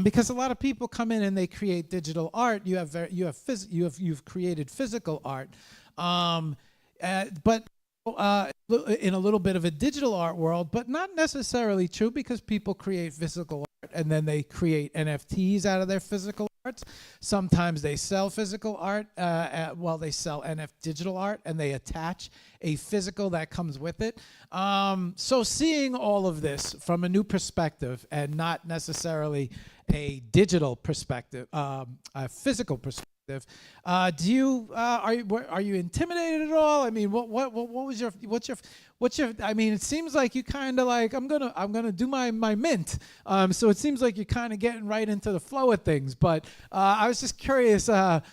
Speaker 1: Because a lot of people come in and they create digital art. You've created physical art, but in a little bit of a digital art world, but not necessarily true, because people create physical art and then they create NFTs out of their physical arts. Sometimes they sell physical art while they sell digital art, and they attach a physical that comes with it. So seeing all of this from a new perspective and not necessarily a digital perspective, a physical perspective, Do you are you intimidated at all? I mean, what was your what's your I mean, it seems like you kind of like I'm gonna do my mint. So it seems like you're kind of getting right into the flow of things. But I was just curious. At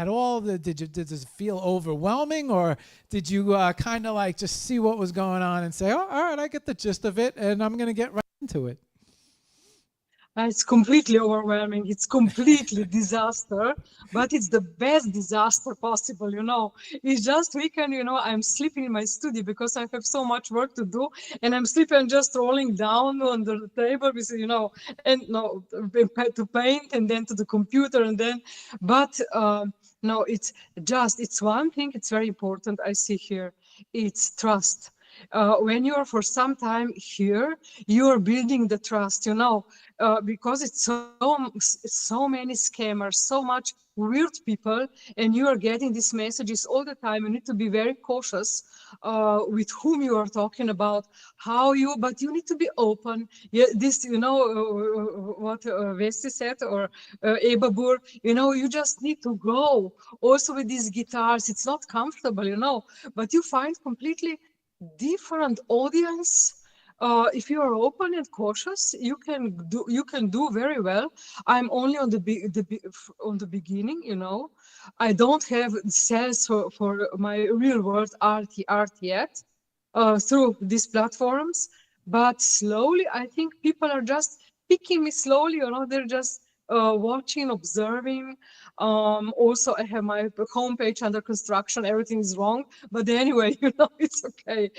Speaker 1: all, did it feel overwhelming, or did you kind of like just see what was going on and say, oh, all right, I get the gist of it, and I'm gonna get right into it?
Speaker 3: It's completely overwhelming. It's completely disaster, but it's the best disaster possible, you know. It's just weekend, you know, I'm sleeping in my studio because I have so much work to do, and I'm sleeping just rolling down on the table with, you know, and no, to paint and then to the computer and then, but no, it's one thing, it's very important I see here. It's trust. When you are for some time here, you are building the trust, you know, because it's so many scammers, so much weird people, and you are getting these messages all the time. You need to be very cautious with whom you are talking about, but you need to be open. Yeah, this, you know, what Vesti said, or Ebabur, you know, you just need to go. Also with these guitars, it's not comfortable, you know, but you find completely different audience. If you are open and cautious, you can do very well. I'm only on the beginning, you know. I don't have sales for my real world art yet through these platforms, but slowly I think people are just picking me slowly, you know. They're just watching, observing. Also, I have my homepage under construction. Everything is wrong, but anyway, you know, it's okay.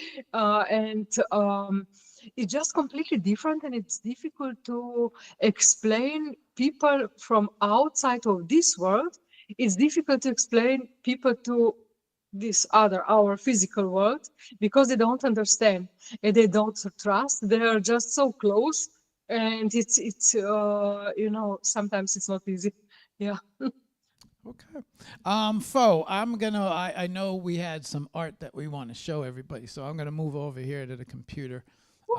Speaker 3: It's just completely different, and it's difficult to explain people from outside of this world. It's difficult to explain people to this other, our physical world, because they don't understand and they don't trust. They are just so close, and it's you know, sometimes it's not easy. Yeah.
Speaker 1: Okay. I know we had some art that we want to show everybody, so I'm gonna move over here to the computer,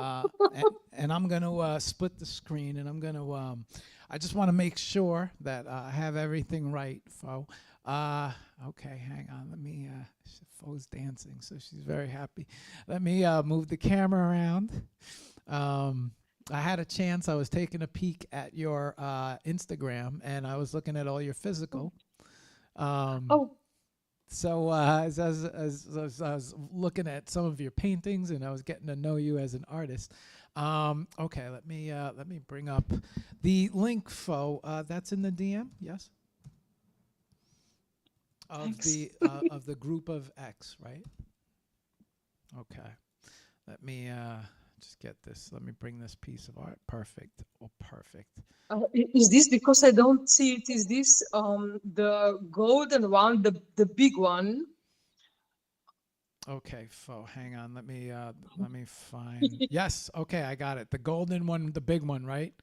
Speaker 1: and I'm gonna split the screen, and I'm gonna I just want to make sure that I have everything right, Fo. Okay, hang on. Let me. Fo's dancing, so she's very happy. Let me move the camera around. I had a chance. I was taking a peek at your Instagram, and I was looking at all your physical. So as I was looking at some of your paintings, and I was getting to know you as an artist. Okay, let me bring up the link, Fo. That's in the DM. Yes. Of the group of X, right? Okay. Let me just get this. Let me bring this piece of art. Perfect. Oh, perfect.
Speaker 3: Is this because I don't see it? Is this the golden one, the big one?
Speaker 1: Okay, Fo, hang on. Let me find. Yes. Okay, I got it. The golden one, the big one, right?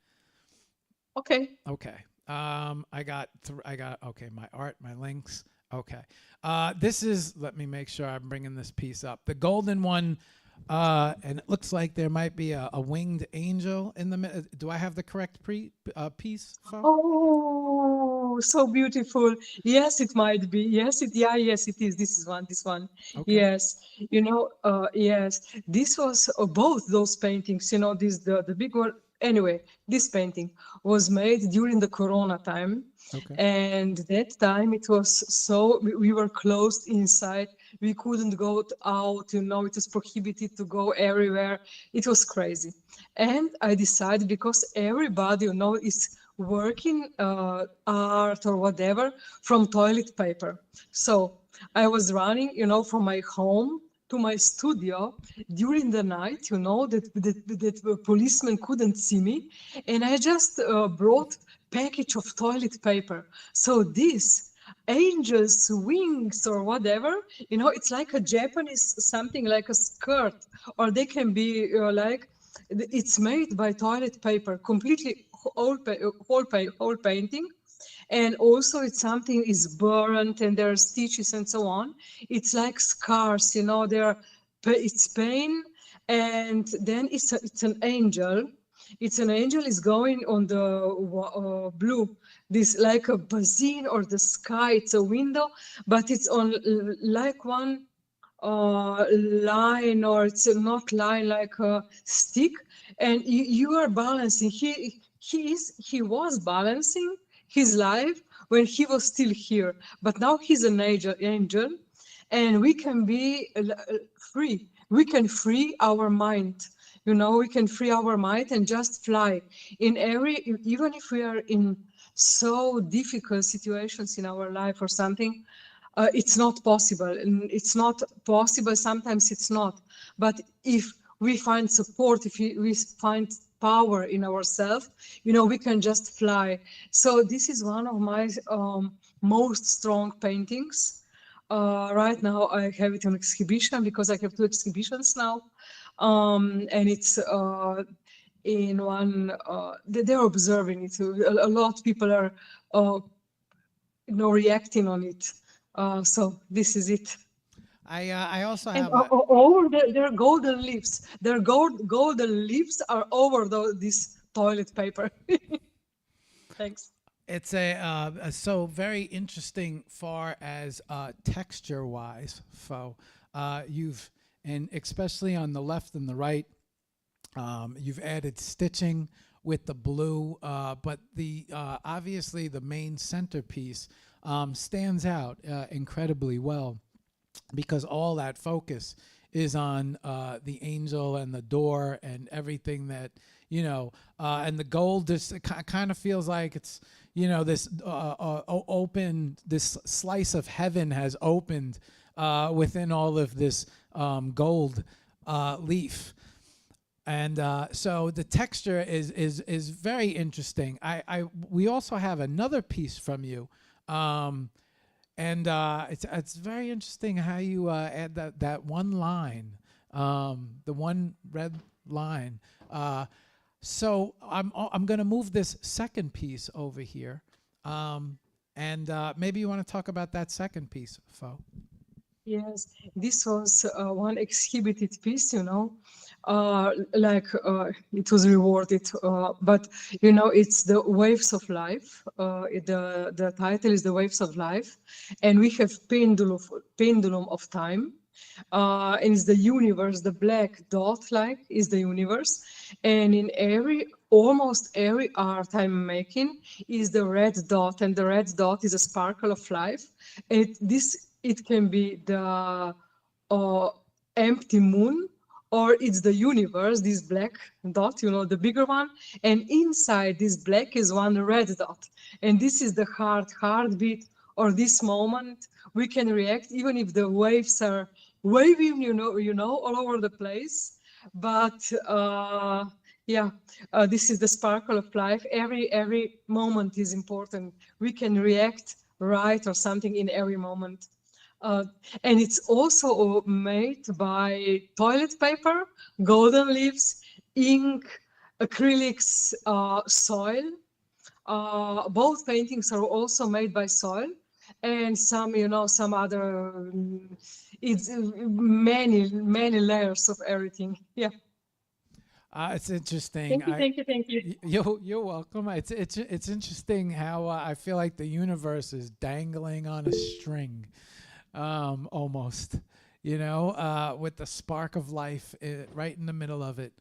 Speaker 3: Okay.
Speaker 1: Okay. I got okay, my art, my links. Okay. This is, let me make sure I'm bringing this piece up. The golden one, and it looks like there might be a winged angel in the middle. Do I have the correct piece, Fo?
Speaker 3: Oh, so beautiful. Yes, it might be. Yes, it is. This one. Okay. Yes. You know, yes. This was both those paintings, you know, the big one. Anyway, this painting was made during the Corona time. Okay. And that time it was so, we were closed inside. We couldn't go out, you know, it was prohibited to go everywhere. It was crazy. And I decided, because everybody, you know, is working art or whatever from toilet paper. So I was running, you know, from my home to my studio during the night, you know, that the policeman couldn't see me. And I just brought package of toilet paper. So this angel's wings or whatever, you know, it's like a Japanese, something like a skirt, or they can be like, it's made by toilet paper, completely whole painting. And also it's something is burnt and there are stitches and so on. It's like scars, you know, it's pain. And then it's an angel. It's an angel is going on the blue, this like a basin or the sky. It's a window, but it's on like one line, or it's not line, like a stick, and you are balancing. He was balancing his life when he was still here, but now he's an angel, and we can be free. We can free our mind. We can free our mind and just fly in even if we are in so difficult situations in our life or something. It's not possible, and it's not possible. Sometimes it's not. But if we find support, if we find power in ourselves, we can just fly. So this is one of my most strong paintings. Right now I have it on exhibition because I have 2 exhibitions now, and it's in one. They're observing it. A lot of people are, reacting on it. So this is it.
Speaker 1: I also
Speaker 3: And
Speaker 1: have a,
Speaker 3: over their golden leaves. Their golden leaves are over this toilet paper. Thanks.
Speaker 1: it's so very interesting far as texture wise, Fo. You've, and especially on the left and the right, you've added stitching with the blue, but the obviously the main centerpiece stands out incredibly well, because all that focus is on the angel and the door and everything that, and the gold just kind of feels like it's, this open, this slice of heaven has opened within all of this gold leaf. And so the texture is very interesting. We also have another piece from you, and it's very interesting how you add that one line, the one red line. So I'm going to move this second piece over here, and maybe you want to talk about that second piece, Fo.
Speaker 3: Yes, this was one exhibited piece, it was rewarded, but it's the waves of life. The title is the waves of life, and we have pendulum of time, and it's the universe. The black dot is the universe, and in almost every art I'm making is the red dot, and the red dot is a sparkle of life. It can be the empty moon, or it's the universe, this black dot, the bigger one. And inside this black is one red dot. And this is the heartbeat, or this moment. We can react even if the waves are waving, all over the place. But this is the sparkle of life. Every moment is important. We can react right or something in every moment. And it's also made by toilet paper, golden leaves, ink, acrylics, soil. Both paintings are also made by soil, and some other. It's many layers of everything. Yeah.
Speaker 1: It's interesting.
Speaker 3: Thank you.
Speaker 1: You're welcome. It's interesting how I feel like the universe is dangling on a string. Almost, with the spark of life right in the middle of it.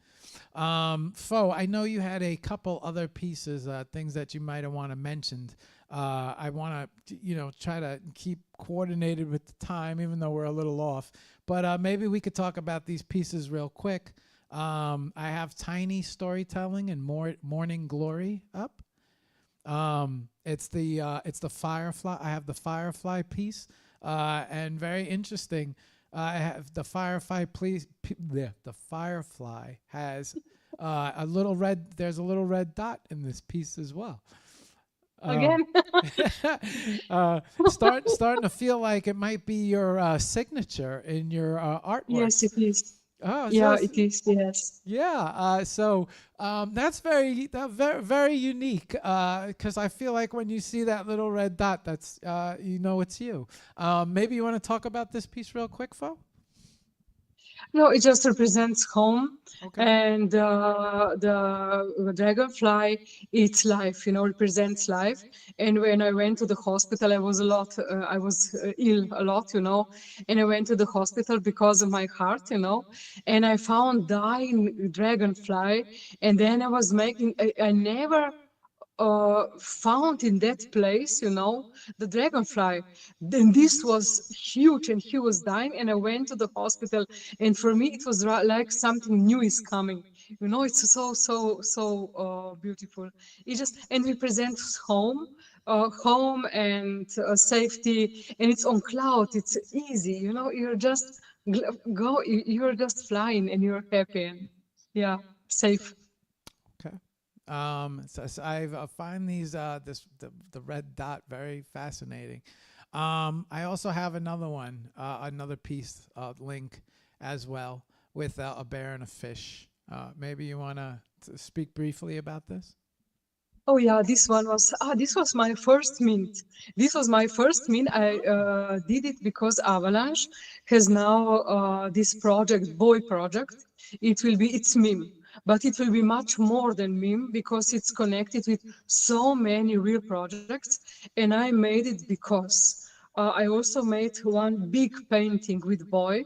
Speaker 1: Fo, I know you had a couple other pieces, things that you might have want to mention. I want to, try to keep coordinated with the time, even though we're a little off. But maybe we could talk about these pieces real quick. I have Tiny Storytelling and Morning Glory up. It's the Firefly. I have the Firefly piece. And very interesting. I have the Firefly. The Firefly has a little red. There's a little red dot in this piece as well.
Speaker 3: Again.
Speaker 1: Starting to feel like it might be your signature in your artwork.
Speaker 3: Yes, it is.
Speaker 1: Oh,
Speaker 3: yeah, it is. Yes.
Speaker 1: Yeah. So that's very very unique, because I feel like when you see that little red dot, that's it's you. Maybe you want to talk about this piece real quick, Fo?
Speaker 3: No, it just represents home,
Speaker 1: Okay.
Speaker 3: and the dragonfly, it's life, represents life. And when I went to the hospital, I was ill a lot, and I went to the hospital because of my heart, and I found dying dragonfly, and then I never found in that place, the dragonfly. Then this was huge and he was dying, and I went to the hospital. And for me, it was like something new is coming. It's so beautiful. It just and represents home. Home and safety, and it's on cloud. It's easy, You're just You're just flying, and you're happy, and yeah, safe.
Speaker 1: Okay. So I find these the red dot very fascinating. I also have another one, another piece link as well with a bear and a fish. Maybe you want to speak briefly about this.
Speaker 3: Oh yeah, this was my first mint. This was my first mint. I did it because Avalanche has now this project, boy project. It's meme, but it will be much more than meme because it's connected with so many real projects. And I made it because I also made one big painting with boy,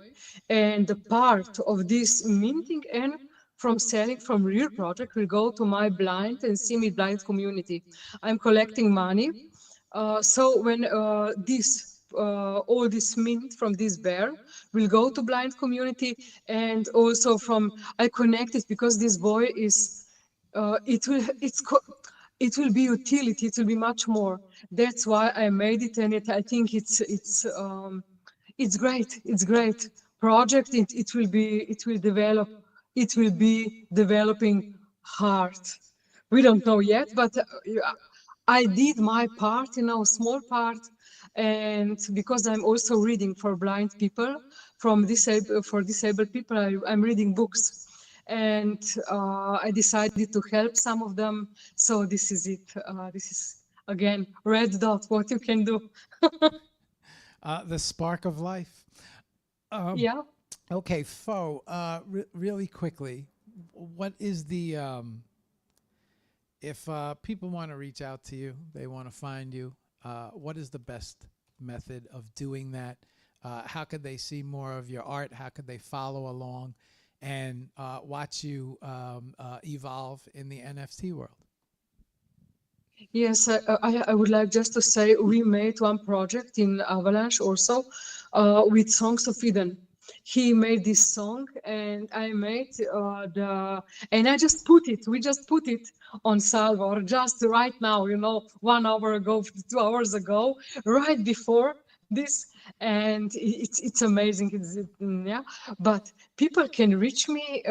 Speaker 3: and the part of this minting and from selling from real project will go to my blind and semi-blind community. I'm collecting money. So when all this mint from this bear will go to blind community, and also from I connect it because this boy is it will be utility. It will be much more. That's why I made it, and I think it's great. It's great project. It will be developing hard. We don't know yet, but yeah, I did my part, small part, and because I'm also reading for blind people, for disabled people, I'm reading books, and I decided to help some of them. So this is it. This is again red dot. What you can do?
Speaker 1: The spark of life.
Speaker 3: Yeah.
Speaker 1: Okay, Fo. Really quickly, what is the if people want to reach out to you, they want to find you, what is the best method of doing that? How could they see more of your art? How could they follow along and watch you evolve in the NFT world?
Speaker 3: Yes, I would like just to say we made one project in Avalanche also with Songs of Eden. He made this song, and I made and I just put it, we just put it on Salvor just right now, 1 hour ago, 2 hours ago, right before this. And it's amazing. Yeah, but people can reach me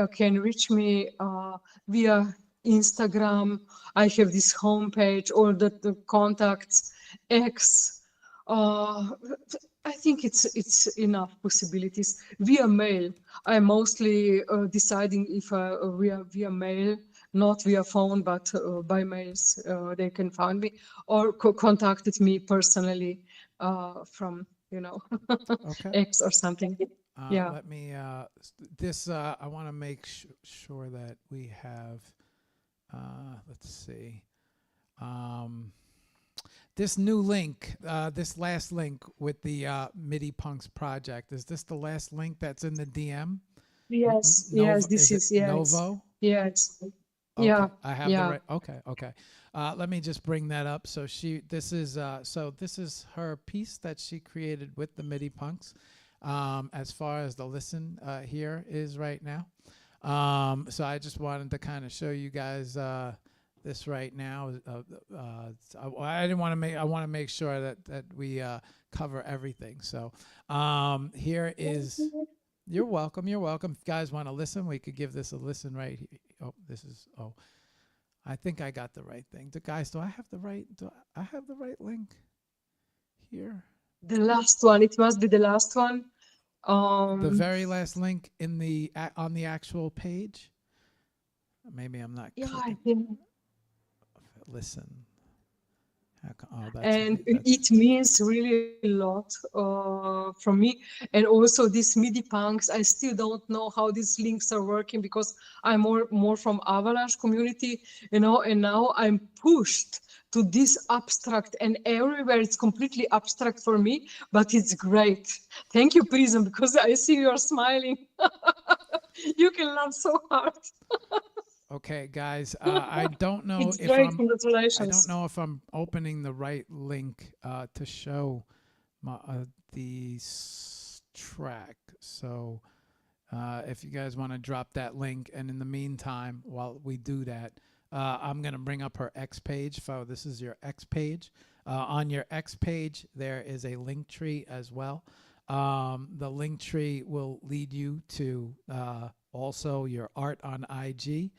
Speaker 3: via Instagram. I have this homepage, all the contacts, X. Uh, I think it's enough possibilities via mail. I'm mostly deciding if via mail, not via phone, but by mails. They can find me or contacted me personally from
Speaker 1: Okay.
Speaker 3: X or something. Yeah.
Speaker 1: Let me I want to make sure that we have let's see. Um, this new link, this last link with the MIDI Punks project, is this the last link that's in the DM?
Speaker 3: Yes,
Speaker 1: Novo,
Speaker 3: yes, this
Speaker 1: is it
Speaker 3: is, yes.
Speaker 1: Novo?
Speaker 3: Yes.
Speaker 1: Okay,
Speaker 3: Yeah.
Speaker 1: I have the
Speaker 3: Yeah.
Speaker 1: right. Okay. Let me just bring that up. So this is her piece that she created with the MIDI Punks. As far as the listen here is right now. So I just wanted to kind of show you guys this right now. I didn't want to make. I want to make sure that we cover everything. So here is. You're welcome. You're welcome. If you guys want to listen, we could give this a listen right here. Oh, this is. Oh, I think I got the right thing. Guys, do I have the right? Do I have the right link here?
Speaker 3: The last one. It must be the last one.
Speaker 1: The very last link in the on the actual page. Maybe I'm not.
Speaker 3: Yeah,
Speaker 1: clicking.
Speaker 3: I think.
Speaker 1: Listen. Oh, that's
Speaker 3: and it means really a lot from me. And also these MIDI punks, I still don't know how these links are working because I'm more from Avalanche community, you know, and now I'm pushed to this abstract, and everywhere it's completely abstract for me, but it's great. Thank you, Prism, because I see you're smiling. You can laugh so hard.
Speaker 1: Okay, guys, I don't know
Speaker 3: It's
Speaker 1: if
Speaker 3: great.
Speaker 1: I don't
Speaker 3: Congratulations.
Speaker 1: know if I'm opening the right link to show my the track. So if you guys want to drop that link, and in the meantime, while we do that, I'm gonna bring up her X page. So this is your X page. On your X page, there is a link tree as well. The link tree will lead you to also your art on IG,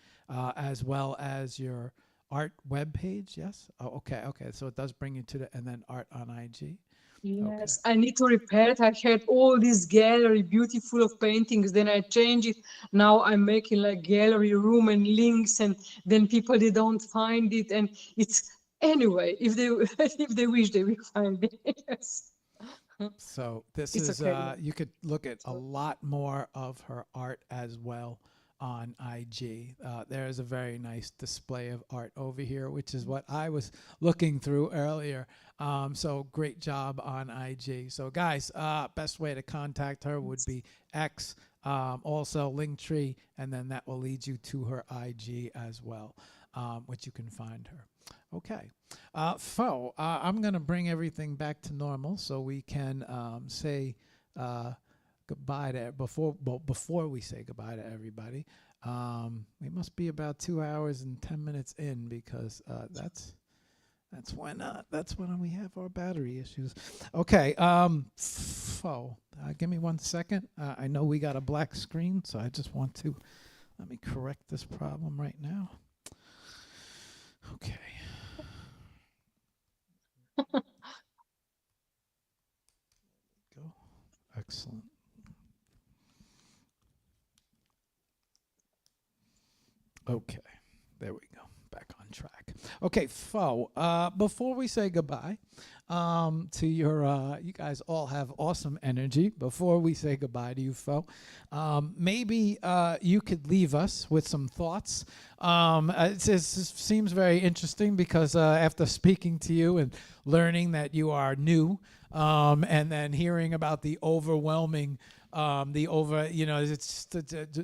Speaker 1: as well as your art web page. Yes. Oh, okay. Okay. So it does bring you to the, and then art on IG.
Speaker 3: Yes, I need to repair it. I had all this gallery beautiful of paintings, then I change it. Now I'm making like gallery room and links, and then people, they don't find it, and it's anyway, if they if they wish, they will find it. Yes.
Speaker 1: So this
Speaker 3: It's
Speaker 1: is
Speaker 3: okay.
Speaker 1: you could look at a lot more of her art as well on IG. There is a very nice display of art over here, which is what I was looking through earlier. So great job on IG. So guys, best way to contact her would be X, also Linktree, and then that will lead you to her IG as well, which you can find her. Okay, Fo, I'm going to bring everything back to normal so we can say goodbye to before we say goodbye to everybody. We must be about 2 hours and 10 minutes in, because that's when we have our battery issues. Okay, Fo, give me 1 second. I know we got a black screen, so I just want to let me correct this problem right now. Okay. Go. Excellent. Okay, there we go. Back on track. Okay, Fo, before we say goodbye to your, you guys all have awesome energy. Before we say goodbye to you, Fo, maybe you could leave us with some thoughts. It seems very interesting because after speaking to you and learning that you are new, and then hearing about the overwhelming it's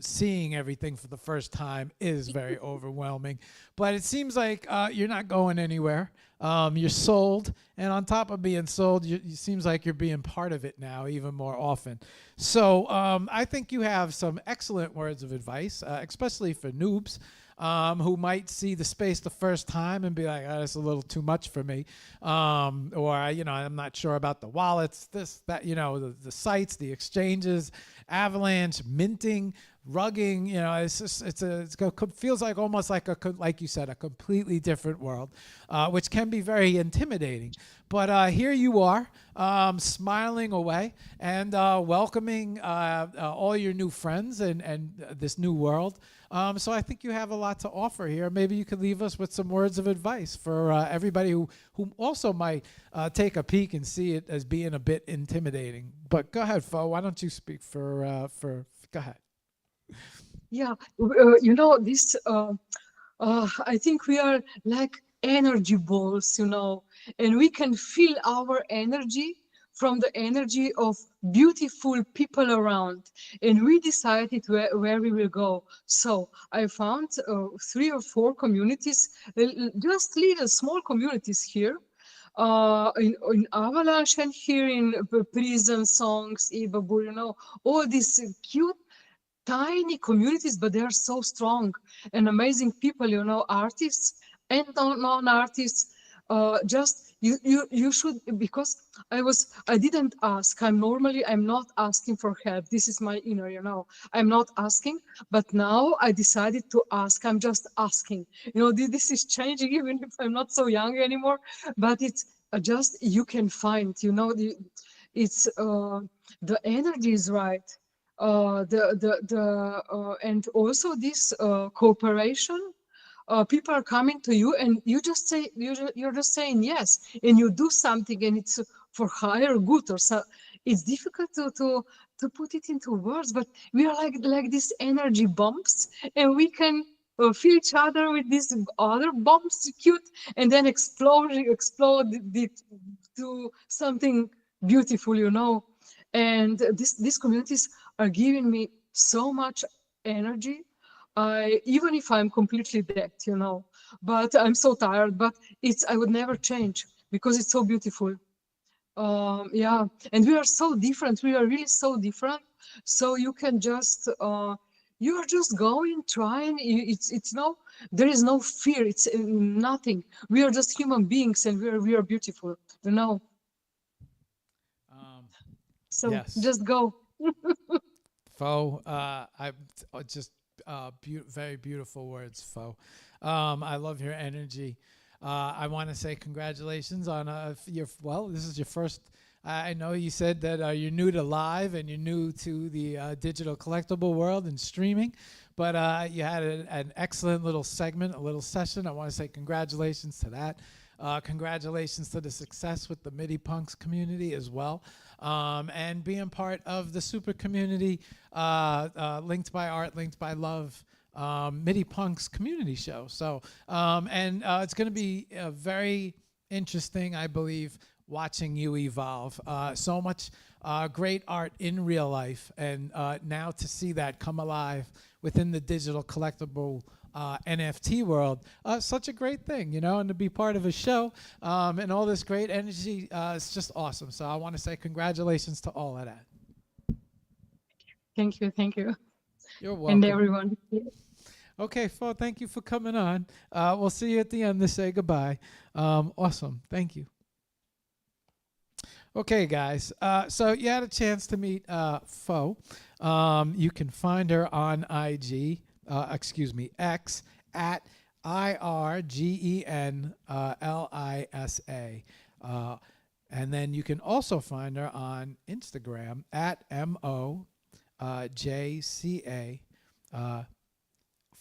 Speaker 1: seeing everything for the first time is very overwhelming. But it seems like you're not going anywhere. You're sold, and on top of being sold, it seems like you're being part of it now even more often. So I think you have some excellent words of advice, especially for noobs. Who might see the space the first time and be like, oh, that's a little too much for me. Or, I'm not sure about the wallets, this, that, the sites, the exchanges, Avalanche, minting, rugging, it feels like almost like you said, a completely different world, which can be very intimidating. But here you are, smiling away and welcoming all your new friends and this new world. So I think you have a lot to offer here. Maybe you could leave us with some words of advice for everybody who also might take a peek and see it as being a bit intimidating. But go ahead, Fo. Why don't you speak for go ahead.
Speaker 3: Yeah, this, I think we are like energy balls, and we can feel our energy from the energy of beautiful people around. And we decided where we will go. So I found 3 or 4 communities, just little small communities here. In Avalanche and here in Prison Songs, Ibabur, all these cute tiny communities, but they are so strong and amazing people, artists and non-artists. Just you should, because I didn't ask. I'm not asking for help. This is my inner, I'm not asking, but now I decided to ask. I'm just asking. This is changing, even if I'm not so young anymore. But it's just, you can find, it's the energy is right. And also this cooperation people are coming to you, and you're just saying yes, and you do something, and it's for higher good, or so. It's difficult to put it into words, but we are like these energy bombs, and we can feel each other with these other bombs, cute, and then explode it to something beautiful, you know. And these communities are giving me so much energy. Even if I'm completely dead, you know, but I'm so tired, but I would never change because it's so beautiful. Yeah, and we are so different. We are really so different. So you can just you are just going, trying. It's no, there is no fear. It's nothing. We are just human beings, and we are beautiful. You know. So
Speaker 1: Yes.
Speaker 3: just go.
Speaker 1: Fo, just very beautiful words, Fo. I love your energy. I want to say congratulations on this is your first. I know you said that you're new to live and you're new to the digital collectible world and streaming, but you had an excellent little segment, a little session. I want to say congratulations to that. Congratulations to the success with the MIDI Punks community as well. And being part of the super community, Linked by Art, Linked by Love, MIDI Punks community show. So, it's going to be very interesting, I believe, watching you evolve. So much great art in real life, and now to see that come alive within the digital collectible NFT world, such a great thing, you know, and to be part of a show and all this great energy, it's just awesome. So I want to say congratulations to all of that.
Speaker 3: Thank you.
Speaker 1: You're welcome.
Speaker 3: And everyone.
Speaker 1: Okay, Fo, thank you for coming on. We'll see you at the end to say goodbye. Awesome. Thank you. Okay, guys. So you had a chance to meet Fo. You can find her on IG. X at IRGENLISA. And then you can also find her on Instagram at MOJCA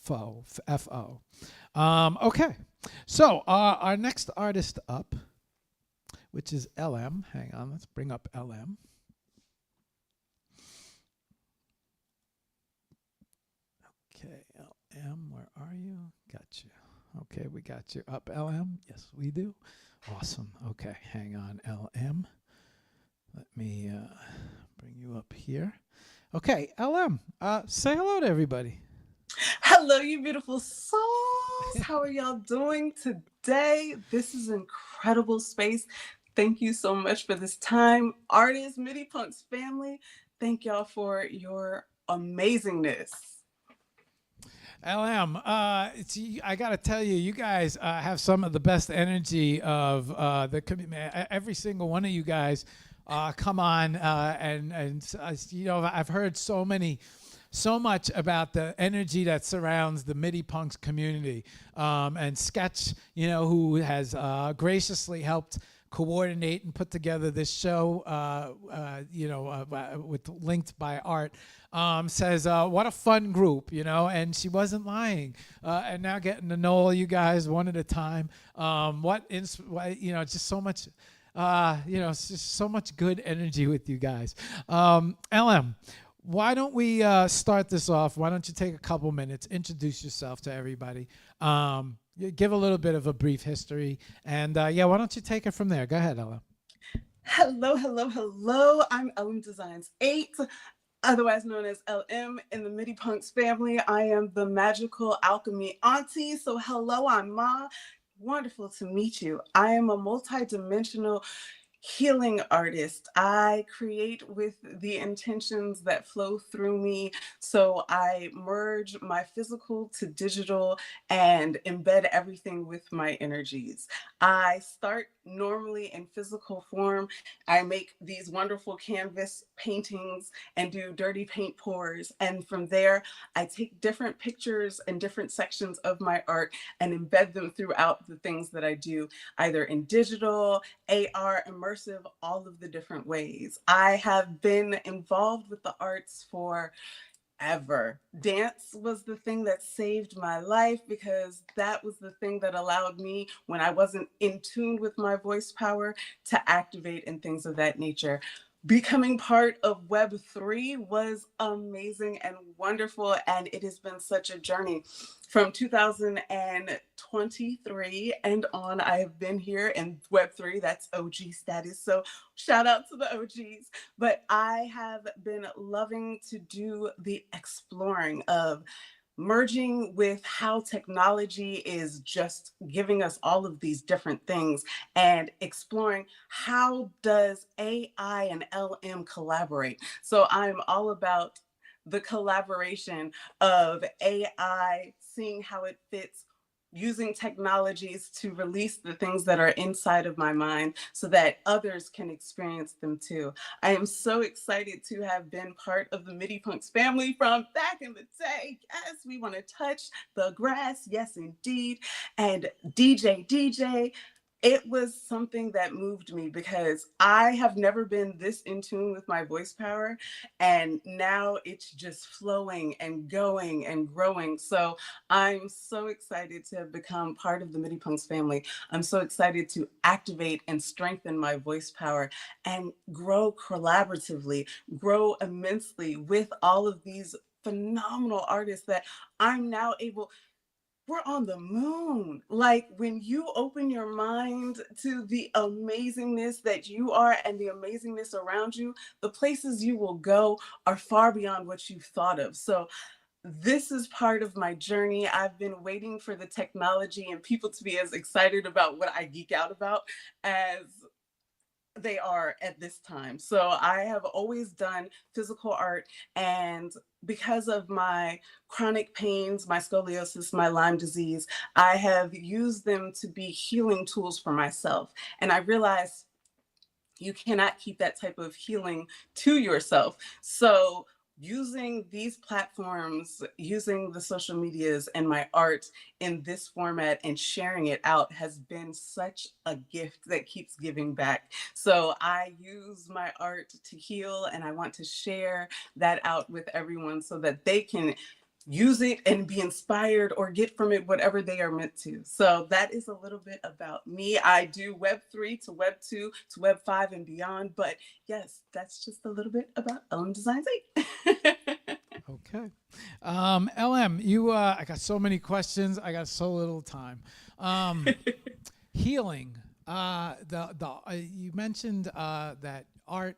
Speaker 1: FO. Okay, so our next artist up, which is LM. Hang on, let's bring up LM. Okay, LM, where are you? Got you. Okay, we got you up, LM. Yes, we do. Awesome. Okay, hang on, LM. Let me bring you up here. Okay, LM, say hello to everybody.
Speaker 14: Hello, you beautiful souls. How are y'all doing today? This is an incredible space. Thank you so much for this time. Artists, MIDI Punks family, thank y'all for your amazingness.
Speaker 1: LM, I got to tell you, you guys have some of the best energy of the community. Every single one of you guys come on and you know, I've heard so much about the energy that surrounds the MIDI Punks community. And Sketch, you know, who has graciously helped coordinate and put together this show, with Linked by Art, says, what a fun group, you know, and she wasn't lying. And now getting to know all you guys one at a time, just so much, it's just so much good energy with you guys. LM, why don't we start this off? Why don't you take a couple minutes, introduce yourself to everybody, give a little bit of a brief history, and why don't you take it from there? Go ahead, Ella.
Speaker 14: Hello. I'm LM Designs 8, otherwise known as LM in the MIDI Punks family. I am the magical alchemy auntie. So hello, I'm Ma. Wonderful to meet you. I am a multi-dimensional healing artist. I create with the intentions that flow through me. So I merge my physical to digital and embed everything with my energies. I start normally in physical form. I make these wonderful canvas paintings and do dirty paint pours. And from there, I take different pictures and different sections of my art and embed them throughout the things that I do, either in digital, AR, immersive, all of the different ways. I have been involved with the arts for ever. Dance was the thing that saved my life because that was the thing that allowed me, when I wasn't in tune with my voice power, to activate and things of that nature. Becoming part of Web3 was amazing and wonderful, and it has been such a journey. From 2023 and on, I have been here in Web3. That's OG status. So shout out to the OGs. But I have been loving to do the exploring of merging with how technology is just giving us all of these different things and exploring how does AI and LM collaborate. So I'm all about the collaboration of AI, seeing how it fits, using technologies to release the things that are inside of my mind so that others can experience them too. I am so excited to have been part of the MIDI Punks family from back in the day. Yes, we want to touch the grass. Yes, indeed. And DJ, it was something that moved me because I have never been this in tune with my voice power. And now it's just flowing and going and growing. So I'm so excited to have become part of the MIDI Punks family. I'm so excited to activate and strengthen my voice power and grow collaboratively, grow immensely with all of these phenomenal artists that I'm now able. We're on the moon. Like when you open your mind to the amazingness that you are and the amazingness around you, the places you will go are far beyond what you've thought of. So this is part of my journey. I've been waiting for the technology and people to be as excited about what I geek out about as they are at this time. So I have always done physical art, and because of my chronic pains, my scoliosis, my Lyme disease, I have used them to be healing tools for myself. And I realized you cannot keep that type of healing to yourself. So using these platforms, using the social medias and my art in this format and sharing it out has been such a gift that keeps giving back. So I use my art to heal, and I want to share that out with everyone so that they can use it and be inspired or get from it whatever they are meant to. So that is a little bit about me. I do Web3 to Web2 to Web5 and beyond. But yes, that's just a little bit about LM Designs 8.
Speaker 1: Okay. LM, you, I got so many questions. I got so little time. Healing. You mentioned that art,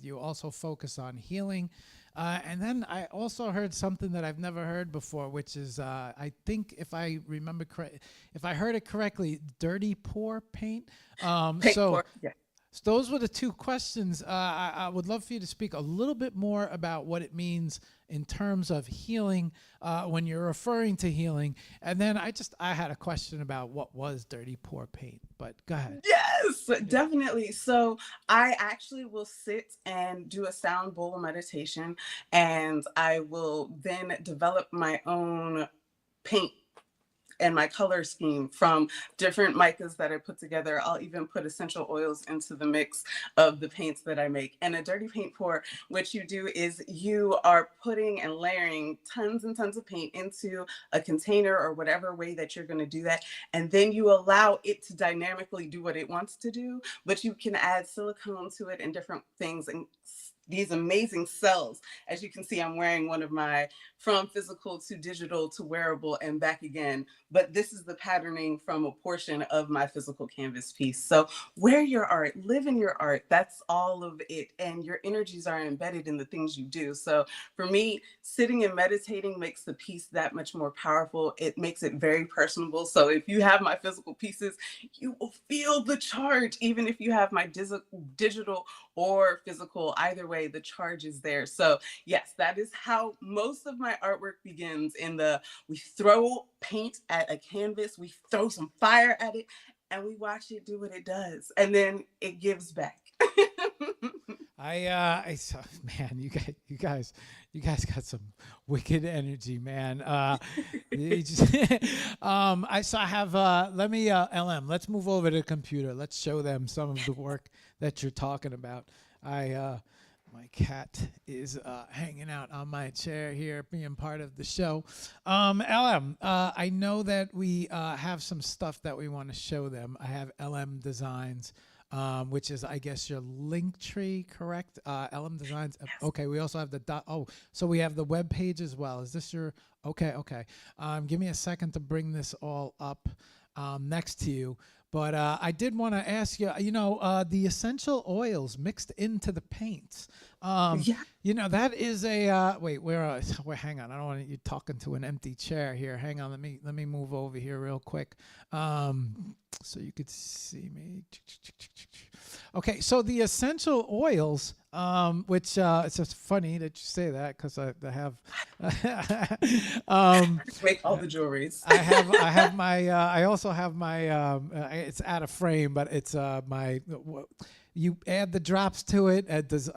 Speaker 1: you also focus on healing. And then I also heard something that I've never heard before, which is, I think if I remember correct, if I heard it correctly, dirty pour paint.
Speaker 14: Paint pour, yeah.
Speaker 1: So those were the two questions. I would love for you to speak a little bit more about what it means in terms of healing when you're referring to healing. And then I had a question about what was dirty pour paint, but go ahead.
Speaker 14: Yes, definitely. So I actually will sit and do a sound bowl meditation, and I will then develop my own paint and my color scheme from different micas that I put together. I'll even put essential oils into the mix of the paints that I make. And a dirty paint pour, what you do is you are putting and layering tons and tons of paint into a container or whatever way that you're going to do that. And then you allow it to dynamically do what it wants to do, but you can add silicone to it and different things and these amazing cells. As you can see, I'm wearing one of my from physical to digital to wearable and back again. But this is the patterning from a portion of my physical canvas piece. So wear your art, live in your art. That's all of it. And your energies are embedded in the things you do. So for me, sitting and meditating makes the piece that much more powerful. It makes it very personable. So if you have my physical pieces, you will feel the charge, even if you have my digital or physical, either way, the charge is there. So yes, that is how most of my artwork begins. We throw paint at a canvas, we throw some fire at it, and we watch it do what it does, and then it gives back.
Speaker 1: I saw, man, you guys got some wicked energy, man. I have, let me, LM, let's move over to the computer. Let's show them some of the work that you're talking about. My cat is hanging out on my chair here, being part of the show. LM, I know that we have some stuff that we want to show them. I have LM Designs, which is, I guess, your link tree, correct? LM Designs. Okay, we also have the dot. Oh, so we have the web page as well. Is this your? Okay, okay. Give me a second to bring this all up next to you. But I did want to ask you, the essential oils mixed into the paints. That is a wait. Where? Hang on. I don't want you talking to an empty chair here. Hang on. Let me move over here real quick, so you could see me. Okay. So the essential oils, which it's just funny that you say that because I have.
Speaker 14: Make all the jewelries.
Speaker 1: I have my. I also have my. It's out of frame, but it's my. You add the drops to it. Does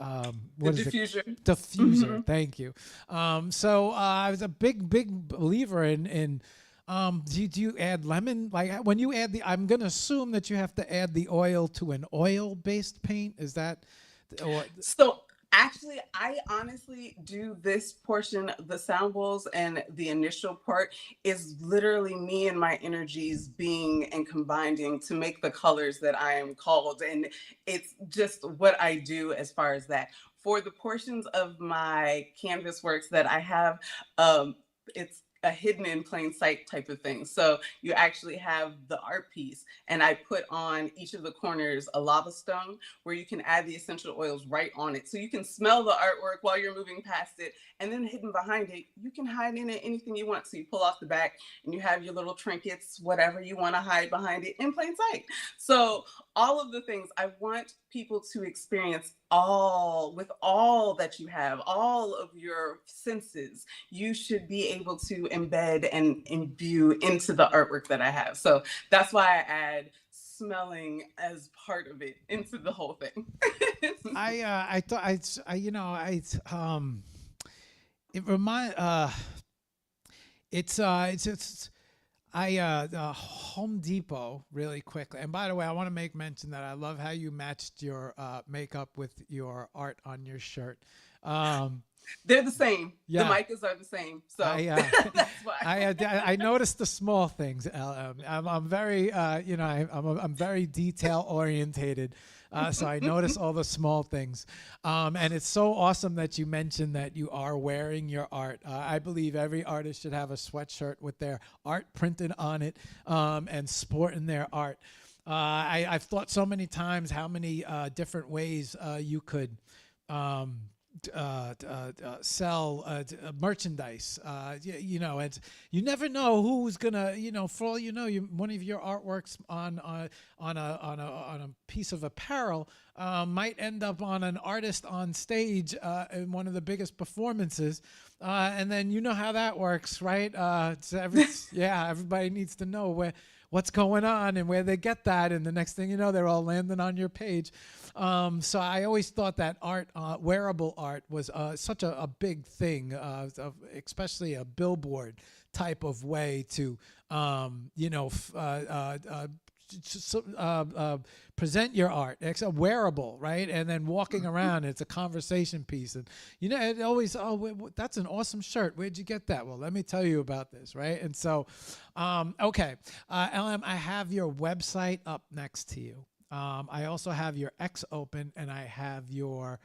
Speaker 1: what is
Speaker 14: diffuser.
Speaker 1: it? Diffuser. Thank you. So I was a big believer in. Do you add lemon? Like when you add I'm gonna assume that you have to add the oil to an oil-based paint. Is that?
Speaker 14: So actually, I honestly do this portion, the sound bowls, and the initial part is literally me and my energies being and combining to make the colors that I am called. And it's just what I do as far as that. For the portions of my canvas works that I have, it's a hidden in plain sight type of thing. So you actually have the art piece, and I put on each of the corners a lava stone where you can add the essential oils right on it. So you can smell the artwork while you're moving past it, and then hidden behind it, you can hide in it anything you want. So you pull off the back and you have your little trinkets, whatever you want to hide behind it in plain sight. So all of the things I want people to experience with all that you have, all of your senses, you should be able to embed and imbue into the artwork that I have. So that's why I add smelling as part of it into the whole thing.
Speaker 1: I thought it remind it's Home Depot really quickly. And by the way, I want to make mention that I love how you matched your makeup with your art on your shirt.
Speaker 14: They're the same.
Speaker 1: Yeah.
Speaker 14: The micas are the same. So that's why.
Speaker 1: I noticed the small things. I'm very I'm very detail orientated. So I notice all the small things. And it's so awesome that you mentioned that you are wearing your art. I believe every artist should have a sweatshirt with their art printed on it and sporting their art. I've thought so many times how many different ways you could sell merchandise. And you never know who's gonna, for all you know, one of your artworks on a piece of apparel might end up on an artist on stage in one of the biggest performances, and then you know how that works, right? Everybody needs to know what's going on and where they get that, and the next thing you know, they're all landing on your page. So I always thought that art, wearable art, was such a big thing, especially a billboard type of way to, present your art. It's a wearable, right? And then walking around, it's a conversation piece. And, it always, that's an awesome shirt. Where'd you get that? Well, let me tell you about this, right? And so, okay. LM, I have your website up next to you. I also have your X open, and I have your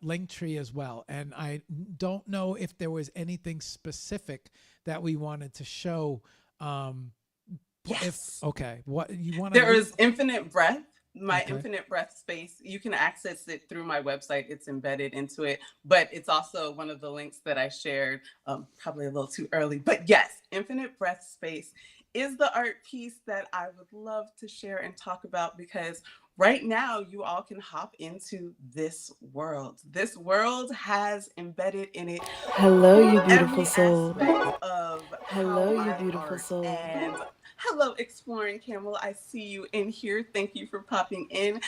Speaker 1: link tree as well. And I don't know if there was anything specific that we wanted to show.
Speaker 14: Yes.
Speaker 1: What you want?
Speaker 14: There is Infinite Breath. My
Speaker 1: Okay.
Speaker 14: Infinite Breath space. You can access it through my website. It's embedded into it, but it's also one of the links that I shared. Probably a little too early, but yes, Infinite Breath space is the art piece that I would love to share and talk about, because right now you all can hop into this world. This world has embedded in it.
Speaker 15: Hello, you beautiful
Speaker 14: every
Speaker 15: soul.
Speaker 14: aspect of
Speaker 15: Hello,
Speaker 14: how
Speaker 15: you
Speaker 14: I
Speaker 15: beautiful
Speaker 14: art.
Speaker 15: soul.
Speaker 14: And hello, Exploring Camel. I see you in here. Thank you for popping in.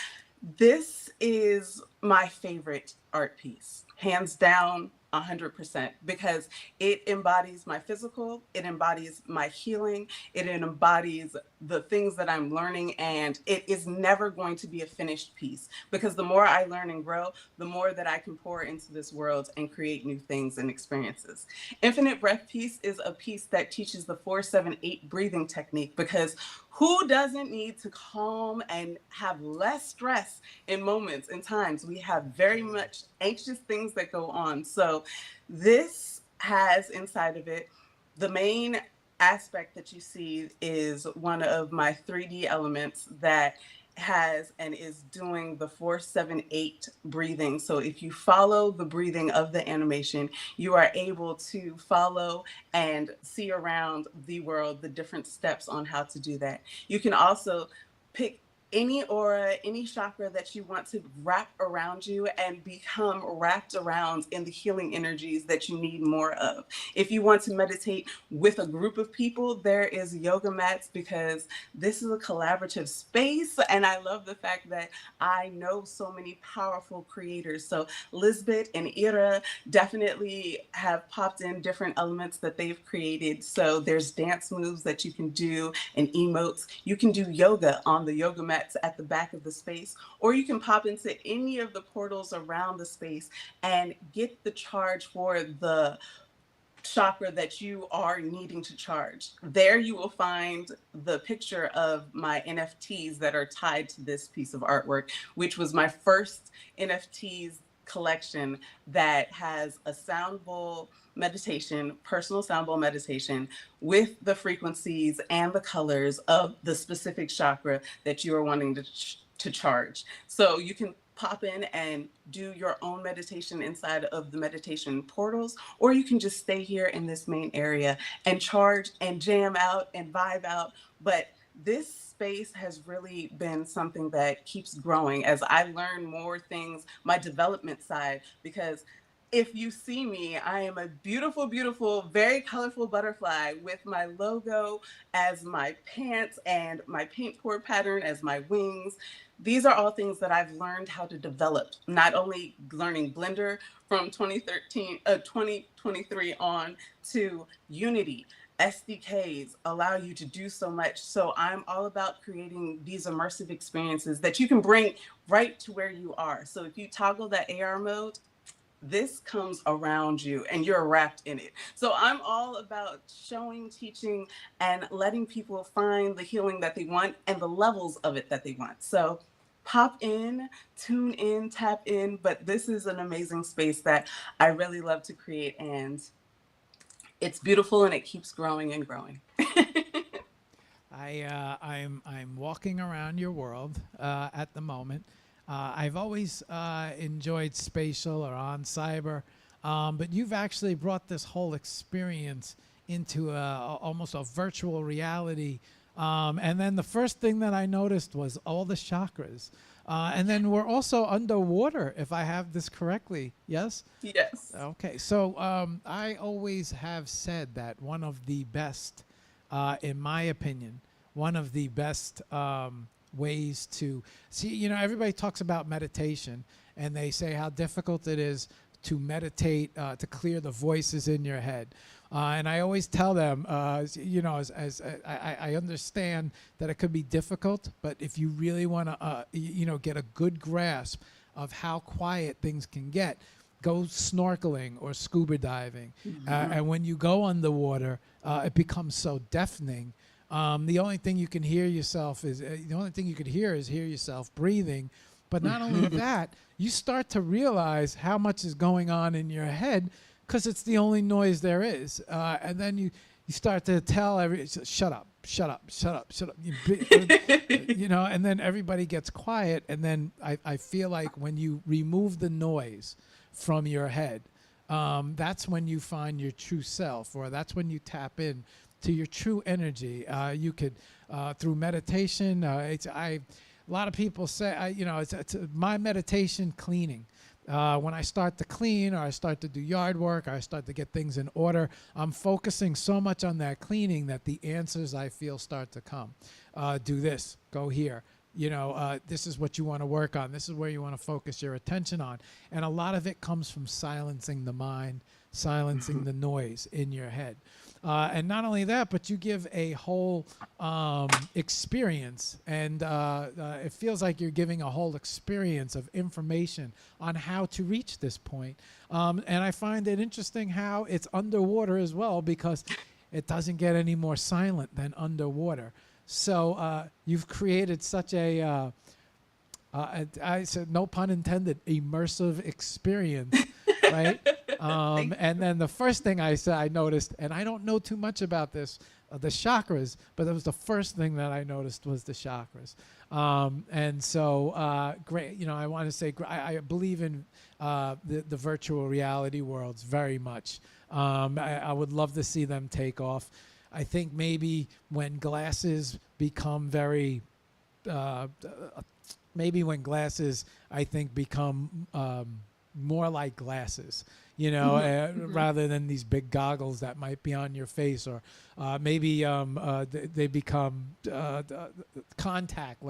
Speaker 14: This is my favorite art piece, hands down. 100% because it embodies my physical, it embodies my healing, it embodies the things that I'm learning, and it is never going to be a finished piece because the more I learn and grow, the more that I can pour into this world and create new things and experiences. Infinite Breath Piece is a piece that teaches the 4-7-8 breathing technique because who doesn't need to calm and have less stress in moments and times? We have very much anxious things that go on. So this has inside of it the main aspect that you see is one of my 3D elements that has and is doing the 4-7-8 breathing. So if you follow the breathing of the animation, you are able to follow and see around the world the different steps on how to do that. You can also pick any aura, any chakra that you want to wrap around you and become wrapped around in the healing energies that you need more of. If you want to meditate with a group of people, there is yoga mats because this is a collaborative space. And I love the fact that I know so many powerful creators. So Lisbeth and Ira definitely have popped in different elements that they've created. So there's dance moves that you can do and emotes. You can do yoga on the yoga mats at the back of the space, or you can pop into any of the portals around the space and get the charge for the chakra that you are needing to charge. There you will find the picture of my NFTs that are tied to this piece of artwork, which was my first NFTs collection that has a sound bowl meditation, personal sound bowl meditation with the frequencies and the colors of the specific chakra that you are wanting to charge. So you can pop in and do your own meditation inside of the meditation portals, or you can just stay here in this main area and charge and jam out and vibe out. But this space has really been something that keeps growing as I learn more things, my development side, because if you see me, I am a beautiful, beautiful, very colorful butterfly with my logo as my pants and my paint pour pattern as my wings. These are all things that I've learned how to develop, not only learning Blender from 2023 on to Unity. SDKs allow you to do so much. So I'm all about creating these immersive experiences that you can bring right to where you are. So if you toggle that AR mode, this comes around you and you're wrapped in it. So I'm all about showing, teaching, and letting people find the healing that they want and the levels of it that they want. So pop in, tune in, tap in, but this is an amazing space that I really love to create, and it's beautiful and it keeps growing and growing.
Speaker 1: I'm walking around your world at the moment. I've always enjoyed spatial or on cyber, but you've actually brought this whole experience into almost a virtual reality. And then the first thing that I noticed was all the chakras. And then we're also underwater, if I have this correctly. Yes?
Speaker 14: Yes.
Speaker 1: Okay. So I always have said that one of the best, in my opinion, one of the best ways to see, you know, everybody talks about meditation and they say how difficult it is to meditate, to clear the voices in your head. And I always tell them, you know, I understand that it could be difficult, but if you really want to, you know, get a good grasp of how quiet things can get, go snorkeling or scuba diving. And when you go underwater, it becomes so deafening. The only thing you can hear yourself is, the only thing you could hear is hear yourself breathing. But not only that, you start to realize how much is going on in your head because it's the only noise there is. And then you start to tell shut up, shut up, shut up, shut up. You know, and then everybody gets quiet. And then I feel like when you remove the noise from your head, that's when you find your true self, or that's when you tap in to your true energy. You could, through meditation, a lot of people say, you know, it's my meditation cleaning. When I start to clean, or I start to do yard work, or I start to get things in order, I'm focusing so much on that cleaning that the answers I feel start to come. Do this, go here, this is what you want to work on. This is where you want to focus your attention on. And a lot of it comes from silencing the mind, silencing the noise in your head. And not only that, but you give a whole experience, and it feels like you're giving a whole experience of information on how to reach this point. And I find it interesting how it's underwater as well, because it doesn't get any more silent than underwater. So you've created such a, I said, no pun intended, immersive experience, right? And then the first thing I noticed, and I don't know too much about this, the chakras, but that was the first thing that I noticed was the chakras. And so, great, I want to say, I believe in the virtual reality worlds very much. I would love to see them take off. I think maybe when glasses become very, I think, become more like glasses, rather than these big goggles that might be on your face, or maybe they become contact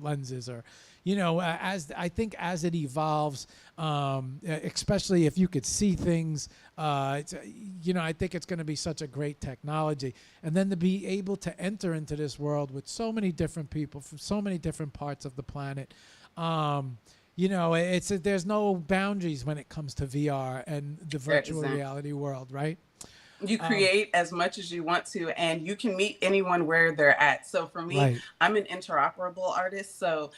Speaker 1: lenses, or as I think as it evolves, especially if you could see things, I think it's going to be such a great technology. And then to be able to enter into this world with so many different people from so many different parts of the planet. There's no boundaries when it comes to VR and the virtual reality world, right?
Speaker 14: You create as much as you want to, and you can meet anyone where they're at. So for me, I'm an interoperable artist. So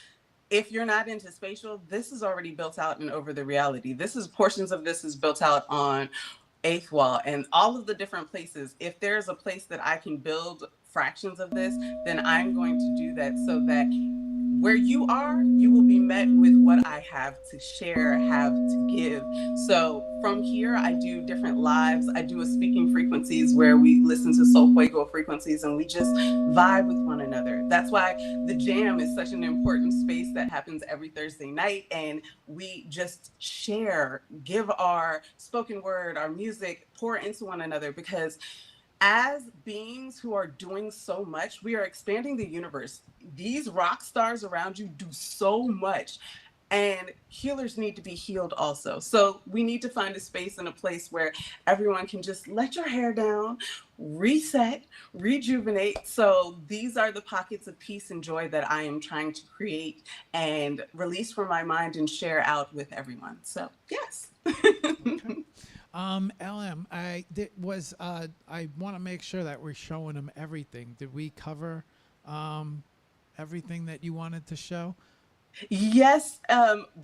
Speaker 14: if you're not into spatial, this is already built out and over the reality. Portions of this is built out on Eighth Wall and all of the different places. If there's a place that I can build fractions of this, then I'm going to do that, so that where you are, you will be met with what I have to share, have to give. So from here, I do different lives. I do a speaking frequencies where we listen to Soul Fuego frequencies and we just vibe with one another. That's why the jam is such an important space that happens every Thursday night. And we just share, give our spoken word, our music, pour into one another, because as beings who are doing so much, we are expanding the universe. These rock stars around you do so much, and healers need to be healed also. So we need to find a space and a place where everyone can just let your hair down, reset, rejuvenate. So these are the pockets of peace and joy that I am trying to create and release from my mind and share out with everyone. So yes.
Speaker 1: Okay. LM, I want to make sure that we're showing them everything. Did we cover everything that you wanted to show?
Speaker 14: Yes,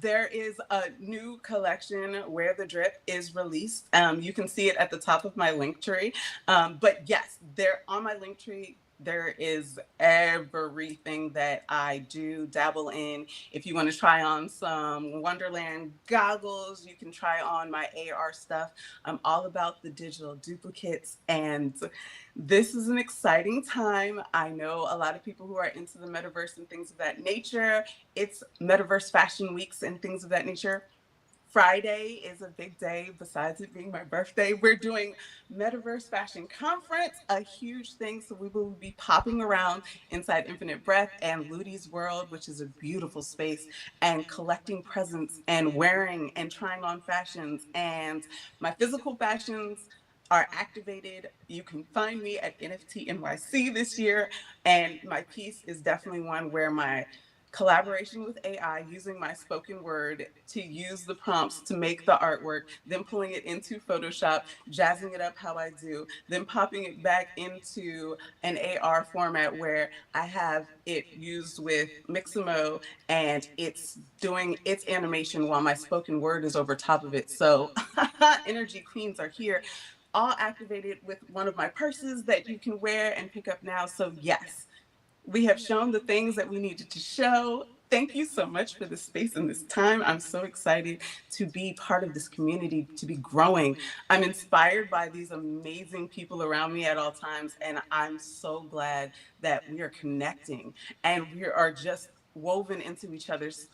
Speaker 14: there is a new collection where the drip is released. You can see it at the top of my link tree. But yes, there on my link tree, there is everything that I do dabble in. If you want to try on some Wonderland goggles, you can try on my AR stuff. I'm all about the digital duplicates, and this is an exciting time. I know a lot of people who are into the metaverse and things of that nature. It's Metaverse Fashion Weeks and things of that nature. Friday is a big day, besides it being my birthday. We're doing Metaverse Fashion Conference, a huge thing. So we will be popping around inside Infinite Breath and Ludi's World, which is a beautiful space, and collecting presents and wearing and trying on fashions. And my physical fashions are activated. You can find me at NFT NYC this year. And my piece is definitely one where my collaboration with AI, using my spoken word to use the prompts to make the artwork, then pulling it into Photoshop, jazzing it up how I do, then popping it back into an AR format where I have it used with Mixamo and it's doing its animation while my spoken word is over top of it. So Energy Queens are here, all activated with one of my purses that you can wear and pick up now. So yes, we have shown the things that we needed to show. Thank you so much for this space and this time. I'm so excited to be part of this community, to be growing. I'm inspired by these amazing people around me at all times, and I'm so glad that we are connecting and we are just woven into each other's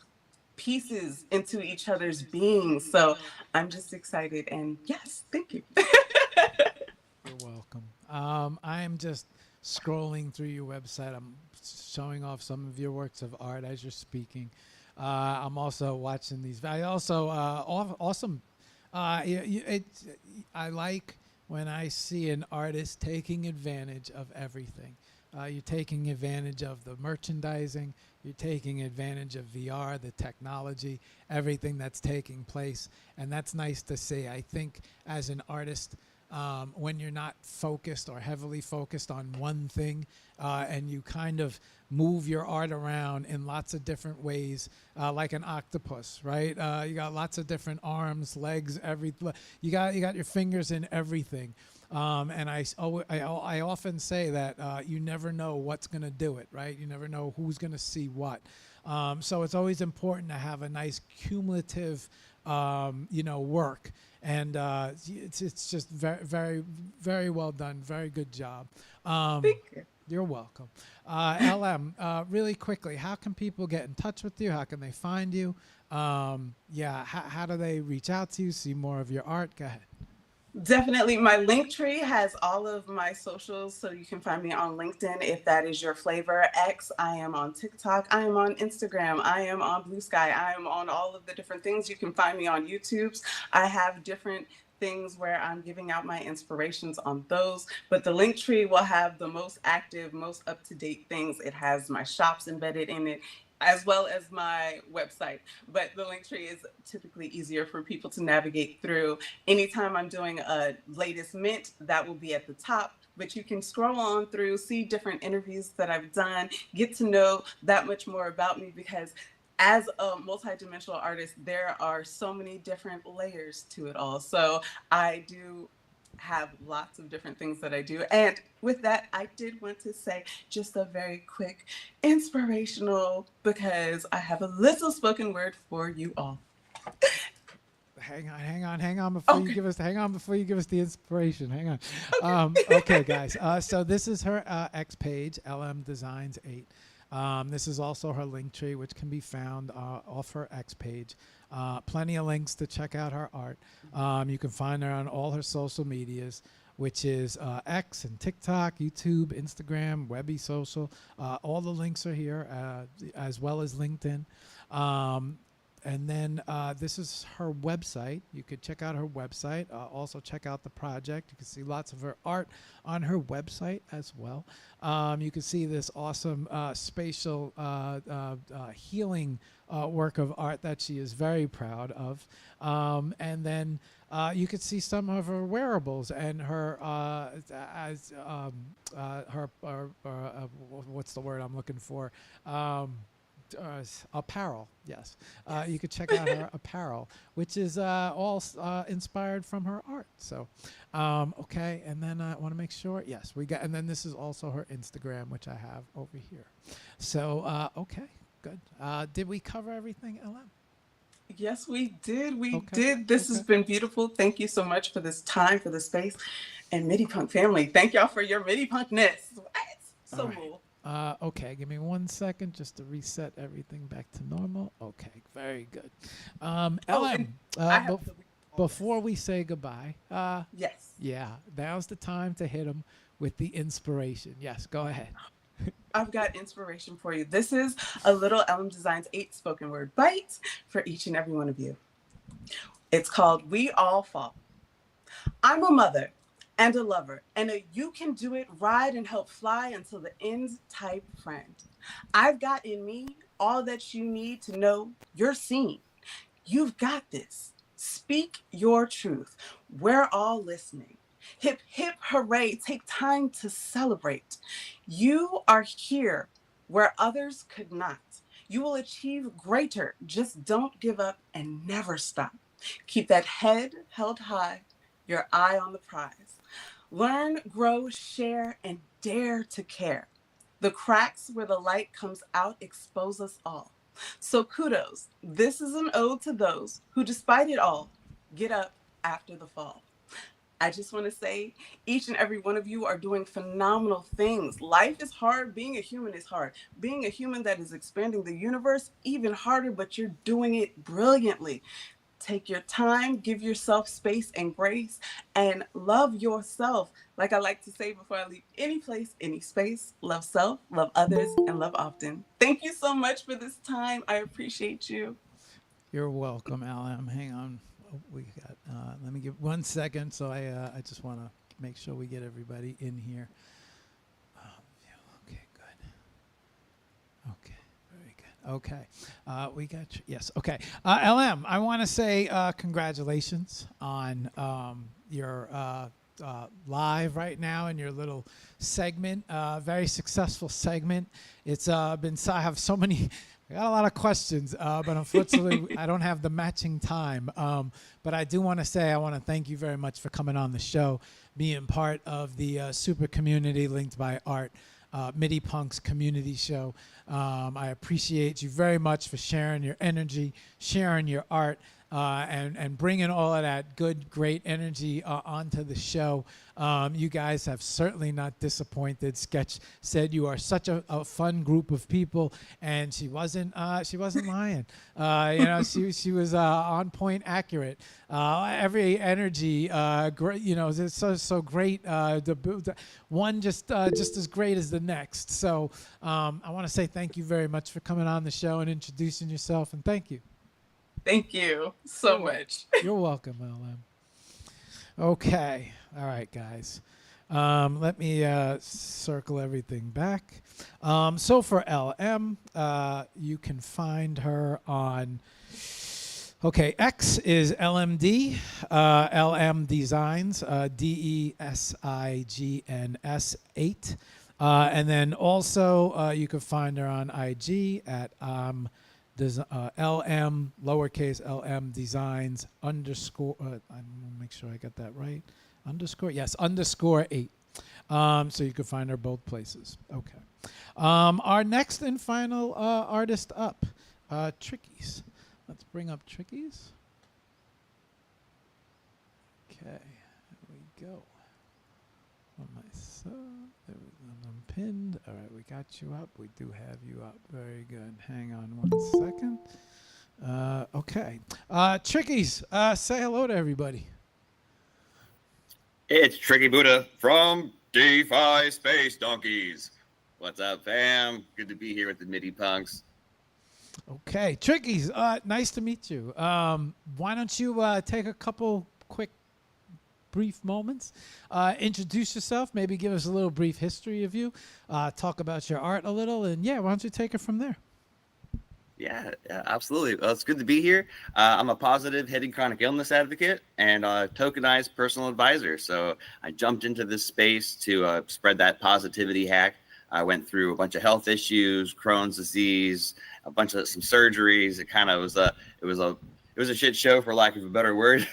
Speaker 14: pieces, into each other's beings. So I'm just excited, and yes, thank you.
Speaker 1: You're welcome. I'm just scrolling through your website. I'm showing off some of your works of art as you're speaking. I'm also watching these. I also awesome. I like when I see an artist taking advantage of everything. You're taking advantage of the merchandising. You're taking advantage of VR, the technology, everything that's taking place, and that's nice to see. I think as an artist, when you're not focused or heavily focused on one thing, and you kind of move your art around in lots of different ways, like an octopus, right? You got lots of different arms, legs, you got your fingers in everything. And I often say that you never know what's going to do it, right? You never know who's going to see what. So it's always important to have a nice cumulative, work. And it's just very, very, very well done. Very good job.
Speaker 14: Thank you.
Speaker 1: You're welcome. LM, really quickly, how can people get in touch with you? How can they find you? How do they reach out to you, see more of your art? Go ahead.
Speaker 14: Definitely. My link tree has all of my socials, so you can find me on LinkedIn if that is your flavor. X, I am on TikTok. I am on Instagram. I am on Blue Sky. I am on all of the different things. You can find me on YouTube's. I have different things where I'm giving out my inspirations on those, but the link tree will have the most active, most up-to-date things. It has my shops embedded in it, as well as my website. But the link tree is typically easier for people to navigate through. Anytime I'm doing a latest mint, that will be at the top. But you can scroll on through, see different interviews that I've done, get to know that much more about me, because as a multidimensional artist, there are so many different layers to it all. So I do have lots of different things that I do. And with that, I did want to say just a very quick inspirational, because I have a little spoken word for you all.
Speaker 1: Hang on before you give us the inspiration. Hang on. Okay, guys. So this is her X page, LM Designs 8. This is also her link tree, which can be found off her X page. Plenty of links to check out her art. You can find her on all her social medias, which is X and TikTok, YouTube, Instagram, Webby Social. All the links are here, as well as LinkedIn. And then this is her website. You could check out her website. Also check out the project. You can see lots of her art on her website as well. You can see this awesome spatial healing work of art that she is very proud of. And then you could see some of her wearables and her what's the word I'm looking for? Apparel, yes. You could check out her apparel, which is all inspired from her art. So, okay, and then I want to make sure, yes, we got, and then this is also her Instagram, which I have over here. So, okay, good. Did we cover everything, LM?
Speaker 14: Yes, we did. We did. This has been beautiful. Thank you so much for this time, for the space, and MIDI Punk family. Thank y'all for your MIDI Punkness. So cool.
Speaker 1: Okay, give me 1 second just to reset everything back to normal. Okay, very good. LM, before we say goodbye,
Speaker 14: yes.
Speaker 1: Yeah, now's the time to hit them with the inspiration. Yes, go ahead.
Speaker 14: I've got inspiration for you. This is a little LM Designs 8 spoken word bite for each and every one of you. It's called We All Fall. I'm a mother and a lover, and a you can do it, ride and help fly until the end type friend. I've got in me all that you need to know you're seen. You've got this. Speak your truth. We're all listening. Hip, hip, hooray. Take time to celebrate. You are here where others could not. You will achieve greater. Just don't give up and never stop. Keep that head held high, your eye on the prize. Learn, grow, share, and dare to care. The cracks where the light comes out expose us all. So kudos. This is an ode to those who, despite it all, get up after the fall. I just want to say each and every one of you are doing phenomenal things. Life is hard. Being a human is hard. Being a human that is expanding the universe, even harder, but you're doing it brilliantly. Take your time, give yourself space and grace, and love yourself. Like I like to say before I leave any place, any space, love self, love others, and love often. Thank you so much for this time. I appreciate you.
Speaker 1: You're welcome, LM. Hang on. Oh, we got. Let me give 1 second. So I just want to make sure we get everybody in here. Okay, good. Okay, very good. Okay, we got you. Yes. Okay, LM. I want to say congratulations on your live right now in your little segment. Very successful segment. It's been. I have so many. I got a lot of questions, but unfortunately, I don't have the matching time. But I do want to say I want to thank you very much for coming on the show, being part of the Super Community Linked by Art MIDI Punks community show. I appreciate you very much for sharing your energy, sharing your art, and bringing all of that good, great energy onto the show. You guys have certainly not disappointed. Sketch said you are such a fun group of people, and she wasn't lying. She was on point, accurate. Every energy, great. It's so great. One just as great as the next. So I want to say thank you very much for coming on the show and introducing yourself, and thank you.
Speaker 14: Thank you so much.
Speaker 1: You're welcome, LM. Okay. All right, guys. Let me circle everything back. So for LM, you can find her on... Okay, X is LMD, LM Designs, DESIGNS 8. And then also you can find her on IG at... LM, lowercase LM Designs underscore, I want to make sure I got that right, underscore, yes, underscore 8. So you can find her both places. Okay. Our next and final artist up, Trickies. Let's bring up Trickies. Okay, there we go. On my side, there we go. I'm pinned. All right, we got you up. We do have you up. Very good. Hang on 1 second. Okay. Trickies, say hello to everybody.
Speaker 16: It's Tricky Buddha from DeFi Space Donkeys. What's up, fam? Good to be here with the MIDI Punks.
Speaker 1: Okay, Trickies, nice to meet you. Why don't you take a couple quick brief moments, introduce yourself, maybe give us a little brief history of you, talk about your art a little, and yeah, why don't you take it from there?
Speaker 16: Yeah, absolutely. Well, it's good to be here. I'm a positive head and chronic illness advocate and a tokenized personal advisor. So I jumped into this space to spread that positivity hack. I went through a bunch of health issues, Crohn's disease, some surgeries. It kind of was it was a shit show, for lack of a better word.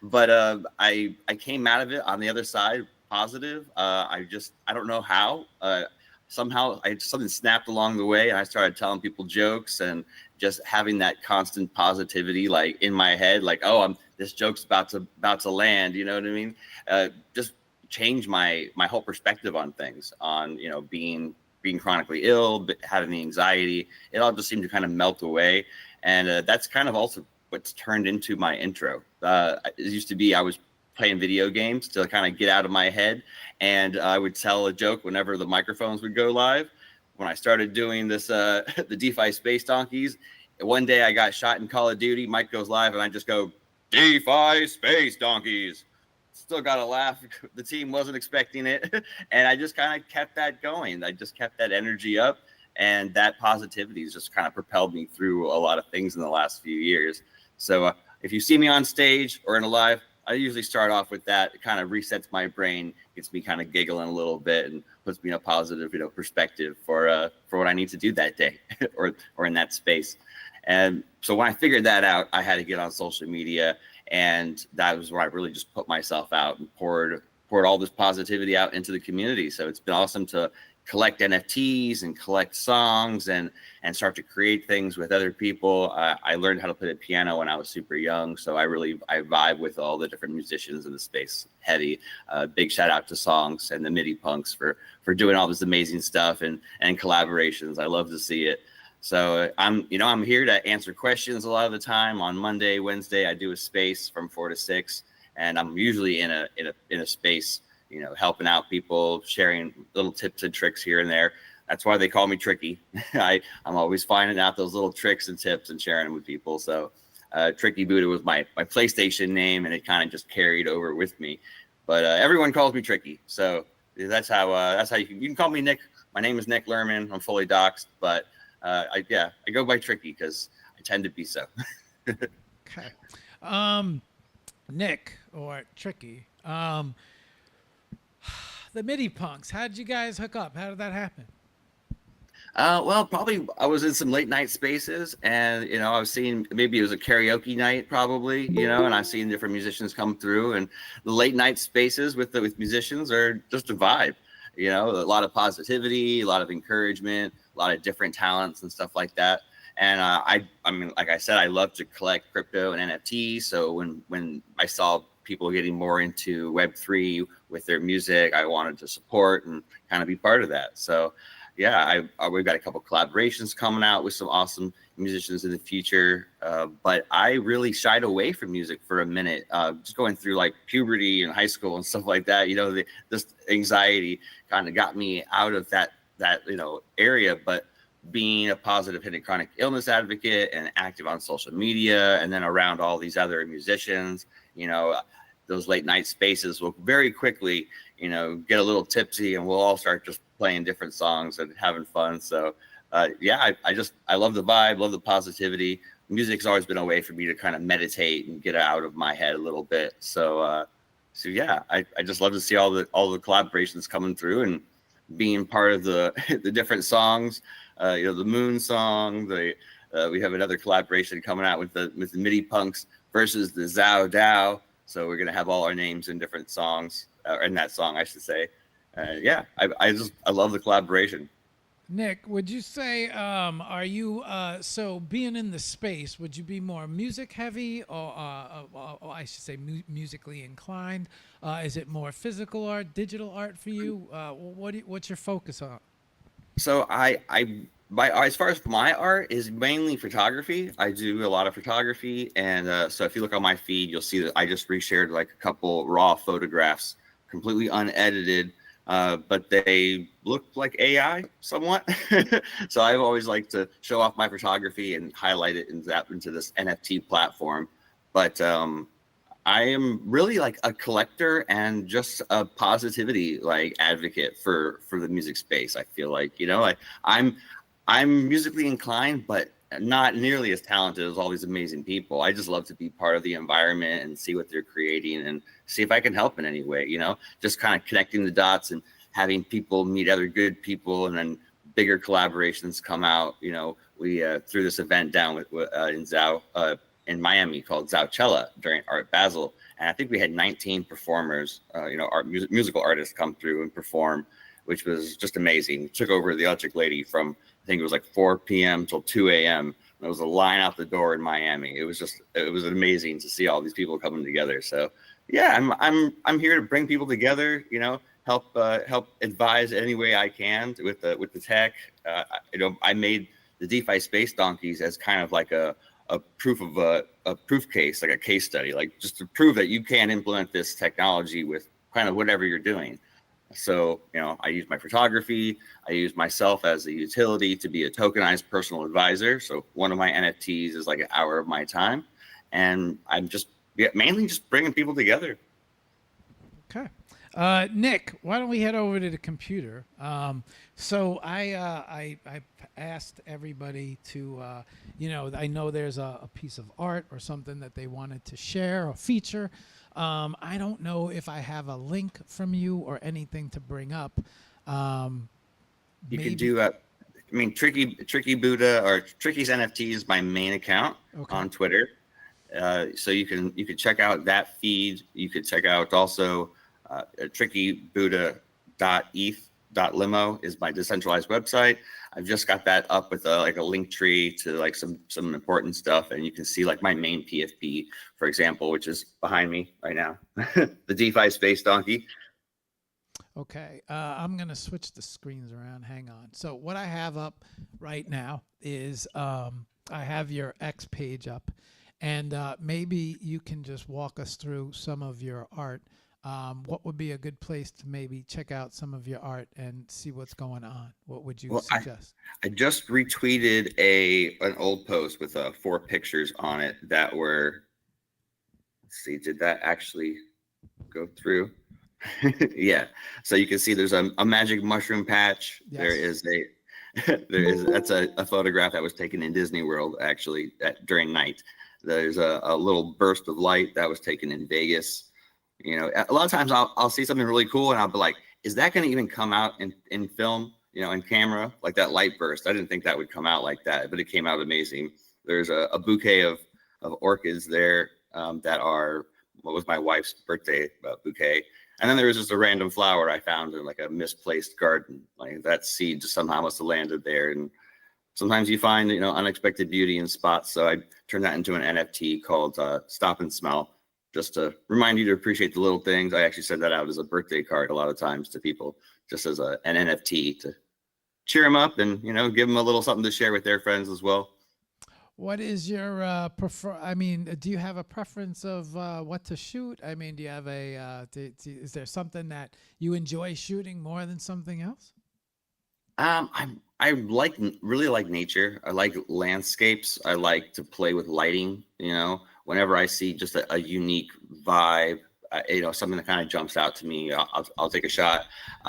Speaker 16: But I came out of it on the other side positive. I don't know how. Somehow something snapped along the way, and I started telling people jokes and just having that constant positivity, like in my head, like, oh, this joke's about to land. You know what I mean? Just change my whole perspective on things, on being chronically ill, but having the anxiety. It all just seemed to kind of melt away, and that's kind of also what's turned into my intro. It used to be I was playing video games to kind of get out of my head, and I would tell a joke whenever the microphones would go live. When I started doing this, the DeFi Space Donkeys, one day I got shot in Call of Duty, mic goes live, and I just go, DeFi Space Donkeys. Still got to laugh. The team wasn't expecting it, and I just kind of kept that going. I just kept that energy up, and that positivity has just kind of propelled me through a lot of things in the last few years. So if you see me on stage or in a live, I usually start off with that. It kind of resets my brain, gets me kind of giggling a little bit, and puts me in a positive, perspective for what I need to do that day or in that space. And so when I figured that out, I had to get on social media, and that was where I really just put myself out and poured all this positivity out into the community. So it's been awesome to collect NFTs and collect songs and start to create things with other people. I learned how to play the piano when I was super young, so I vibe with all the different musicians in the space heavy. Big shout out to Songs and the MIDI Punks for doing all this amazing stuff and collaborations. I love to see it. So I'm here to answer questions a lot of the time. On Monday, Wednesday, I do a space from 4 to 6, and I'm usually in a space, helping out people, sharing little tips and tricks here and there. That's why they call me Tricky. I'm always finding out those little tricks and tips and sharing them with people. So Tricky Buddha was my PlayStation name, and it kind of just carried over with me. But everyone calls me Tricky, so that's how you can call me Nick. My name is Nick Lerman. I'm fully doxxed, but I go by Tricky because I tend to be so.
Speaker 1: Okay. Nick or Tricky. The MIDI punks. How did you guys hook up? How did that happen?
Speaker 16: Well, probably I was in some late night spaces, and I was seeing, maybe it was a karaoke night, probably, and I've seen different musicians come through, and the late night spaces with musicians are just a vibe. A lot of positivity, a lot of encouragement, a lot of different talents and stuff like that. And I mean, like I said, I love to collect crypto and NFTs. So when I saw people getting more into Web3 with their music, I wanted to support and kind of be part of that. So yeah, we've got a couple collaborations coming out with some awesome musicians in the future. But I really shied away from music for a minute, just going through like puberty and high school and stuff like that. This anxiety kind of got me out of that area. But being a positive hidden chronic illness advocate and active on social media, and then around all these other musicians, those late night spaces will very quickly, get a little tipsy, and we'll all start just playing different songs and having fun. So I love the vibe, love the positivity. Music's always been a way for me to kind of meditate and get out of my head a little bit. So yeah, I just love to see all the collaborations coming through and being part of the different songs. The Moon song. We have another collaboration coming out with the MIDI punks versus the Zao Dao. So we're gonna have all our names in different songs, in that song, I should say. Yeah, I love the collaboration.
Speaker 1: Nick, would you say, are you, so being in the space, would you be more music heavy or I should say musically inclined? Is it more physical art, digital art for you? What's your focus on?
Speaker 16: So as far as my art is mainly photography. I do a lot of photography. And so if you look on my feed, you'll see that I just reshared like a couple raw photographs, completely unedited. But they look like AI somewhat. So I've always liked to show off my photography and highlight it into this NFT platform. But I am really like a collector and just a positivity like advocate for the music space. I feel like, I'm musically inclined, but not nearly as talented as all these amazing people. I just love to be part of the environment and see what they're creating and see if I can help in any way, just kind of connecting the dots and having people meet other good people, and then bigger collaborations come out. We threw this event down in Miami called Zaucella during Art Basel. And I think we had 19 performers, musical artists come through and perform, which was just amazing. We took over the Electric Lady from, I think it was like 4 p.m. till 2 a.m. There was a line out the door in Miami. It was amazing to see all these people coming together. So yeah, I'm here to bring people together, help advise any way I can with the tech. I made the DeFi Space Donkeys as kind of like a proof of a proof case, like a case study, like just to prove that you can implement this technology with kind of whatever you're doing. So, I use my photography. I use myself as a utility to be a tokenized personal advisor. So one of my NFTs is like an hour of my time, and I'm just mainly just bringing people together.
Speaker 1: Okay. Nick, why don't we head over to the computer? So I asked everybody to, I know there's a piece of art or something that they wanted to share or feature. I don't know if I have a link from you or anything to bring up.
Speaker 16: You can do Tricky Buddha, or Tricky's NFT is my main account on Twitter. So you can check out that feed. You could check out also trickybuddha.eth.limo is my decentralized website. I've just got that up with a link tree to like some important stuff, and you can see like my main PFP, for example, which is behind me right now, the DeFi Space Donkey.
Speaker 1: Okay, I'm gonna switch the screens around. Hang on. So what I have up right now is I have your X page up, and maybe you can just walk us through some of your art. What would be a good place to maybe check out some of your art and see what's going on? What would you
Speaker 16: Well,
Speaker 1: suggest?
Speaker 16: I just retweeted an old post with 4 pictures on it that were. Let's see, did that actually go through? Yeah. So you can see there's a magic mushroom patch.
Speaker 1: Yes.
Speaker 16: There is that's a photograph that was taken in Disney World actually during night. There's a little burst of light that was taken in Vegas. You know, a lot of times I'll see something really cool and I'll be like, is that going to even come out in film, you know, in camera? Like that light burst. I didn't think that would come out like that, but it came out amazing. There's a bouquet of orchids there that are, what was my wife's birthday bouquet. And then there was just a random flower I found in like a misplaced garden. Like that seed just somehow must have landed there. And sometimes you find, you know, unexpected beauty in spots. So I turned that into an NFT called Stop and Smell, just to remind you to appreciate the little things. I actually send that out as a birthday card a lot of times to people, just as an NFT to cheer them up and, you know, give them a little something to share with their friends as well.
Speaker 1: What is your prefer? I mean, do you have a preference of what to shoot? I mean, do you have is there something that you enjoy shooting more than something else?
Speaker 16: I really like nature. I like landscapes. I like to play with lighting. You know, whenever I see just a unique vibe, you know, something that kind of jumps out to me, I'll take a shot.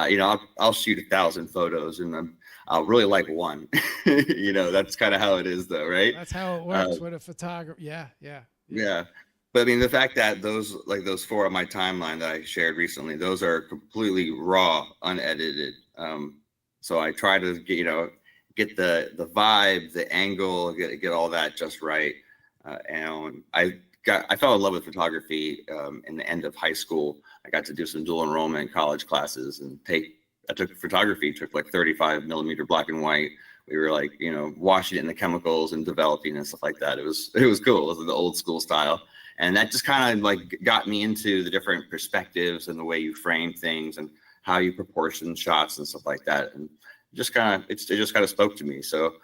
Speaker 16: You know, I'll shoot 1,000 photos and I'll really like one. You know, that's kind of how it is, though, right?
Speaker 1: That's how it works with a photographer. Yeah.
Speaker 16: But I mean, the fact that those 4 on my timeline that I shared recently, those are completely raw, unedited. So I try to get the vibe, the angle, get all that just right. And I fell in love with photography in the end of high school. I got to do some dual enrollment college classes and I took photography, took like 35 millimeter black and white. We were like, you know, washing it in the chemicals and developing and stuff like that. It was cool. It was the old school style. And that just kind of like got me into the different perspectives and the way you frame things and how you proportion shots and stuff like that. And it just kind of spoke to me. So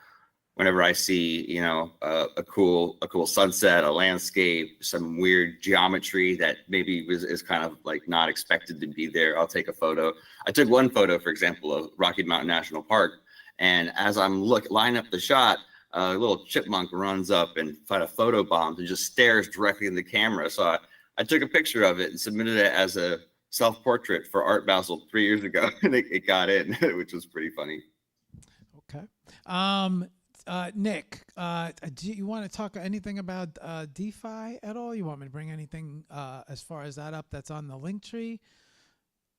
Speaker 16: whenever I see, you know, a cool sunset, a landscape, some weird geometry that maybe is kind of like not expected to be there, I'll take a photo. I took one photo, for example, of Rocky Mountain National Park. And as I'm lining up the shot, a little chipmunk runs up and kind of photobombs and just stares directly in the camera. So I took a picture of it and submitted it as a self-portrait for Art Basel 3 years ago. And it got in, which was pretty funny.
Speaker 1: Okay. Nick, do you want to talk anything about DeFi at all? You want me to bring anything as far as that up that's on the link tree?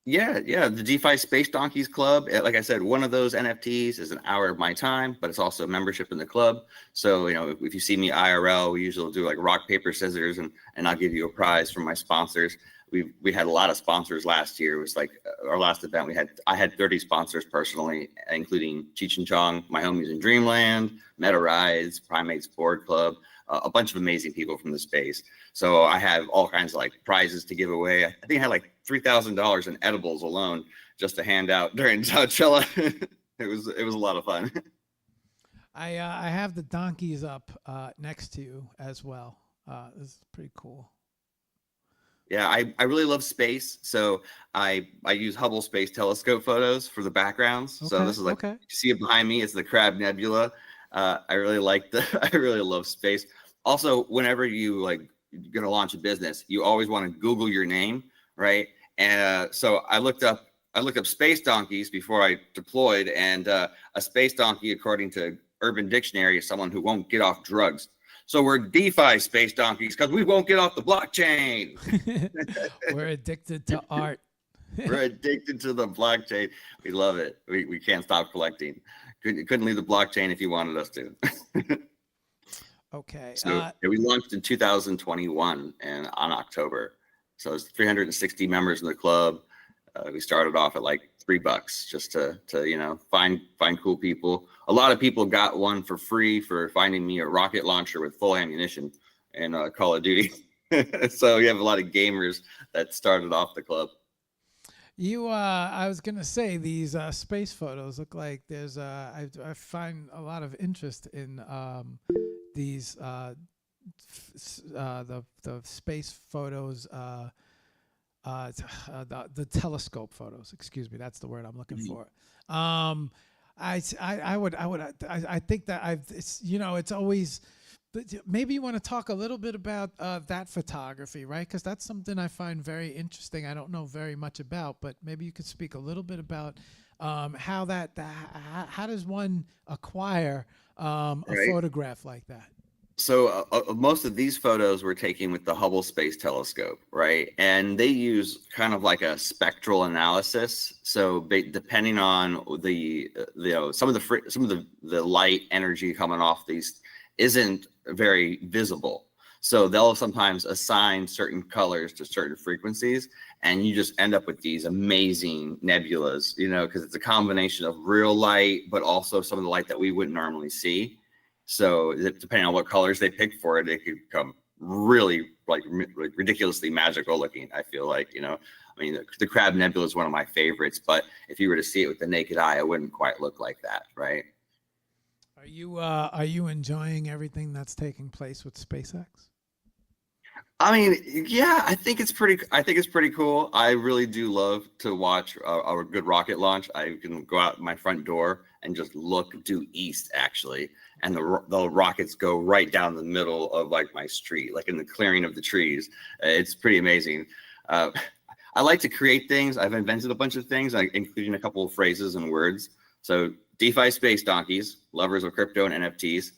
Speaker 16: Yeah. The DeFi Space Donkeys Club. Like I said, one of those NFTs is an hour of my time, but it's also a membership in the club. So, you know, if you see me IRL, we usually do like rock, paper, scissors, and I'll give you a prize from my sponsors. We had a lot of sponsors last year. It was like our last event. I had 30 sponsors personally, including Cheech and Chong, my homies in Dreamland, Meta Rides, Primates Board Club, a bunch of amazing people from the space. So I have all kinds of like prizes to give away. I think I had like $3,000 in edibles alone just to hand out during Coachella. It was a lot of fun.
Speaker 1: I have the donkeys up next to you as well. This is pretty cool.
Speaker 16: Yeah, I really love space. So I use Hubble Space Telescope photos for the backgrounds.
Speaker 1: Okay,
Speaker 16: So this is like, you see it behind me, it's the Crab Nebula. I really love space. Also, whenever you're gonna launch a business, you always want to Google your name, right? And so I looked up space donkeys before I deployed, and a space donkey, according to Urban Dictionary, is someone who won't get off drugs. So we're DeFi space donkeys because we won't get off the blockchain.
Speaker 1: We're addicted to art.
Speaker 16: We're addicted to the blockchain. We love it. We can't stop collecting. Couldn't leave the blockchain if you wanted us to.
Speaker 1: Okay.
Speaker 16: So we launched in 2021 and on October. So it's 360 members in the club. We started off at like $3 just to you know, find cool people. A lot of people got one for free for finding me a rocket launcher with full ammunition in Call of Duty. So you have a lot of gamers that started off the club.
Speaker 1: I was gonna say these space photos look like there's I find a lot of interest in these the space photos, the telescope photos. Excuse me, that's the word I'm looking for. I think that it's always. But maybe you want to talk a little bit about that photography, right? Because that's something I find very interesting. I don't know very much about, but maybe you could speak a little bit about how how does one acquire a
Speaker 16: Right.
Speaker 1: photograph like that?
Speaker 16: So most of these photos were taken with the Hubble Space Telescope, right? And they use kind of like a spectral analysis. So depending on some of the light energy coming off these isn't very visible. So they'll sometimes assign certain colors to certain frequencies, and you just end up with these amazing nebulas, because it's a combination of real light, but also some of the light that we wouldn't normally see. So depending on what colors they pick for it, it could become really like ridiculously magical looking. I feel like, I mean, the Crab Nebula is one of my favorites, but if you were to see it with the naked eye, it wouldn't quite look like that, right?
Speaker 1: Are you enjoying everything that's taking place with SpaceX?
Speaker 16: I mean, yeah, I think it's pretty cool. I really do love to watch a good rocket launch. I can go out my front door and just look due east, actually, and the rockets go right down the middle of like my street, like in the clearing of the trees. It's pretty amazing. I like to create things. I've invented a bunch of things, including a couple of phrases and words. So DeFi space donkeys, lovers of crypto and NFTs,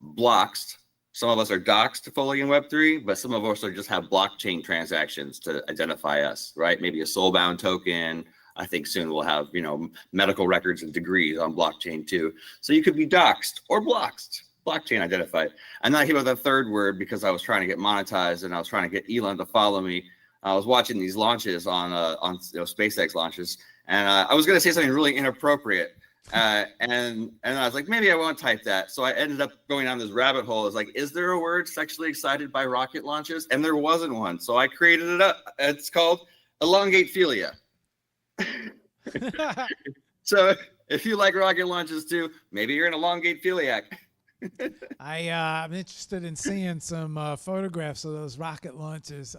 Speaker 16: bloxed. Some of us are doxed fully in Web3, but some of us are just have blockchain transactions to identify us, right? Maybe a soulbound token. I think soon we'll have, medical records and degrees on blockchain too. So you could be doxed or bloxed, blockchain identified. And then I came up with a third word because I was trying to get monetized and I was trying to get Elon to follow me. I was watching these launches on SpaceX launches, and I was going to say something really inappropriate. And I was like, maybe I won't type that. So I ended up going down this rabbit hole. It's like, is there a word sexually excited by rocket launches? And there wasn't one. So I created it up. It's called elongate philia. So if you like rocket launches too, maybe you're an elongate philiac.
Speaker 1: I'm interested in seeing some photographs of those rocket launches.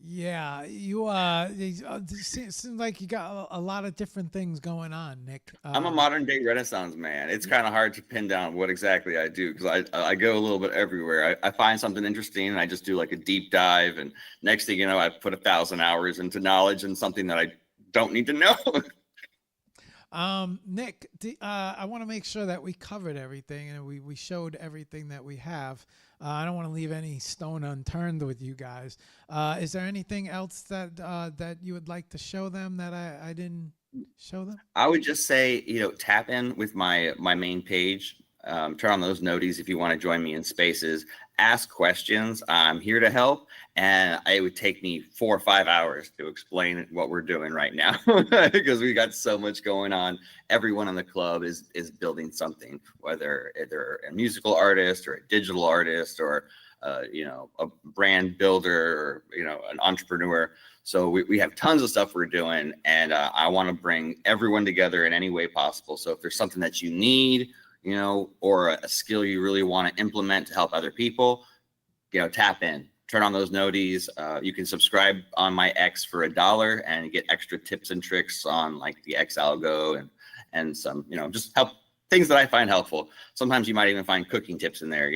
Speaker 1: Yeah, it seems like you got a lot of different things going on, Nick.
Speaker 16: I'm a modern day Renaissance man. It's kind of hard to pin down what exactly I do because I go a little bit everywhere. I find something interesting and I just do like a deep dive. And next thing you know, I put 1,000 hours into knowledge and something that I don't need to know.
Speaker 1: Nick, I want to make sure that we covered everything and we showed everything that we have. I don't want to leave any stone unturned with you guys. Is there anything else that you would like to show them that I didn't show them?
Speaker 16: I would just say, tap in with my main page. Turn on those noties if you want to join me in spaces. Ask questions. I'm here to help. And it would take me 4 or 5 hours to explain what we're doing right now because we got so much going on. Everyone in the club is building something, whether they're a musical artist or a digital artist or a brand builder or an entrepreneur. So we have tons of stuff we're doing, and I want to bring everyone together in any way possible. So if there's something that you need, or a skill you really want to implement to help other people, tap in, turn on those noties. You can subscribe on my X for $1 and get extra tips and tricks on like the X algo and some, just help things that I find helpful. Sometimes you might even find cooking tips in there,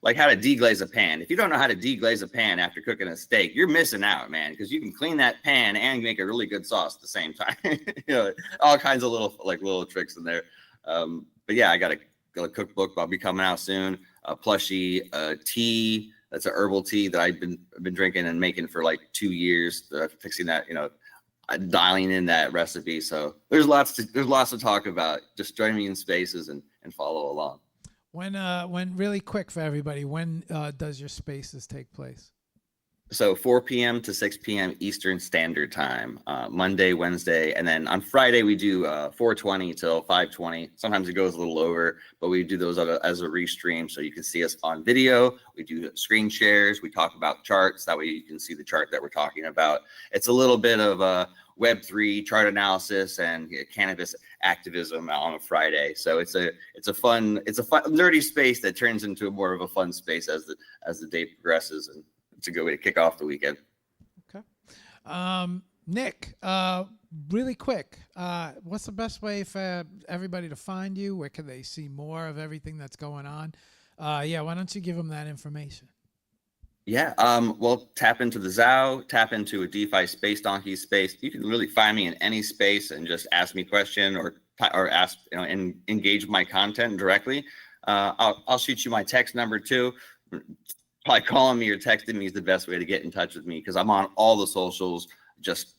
Speaker 16: like how to deglaze a pan. If you don't know how to deglaze a pan after cooking a steak, you're missing out, man, because you can clean that pan and make a really good sauce at the same time. All kinds of little tricks in there. But yeah, I got a cookbook that'll be coming out soon. A plushie, a tea. That's an herbal tea that I've been drinking and making for like 2 years. Fixing that, dialing in that recipe. So there's lots to talk about. Just join me in spaces and follow along.
Speaker 1: When really quick for everybody, when does your spaces take place?
Speaker 16: So 4 p.m. to 6 p.m. Eastern Standard Time, Monday, Wednesday, and then on Friday we do 4:20 till 5:20. Sometimes it goes a little over, but we do those as a restream, so you can see us on video. We do screen shares. We talk about charts. That way you can see the chart that we're talking about. It's a little bit of Web3 chart analysis and cannabis activism on a Friday. So it's a fun nerdy space that turns into more of a fun space as the day progresses, and it's a good way to kick off the weekend.
Speaker 1: Okay. Nick, really quick, what's the best way for everybody to find you? Where can they see more of everything that's going on? Yeah, why don't you give them that information?
Speaker 16: Yeah, well, tap into the Zao, tap into a DeFi Space Donkey space. You can really find me in any space and just ask me a question or ask, and engage my content directly. I'll shoot you my text number too. Probably calling me or texting me is the best way to get in touch with me, because I'm on all the socials, just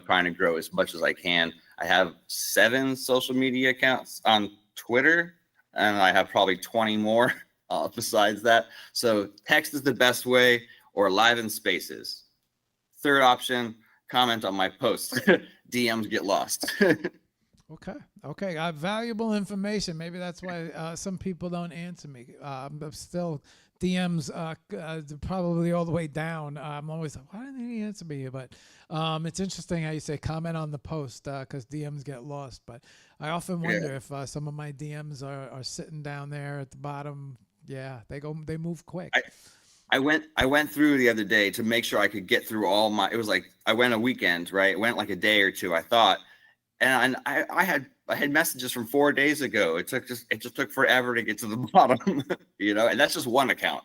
Speaker 16: trying to grow as much as I can. I have 7 social media accounts on Twitter, and I have probably 20 more besides that. So text is the best way, or live in spaces. Third option, comment on my posts. DMs get lost.
Speaker 1: Okay. Valuable information. Maybe that's why some people don't answer me. I'm still DMs probably all the way down. I'm always like, why didn't they answer me? But it's interesting how you say comment on the post, because DMs get lost. But I often wonder if some of my DMs are sitting down there at the bottom. Yeah, they move quick.
Speaker 16: I went through the other day to make sure I could get through all my. It was like I went a weekend, right? It went like a day or two, I thought, and I had messages from 4 days ago. It just took forever to get to the bottom, and that's just one account,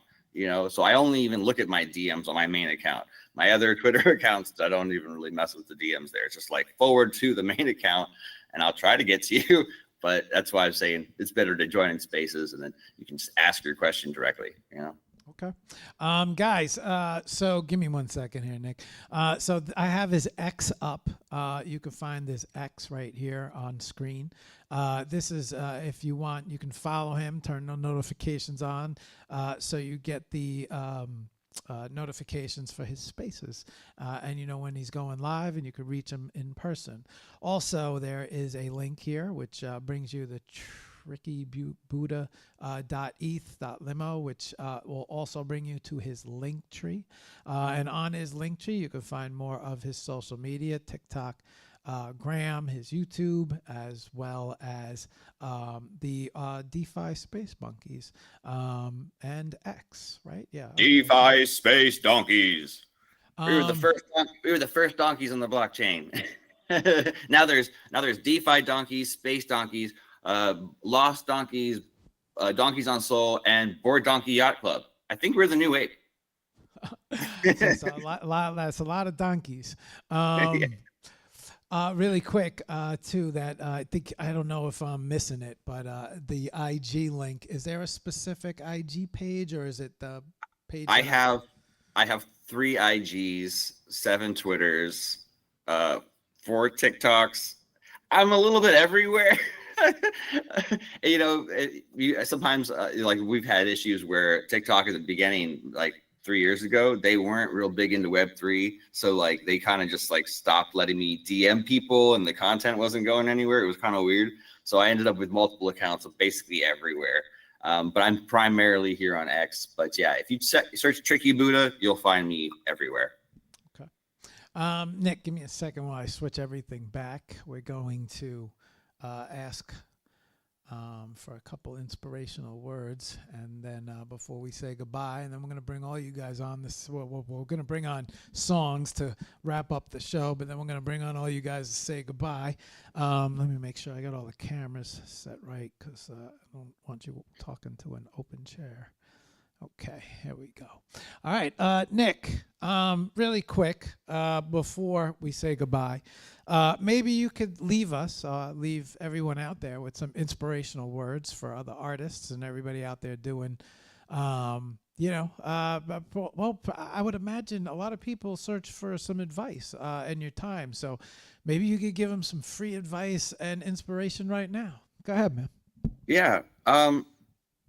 Speaker 16: So I only even look at my DMs on my main account. My other Twitter accounts, I don't even really mess with the DMs there. It's just like forward to the main account, and I'll try to get to you. But that's why I'm saying it's better to join in spaces, and then you can just ask your question directly,
Speaker 1: Okay. Guys, so give me 1 second here, Nick. So I have his X up. You can find this X right here on screen. This is, if you want, you can follow him, turn the notifications on, so you get the notifications for his spaces, and you know when he's going live, and you can reach him in person. Also, there is a link here which brings you the trickybuddha.eth.limo, which will also bring you to his link tree, and on his link tree you can find more of his social media, TikTok, Graham, his YouTube, as well as the DeFi Space Monkeys, and X, right? Yeah.
Speaker 16: DeFi Space Donkeys. We were the first donkeys on the blockchain. now there's DeFi donkeys, space donkeys, lost donkeys, donkeys on Soul, and Board Donkey Yacht Club. I think we're the new ape.
Speaker 1: That's a lot of donkeys. Really quick, too, that I think, I don't know if I'm missing it, but the IG link, is there a specific IG page, or is it the page?
Speaker 16: I have 3 IGs, 7 Twitters, 4 TikToks. I'm a little bit everywhere. Sometimes like we've had issues where TikTok at the beginning, like 3 years ago, they weren't real big into Web3, so like they kind of just like stopped letting me DM people, and the content wasn't going anywhere. It was kind of weird, so I ended up with multiple accounts of basically everywhere. But I'm primarily here on X. But yeah, if you search Tricky Buddha, you'll find me everywhere.
Speaker 1: Okay. Nick, give me a second while I switch everything back. We're going to ask for a couple inspirational words, and then before we say goodbye, and then we're going to bring all you guys on this. We're going to bring on songs to wrap up the show, but then we're going to bring on all you guys to say goodbye. Let me make sure I got all the cameras set right, because I don't want you talking to an open chair. Okay, here we go. All right, Nick, really quick, before we say goodbye, maybe you could leave everyone out there with some inspirational words for other artists and everybody out there doing, well, I would imagine a lot of people search for some advice in your time. So maybe you could give them some free advice and inspiration right now. Go ahead, man.
Speaker 16: Yeah.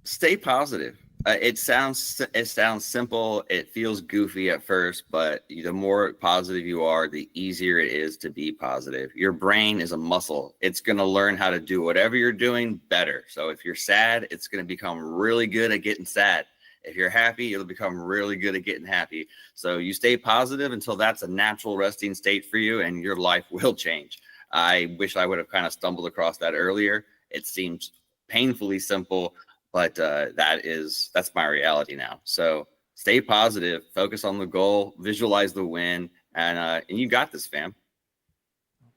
Speaker 16: Stay positive. It sounds simple. It feels goofy at first, but the more positive you are, the easier it is to be positive. Your brain is a muscle. It's going to learn how to do whatever you're doing better. So if you're sad, it's going to become really good at getting sad. If you're happy, it'll become really good at getting happy. So you stay positive until that's a natural resting state for you, and your life will change. I wish I would have kind of stumbled across that earlier. It seems painfully simple, but that's my reality now. So stay positive, focus on the goal, visualize the win, and you got this, fam.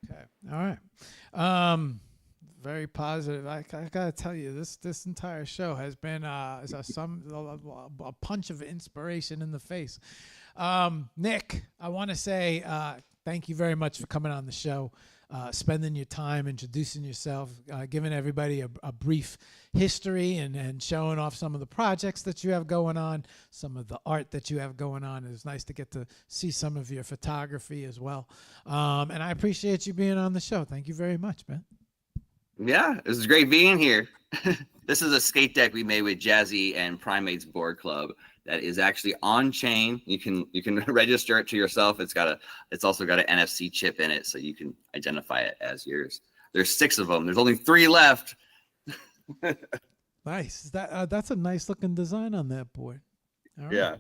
Speaker 1: Okay. All right. Very positive. I gotta tell you, this entire show has been a punch of inspiration in the face. Nick, I want to say thank you very much for coming on the show. Spending your time introducing yourself, giving everybody a brief history and showing off some of the projects that you have going on, some of the art that you have going on. It was nice to get to see some of your photography as well. And I appreciate you being on the show. Thank you very much, man.
Speaker 16: Yeah, it was great being here. This is a skate deck we made with Jazzy and Primates Board Club that is actually on chain. You can register it to yourself. It's also got an NFC chip in it, so you can identify it as yours. There's 6 of them. There's only 3 left.
Speaker 1: Nice. That's a nice looking design on that board. All right.
Speaker 16: Yeah.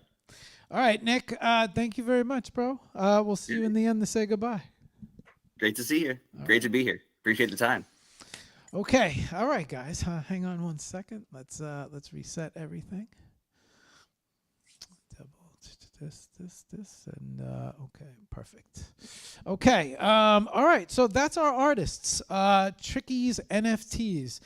Speaker 1: All right, Nick. Thank you very much, bro. We'll see you in the end to say goodbye.
Speaker 16: Great to see you. Great to be here. Appreciate the time.
Speaker 1: Okay. All right, guys. Hang on one second. Let's reset everything. This, and okay, perfect. Okay. All right. So that's our artists. Tricky's NFTs.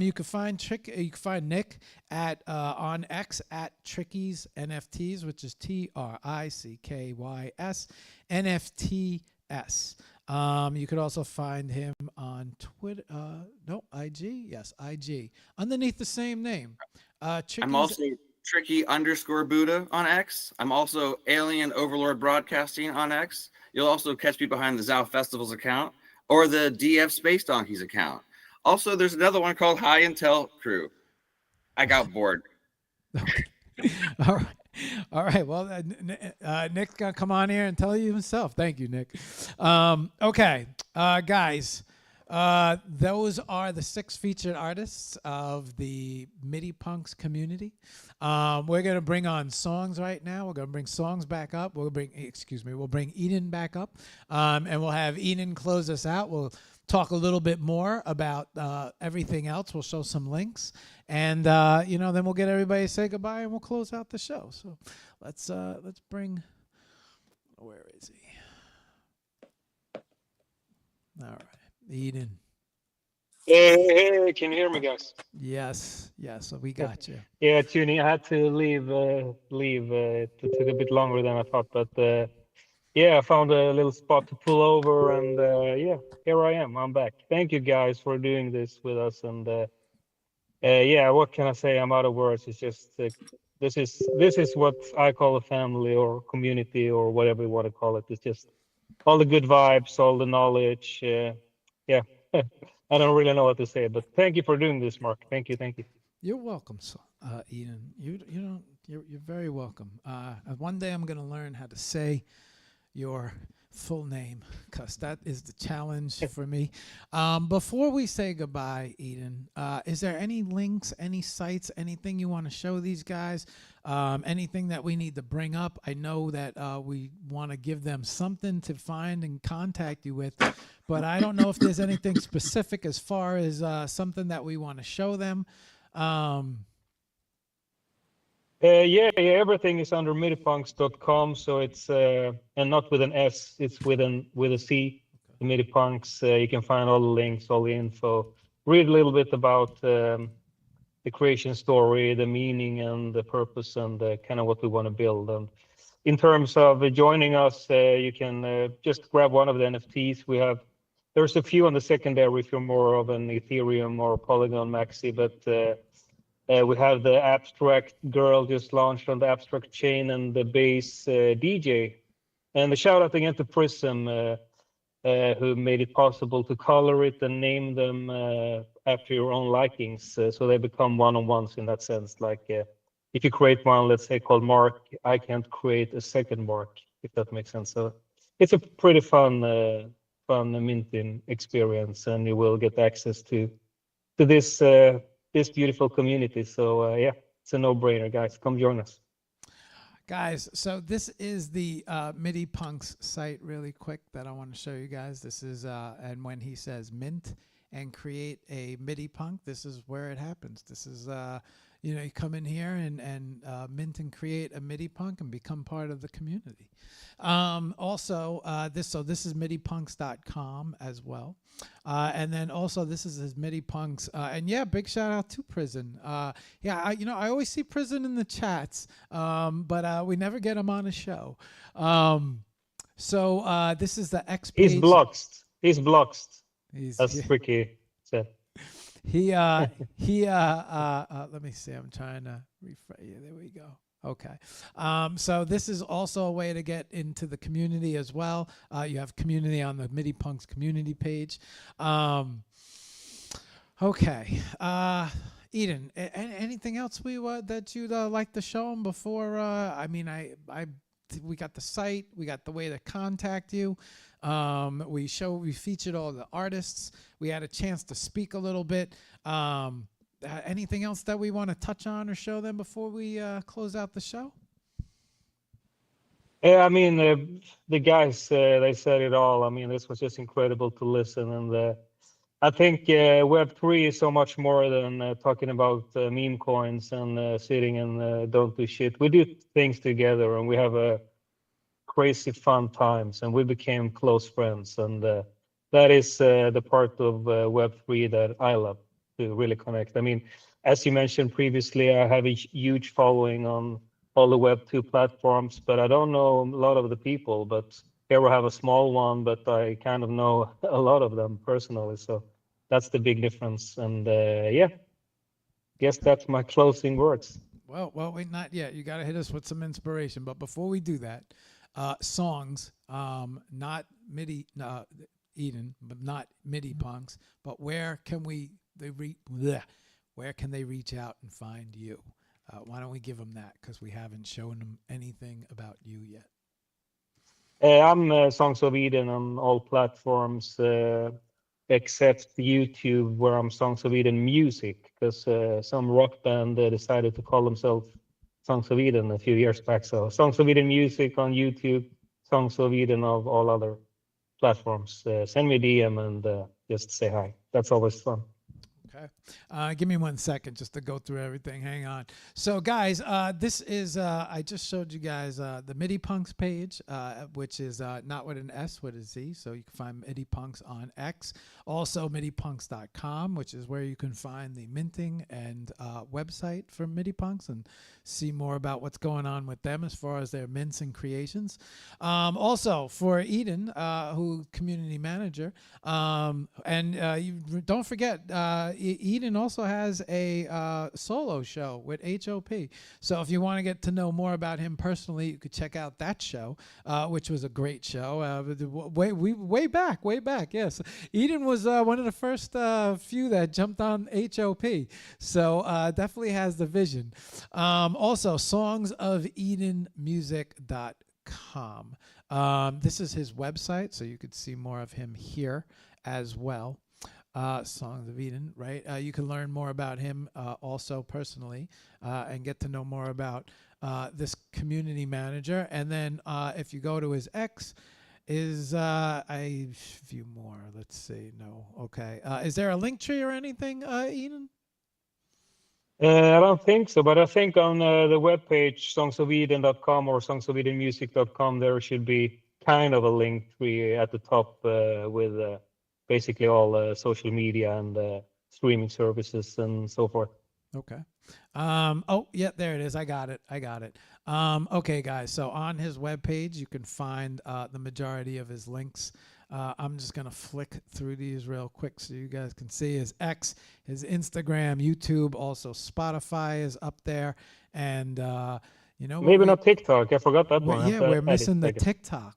Speaker 1: You can find Nick at on X at Tricky's NFTs, which is TRICKYS NFTS. You could also find him on Twitter. IG. Yes, IG. Underneath the same name.
Speaker 16: I'm also Tricky_Buddha on X. I'm also Alien Overlord Broadcasting on X. You'll also catch me behind the Zao Festivals account or the DF Space Donkeys account. Also, there's another one called High Intel Crew. I got bored.
Speaker 1: All right. All right. Well, Nick's going to come on here and tell you himself. Thank you, Nick. Okay. Guys, those are the 6 featured artists of the MIDI Punks community. We're going to bring on songs right now. We're going to bring songs back up. We'll bring Eden back up. And we'll have Eden close us out. We'll talk a little bit more about everything else. We'll show some links. And, then we'll get everybody to say goodbye and we'll close out the show. So let's bring, where is he? All right. Eden.
Speaker 10: Hey, can you hear me, guys?
Speaker 1: Yes, we got you.
Speaker 10: Yeah, tuning. I had to leave. It took a bit longer than I thought, but I found a little spot to pull over, and here I am. I'm back. Thank you guys for doing this with us, and what can I say? I'm out of words. It's just this is what I call a family or community or whatever you want to call it. It's just all the good vibes, all the knowledge. I don't really know what to say, but thank you for doing this, Mark. Thank you.
Speaker 1: You're welcome, Eden. You're very welcome. One day I'm gonna learn how to say your full name, because that is the challenge for me. Before we say goodbye, Eden, is there any links, any sites, anything you want to show these guys? Anything that we need to bring up? I know that we want to give them something to find and contact you with, but I don't know if there's anything specific as far as something that we want to show them.
Speaker 10: Everything is under midipunks.com, so it's and not with an S, it's with a C. The Midipunks. You can find all the links, all the info. Read a little bit about the creation story, the meaning, and the purpose, and kind of what we want to build. And in terms of joining us, you can just grab one of the NFTs we have. There's a few on the secondary if you're more of an Ethereum or Polygon maxi, but we have the Abstract Girl just launched on the Abstract chain, and the Bass DJ. And the shout out again to Prism, who made it possible to color it and name them after your own likings, so they become one-on-ones in that sense. Like if you create one, let's say called Marc, I can't create a second Marc, if that makes sense. So it's a pretty fun minting experience, and you will get access to this beautiful community. So yeah, it's a no-brainer, guys. Come join us.
Speaker 1: Guys, so this is the MIDI Punks site really quick that I want to show you guys. This is, and when he says mint and create a MIDI punk, this is where it happens. This is, you know, you come in here and mint and create a MIDI punk and become part of the community. Also, this is midipunks.com as well. And then also this is his MIDI Punks. And yeah, big shout out to Prison. Yeah, I always see Prison in the chats, but we never get him on a show. So this is the X page.
Speaker 10: He's blocked. He's blocked. That's
Speaker 1: Yeah.
Speaker 10: tricky. So.
Speaker 1: Let me see. I'm trying to refresh. Yeah, there we go. Okay. So this is also a way to get into the community as well. You have community on the MIDI Punks community page. Okay. Eden, anything else that you'd like to show them before? I mean, we got the site, we got the way to contact you. We featured all the artists. We had a chance to speak a little bit. Anything else that we want to touch on or show them before we close out the show?
Speaker 10: Yeah, I mean, the guys, they said it all. I mean, this was just incredible to listen. And I think Web3 is so much more than talking about meme coins and sitting and don't do shit. We do things together, and we have a crazy fun times, and we became close friends. And that is the part of Web3 that I love, to really connect. I mean, as you mentioned previously, I have a huge following on all the Web2 platforms, but I don't know a lot of the people. But here I have a small one, but I kind of know a lot of them personally. So that's the big difference. And yeah, guess that's my closing words.
Speaker 1: Well, wait, not yet. You got to hit us with some inspiration. But before we do that, songs, not MIDI, Eden, but not MIDI Punks. But where can where can they reach out and find you? Why don't we give them that? Because we haven't shown them anything about you yet.
Speaker 10: I'm Songs of Eden on all platforms except YouTube, where I'm Songs of Eden Music, because some rock band decided to call themselves Songs of Eden a few years back. So Songs of Eden Music on YouTube, Songs of Eden of all other platforms. Send me a DM and just say hi. That's always fun.
Speaker 1: Okay. Give me 1 second just to go through everything. Hang on. So, guys, this is, I just showed you guys the MIDI Punks page, which is not with an S, with a Z. So you can find MIDI Punks on X. Also, midipunks.com, which is where you can find the minting and website for MIDI Punks and see more about what's going on with them as far as their mints and creations. Also, for Eden, who community manager, and you don't forget, Eden also has a solo show with HOP. So if you want to get to know more about him personally, you could check out that show, which was a great show. Way back, yes. Eden was one of the first few that jumped on HOP. So definitely has the vision. Also, songsofelenmusic.com. This is his website, so you could see more of him here as well. Songs of Eden, right? You can learn more about him also personally and get to know more about this community manager. And then if you go to his X, is I view more. Let's see. No. Okay. Is there a link tree or anything, Eden?
Speaker 10: I don't think so, but I think on the webpage, songsofeden.com or songsofelenmusic.com, there should be kind of a link tree at the top with basically all social media and streaming services and so forth.
Speaker 1: Okay. Oh, yeah, there it is. I got it. Okay, guys. So on his webpage, you can find the majority of his links. I'm just going to flick through these real quick so you guys can see his X, his Instagram, YouTube, also Spotify is up there. And, you know,
Speaker 10: maybe not TikTok. I forgot that one.
Speaker 1: Yeah, we're missing the TikTok.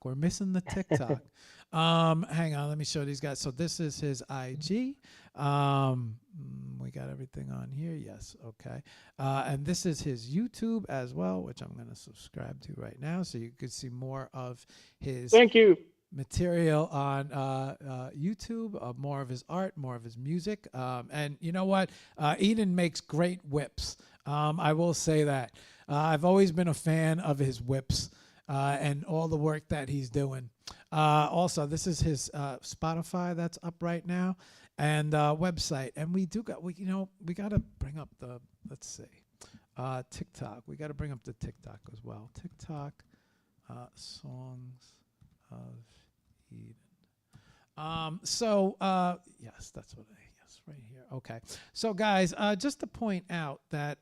Speaker 1: Hang on, let me show these guys. So this is his IG. We got everything on here. Yes. Okay. And this is his YouTube as well, which I'm going to subscribe to right now, so you could see more of his
Speaker 10: Thank you.
Speaker 1: material on YouTube, more of his art, more of his music. And you know what? Eden makes great whips. I will say that. I've always been a fan of his whips and all the work that he's doing. Also, this is his Spotify that's up right now, and website. And we got to bring up the, let's see, TikTok. We got to bring up the TikTok as well. TikTok songs of Eden. Yes, that's what yes, right here. Okay. So guys, just to point out that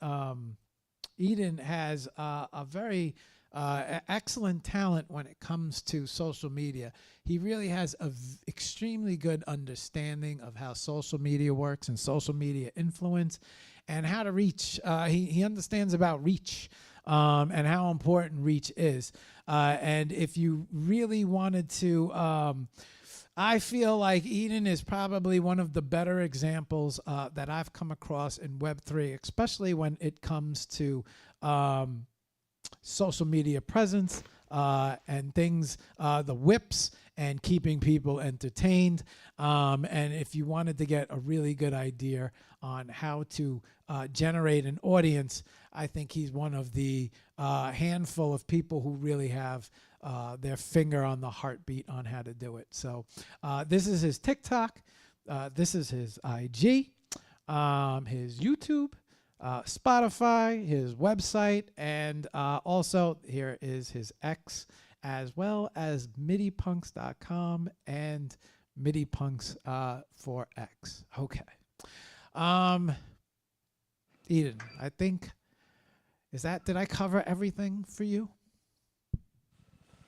Speaker 1: Eden has a very excellent talent when it comes to social media. He really has a extremely good understanding of how social media works and social media influence and how to reach. He understands about reach and how important reach is. And if you really wanted to, I feel like Eden is probably one of the better examples that I've come across in Web3, especially when it comes to social media presence and things, the whips and keeping people entertained. And if you wanted to get a really good idea on how to generate an audience, I think he's one of the handful of people who really have their finger on the heartbeat on how to do it. So this is his TikTok. This is his IG, his YouTube, Spotify, his website, and also here is his X, as well as midipunks.com and midipunks for X. Okay. Eden, I think, did I cover everything for you?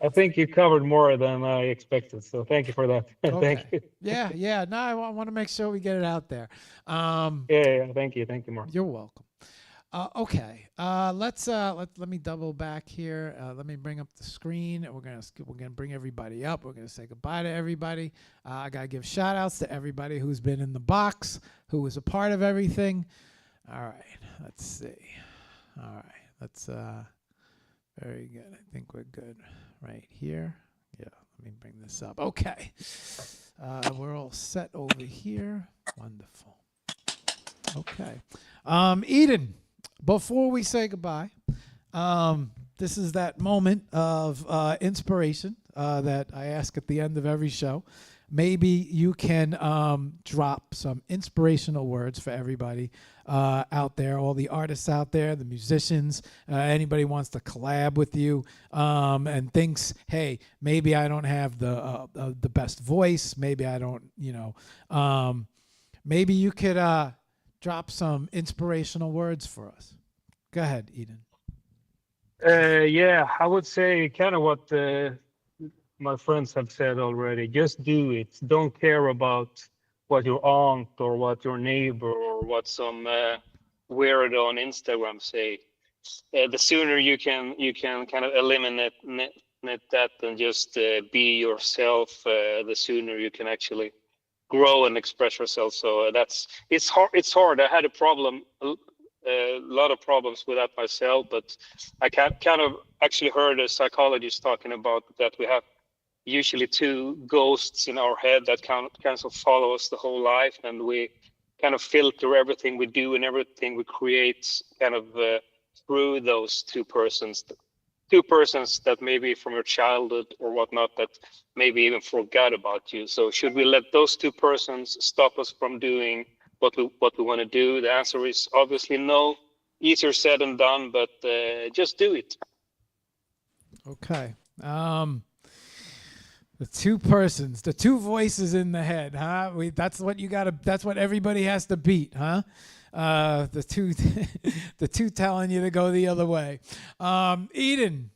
Speaker 10: I think you covered more than I expected, so thank you for that.
Speaker 1: Okay.
Speaker 10: Thank you.
Speaker 1: Yeah. No, I want to make sure we get it out there.
Speaker 10: Yeah. Thank you, Mark.
Speaker 1: You're welcome. Okay. Let me double back here. Let me bring up the screen. We're gonna bring everybody up. We're gonna say goodbye to everybody. I gotta give shout outs to everybody who's been in the box, who was a part of everything. All right. Let's see. All right. Let's very good. I think we're good right here. Yeah, let me bring this up. Okay. We're all set over here. Wonderful. Okay. Eden, before we say goodbye, this is that moment of inspiration that I ask at the end of every show. Maybe you can drop some inspirational words for everybody out there, all the artists out there, the musicians, anybody wants to collab with you and thinks, hey, maybe I don't have the best voice. Maybe I don't, maybe you could drop some inspirational words for us. Go ahead, Eden.
Speaker 10: Yeah, I would say kind of what my friends have said already. Just do it. Don't care about what your aunt or what your neighbor or what some weirdo on Instagram say. The sooner you can kind of eliminate that and just be yourself, the sooner you can actually grow and express yourself. So it's hard. I had a lot of problems with that myself, but I kind of actually heard a psychologist talking about that we have usually two ghosts in our head that kind of follow us the whole life, and we kind of filter everything we do and everything we create kind of through those two persons that maybe from your childhood or whatnot that maybe even forgot about you. So should we let those two persons stop us from doing what we want to do? The answer is obviously no. Easier said than done, but just do it.
Speaker 1: Okay. The two persons, the two voices in the head, huh? That's what you gotta. That's what everybody has to beat, huh? The two, the two telling you to go the other way. Eden,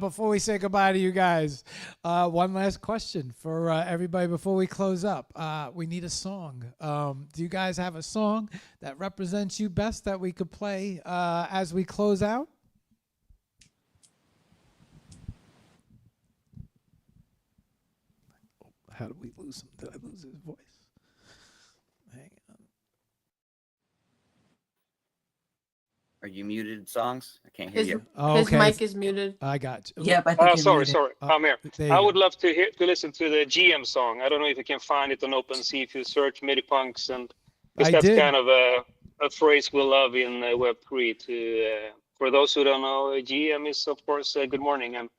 Speaker 1: before we say goodbye to you guys, one last question for everybody before we close up. We need a song. Do you guys have a song that represents you best that we could play as we close out? How did we lose him? Did I lose his voice? Hang on.
Speaker 16: Are you muted, Songs? I can't hear
Speaker 12: His
Speaker 16: you.
Speaker 12: his mic is muted.
Speaker 1: I got you.
Speaker 14: Yep, I think you're
Speaker 10: Sorry,
Speaker 14: muted.
Speaker 10: sorry. I'm here.
Speaker 1: There you
Speaker 10: I
Speaker 1: go.
Speaker 10: would love to listen to the GM song. I don't know if you can find it on OpenSea if you search MIDI punks, and because
Speaker 1: I
Speaker 10: that's
Speaker 1: did.
Speaker 10: kind of a phrase we love in Web3. For those who don't know, GM is of course good morning, and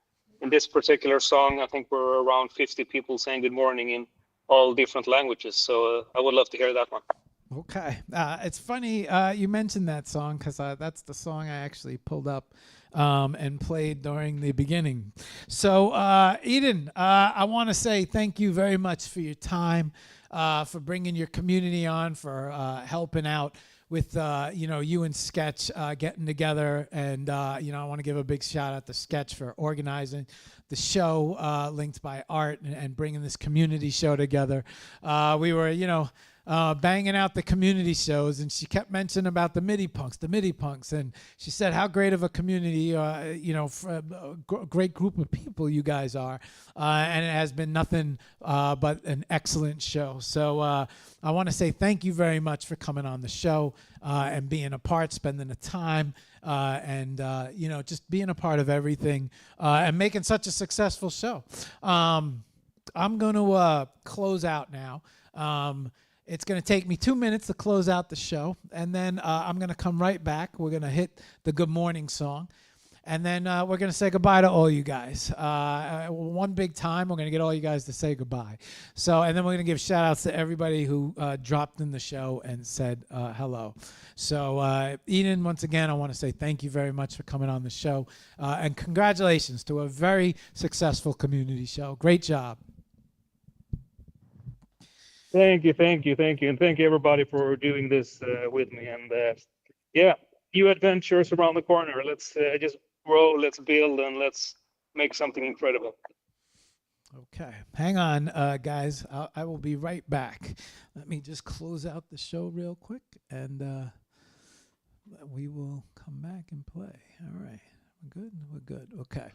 Speaker 10: in this particular song, I think we're around 50 people saying good morning in all different languages. So I would love to hear that one.
Speaker 1: Okay. It's funny you mentioned that song because that's the song I actually pulled up and played during the beginning. So, Eden, I want to say thank you very much for your time, for bringing your community on, for helping out with, you and Sketch getting together. And, I want to give a big shout out to Sketch for organizing the show linked by art and bringing this community show together. We were, banging out the community shows, and she kept mentioning about the MIDI punks, and she said how great of a community, great group of people you guys are, and it has been nothing but an excellent show. So I want to say thank you very much for coming on the show and being a part, spending the time, and just being a part of everything and making such a successful show. I'm going to close out now. It's going to take me 2 minutes to close out the show, and then I'm going to come right back. We're going to hit the good morning song, and then we're going to say goodbye to all you guys. One big time, we're going to get all you guys to say goodbye. So, and then we're going to give shout-outs to everybody who dropped in the show and said hello. So, Eden, once again, I want to say thank you very much for coming on the show, and congratulations to a very successful community show. Great job.
Speaker 10: Thank you, and thank you everybody for doing this with me. And new adventures around the corner. Let's just grow, let's build, and let's make something incredible.
Speaker 1: Okay, hang on, guys. I will be right back. Let me just close out the show real quick, and we will come back and play. All right. We're good. Okay.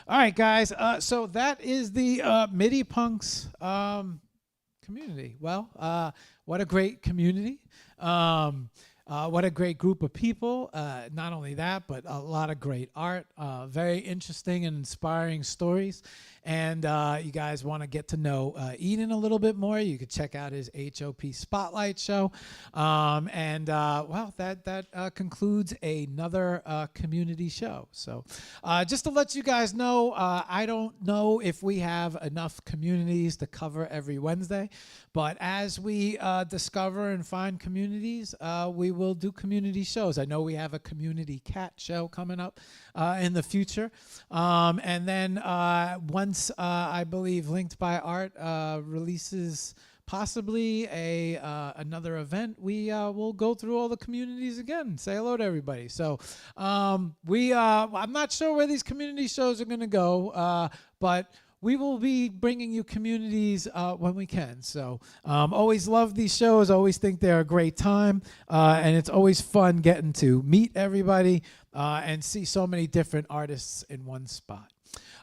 Speaker 1: All right, guys. So that is the MIDI Punks community. Well, what a great community. What a great group of people. Not only that, but a lot of great art, very interesting and inspiring stories. And you guys want to get to know Eden a little bit more, you could check out his HOP Spotlight show. Well, that concludes another community show. So just to let you guys know, I don't know if we have enough communities to cover every Wednesday, but as we discover and find communities, we will do community shows. I know we have a community cat show coming up in the future. And then once I believe Linked by Art releases possibly another event, we will go through all the communities again, say hello to everybody. So I'm not sure where these community shows are going to go, but we will be bringing you communities when we can. So always love these shows, always think they're a great time, and it's always fun getting to meet everybody and see so many different artists in one spot.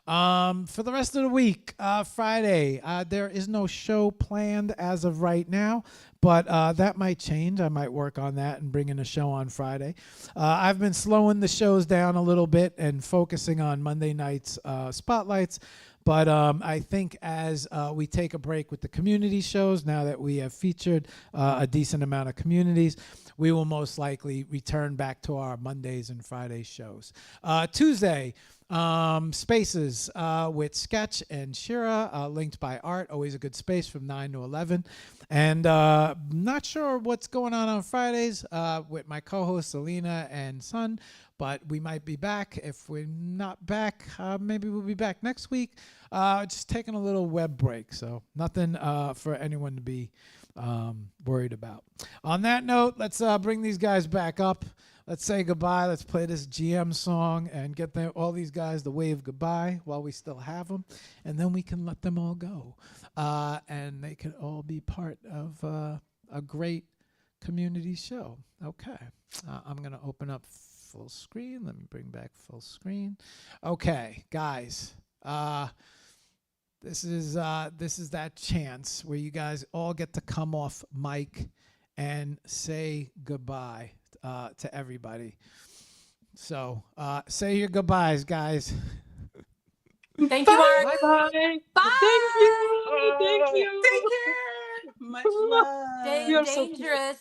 Speaker 1: For the rest of the week, Friday, there is no show planned as of right now, but that might change. I might work on that and bring in a show on Friday. I've been slowing the shows down a little bit and focusing on Monday night's spotlights. But I think as we take a break with the community shows, now that we have featured a decent amount of communities, we will most likely return back to our Mondays and Friday shows. Tuesday, Spaces with Sketch and Shira, Linked by Art, always a good space from 9 to 11. And not sure what's going on Fridays with my co-hosts Selena and Sun, but we might be back. If we're not back, maybe we'll be back next week. Just taking a little web break, so nothing for anyone to be worried about. On that note, let's bring these guys back up. Let's say goodbye. Let's play this GM song and get all these guys to wave goodbye while we still have them, and then we can let them all go, and they can all be part of a great community show. Okay, I'm gonna open up full screen. Let me bring back full screen. Okay, guys. This is that chance where you guys all get to come off mic and say goodbye to everybody. So say your goodbyes, guys.
Speaker 12: Thank you, Mark.
Speaker 3: Bye-bye.
Speaker 12: Bye.
Speaker 3: Thank you. Thank you.
Speaker 14: Take care. Much love.
Speaker 12: Stay
Speaker 3: You're so cute.
Speaker 12: dangerous.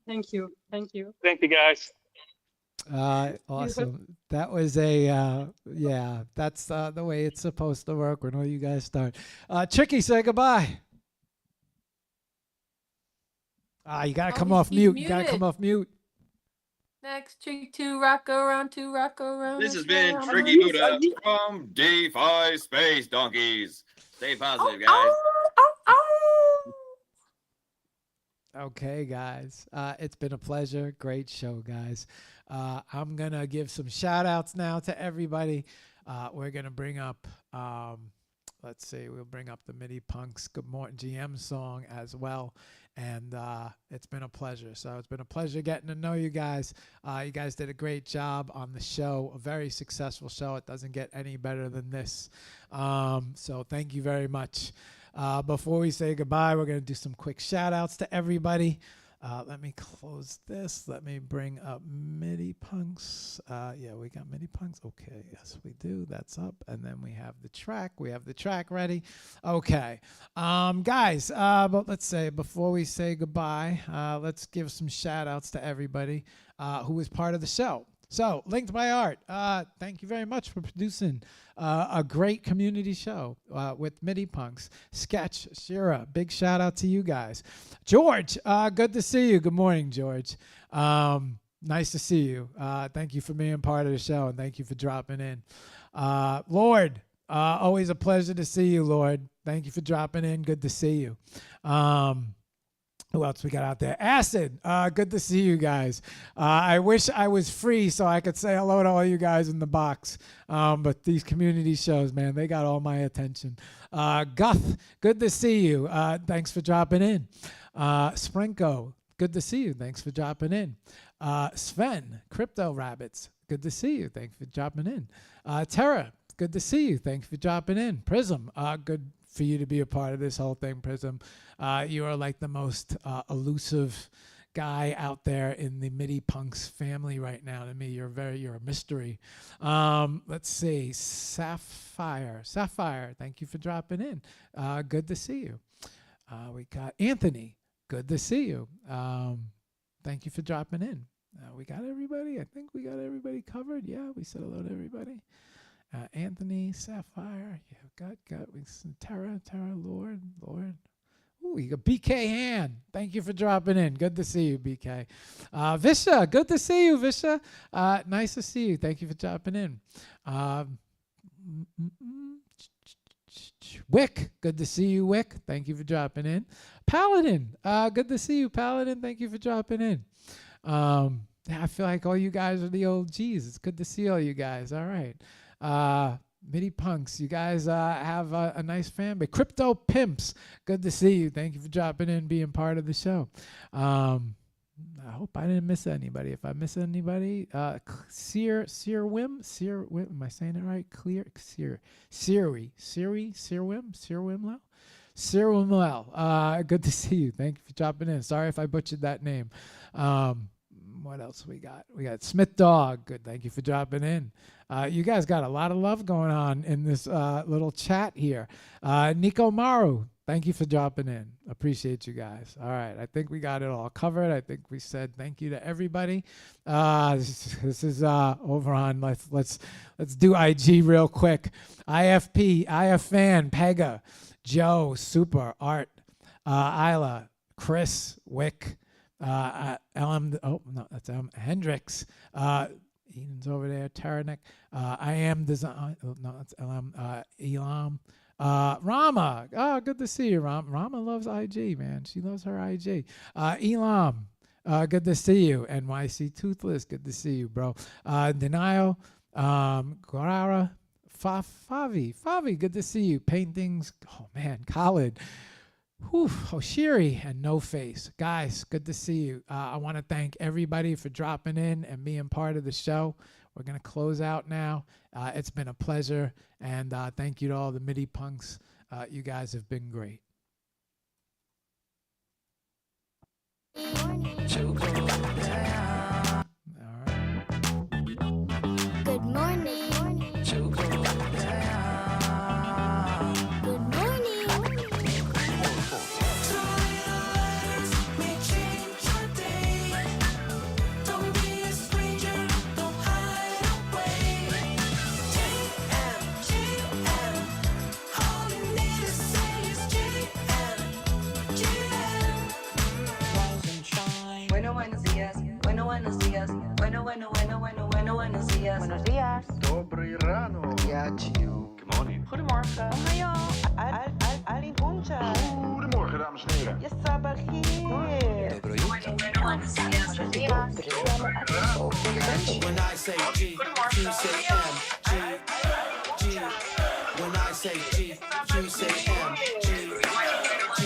Speaker 3: Thank you. Thank you.
Speaker 10: Thank you, guys.
Speaker 1: Awesome. That was a yeah. That's the way it's supposed to work when all you guys start. Tricky, say goodbye. You gotta come off
Speaker 12: he's
Speaker 1: mute. You gotta
Speaker 12: muted.
Speaker 1: come off mute.
Speaker 12: Next trick to rock around, to rock around.
Speaker 16: This has
Speaker 12: and
Speaker 16: been
Speaker 12: round.
Speaker 16: Tricky Buddha from D5 Space Donkeys. Stay positive, guys.
Speaker 1: Okay, guys. It's been a pleasure. Great show, guys. I'm going to give some shout outs now to everybody. We're going to bring up, let's see, we'll bring up the MIDI Punks Good Morning GM song as well. And it's been a pleasure. So it's been a pleasure getting to know you guys. You guys did a great job on the show, a very successful show. It doesn't get any better than this. So thank you very much. Before we say goodbye, we're going to do some quick shout outs to everybody. Let me close this. Let me bring up MIDI Punks. Yeah, we got MIDI Punks. Okay, yes, we do. That's up. And then we have the track. We have the track ready. Okay. Guys, but let's say before we say goodbye, let's give some shout outs to everybody who was part of the show. So, Linked by Art, thank you very much for producing a great community show with MIDI Punks. Sketch, Shira, big shout out to you guys. George, good to see you. Good morning, George. Nice to see you. Thank you for being part of the show, and thank you for dropping in. Lord, always a pleasure to see you, Lord. Thank you for dropping in. Good to see you. Who else we got out there? Acid. Good to see you guys. I wish I was free so I could say hello to all you guys in the box. But these community shows, man, they got all my attention. Guth, good to see you. Thanks for dropping in. Sprinko, good to see you. Thanks for dropping in. Sven, Crypto Rabbits, good to see you. Thanks for dropping in. Tara, good to see you. Thanks for dropping in. Prism, good for you to be a part of this whole thing, Prism. You are like the most elusive guy out there in the MIDI Punks family right now. To me, you're a mystery. Let's see, Sapphire, thank you for dropping in. Good to see you. We got Anthony, good to see you. Thank you for dropping in. We got everybody. I think we got everybody covered. Yeah, we said hello to everybody. Anthony, Sapphire, yeah, got we Tara, Lord. Ooh, you got BK Han. Thank you for dropping in. Good to see you, BK. Visha, good to see you, Visha. Nice to see you. Thank you for dropping in. Wick, good to see you, Wick. Thank you for dropping in. Paladin, good to see you, Paladin. Thank you for dropping in. I feel like all you guys are the OGs. It's good to see all you guys. All right. MIDI Punks, you guys have a nice fan base. Crypto Pimps, good to see you. Thank you for dropping in, being part of the show. I hope I didn't miss anybody. If I miss anybody, Sear Wim, am I saying it right? Sear Wimlow, good to see you. Thank you for dropping in. Sorry if I butchered that name. What else we got? We got Smith Dog. Good. Thank you for dropping in. You guys got a lot of love going on in this little chat here. Nico Mauro, thank you for dropping in. Appreciate you guys. All right. I think we got it all covered. I think we said thank you to everybody. This is over on. Let's do IG real quick. IFP, IFan, Pega, Joe, Super, Art, Isla, Chris, Wick. LM, oh no, that's Hendrix. Eden's over there. Taranik. I am design. Oh, no, that's LM. Elam. Rama. Oh, good to see you, Ram. Rama loves IG, man. She loves her IG. Elam. Good to see you. NYC Toothless. Good to see you, bro. Denial. Guarara. Favi. Good to see you. Paintings. Oh man, Khalid. Whew, Oshiri and No Face. Guys, good to see you. I want to thank everybody for dropping in and being part of the show. We're going to close out now. It's been a pleasure. And thank you to all the MIDI Punks. You guys have been great. All right.
Speaker 5: buenos días. Bueno, buenos días. Bueno, buenos días. Buenos días.
Speaker 6: Добрий ранок. Good morning.
Speaker 5: Goedemorgen. Ohayo. Alin Puncha.
Speaker 6: Goedemorgen, dames en heren.
Speaker 5: Yes, sabahir. Buenos días.
Speaker 8: When I say G, you say M. G, G. When I say G, you say M. G, G.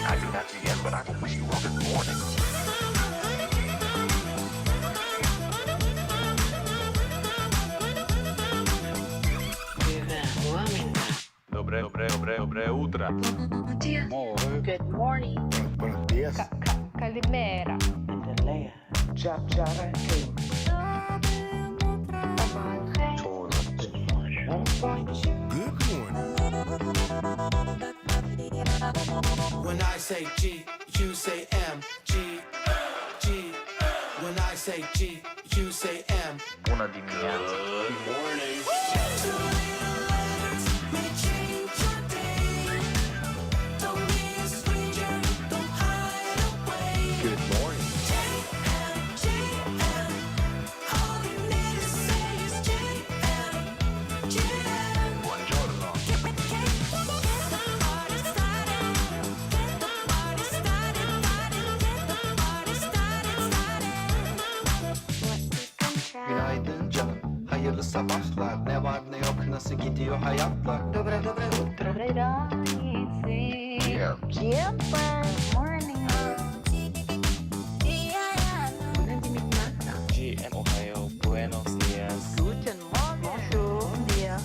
Speaker 6: I do not see yet, but I will wish you all good morning. Dobre утро.
Speaker 4: Good morning.
Speaker 6: Buenos días.
Speaker 4: Kalimera.
Speaker 8: When I say G, you say M. G, G. When I say G, you say M.
Speaker 6: Bună dimineața. Good morning. Good morning. Buongiorno.
Speaker 8: Günaydın canım, hayırlı sabahlar. Ne var ne yok, nasıl gidiyor hayatlar? Dobre utro.
Speaker 6: Yeah.
Speaker 4: Morning.
Speaker 7: GM Ohio, buenos días.
Speaker 4: Guten Morgen. Bonjour. Bom dia.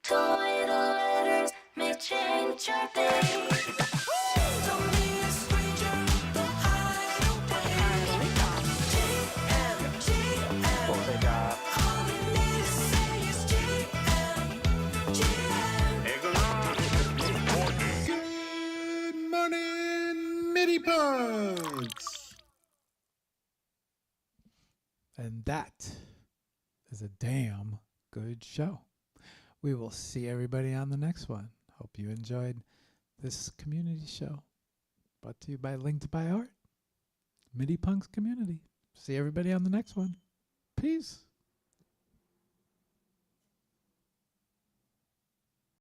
Speaker 2: Two little letters may change your day. Don't be a stranger, don't hide away. GM, GM. All you need to say is GM, GM.
Speaker 9: Good morning, MIDI punks.
Speaker 1: And that is a damn good show. We will see everybody on the next one. Hope you enjoyed this community show. Brought to you by Linked by Art. MIDI Punks Community. See everybody on the next one. Peace.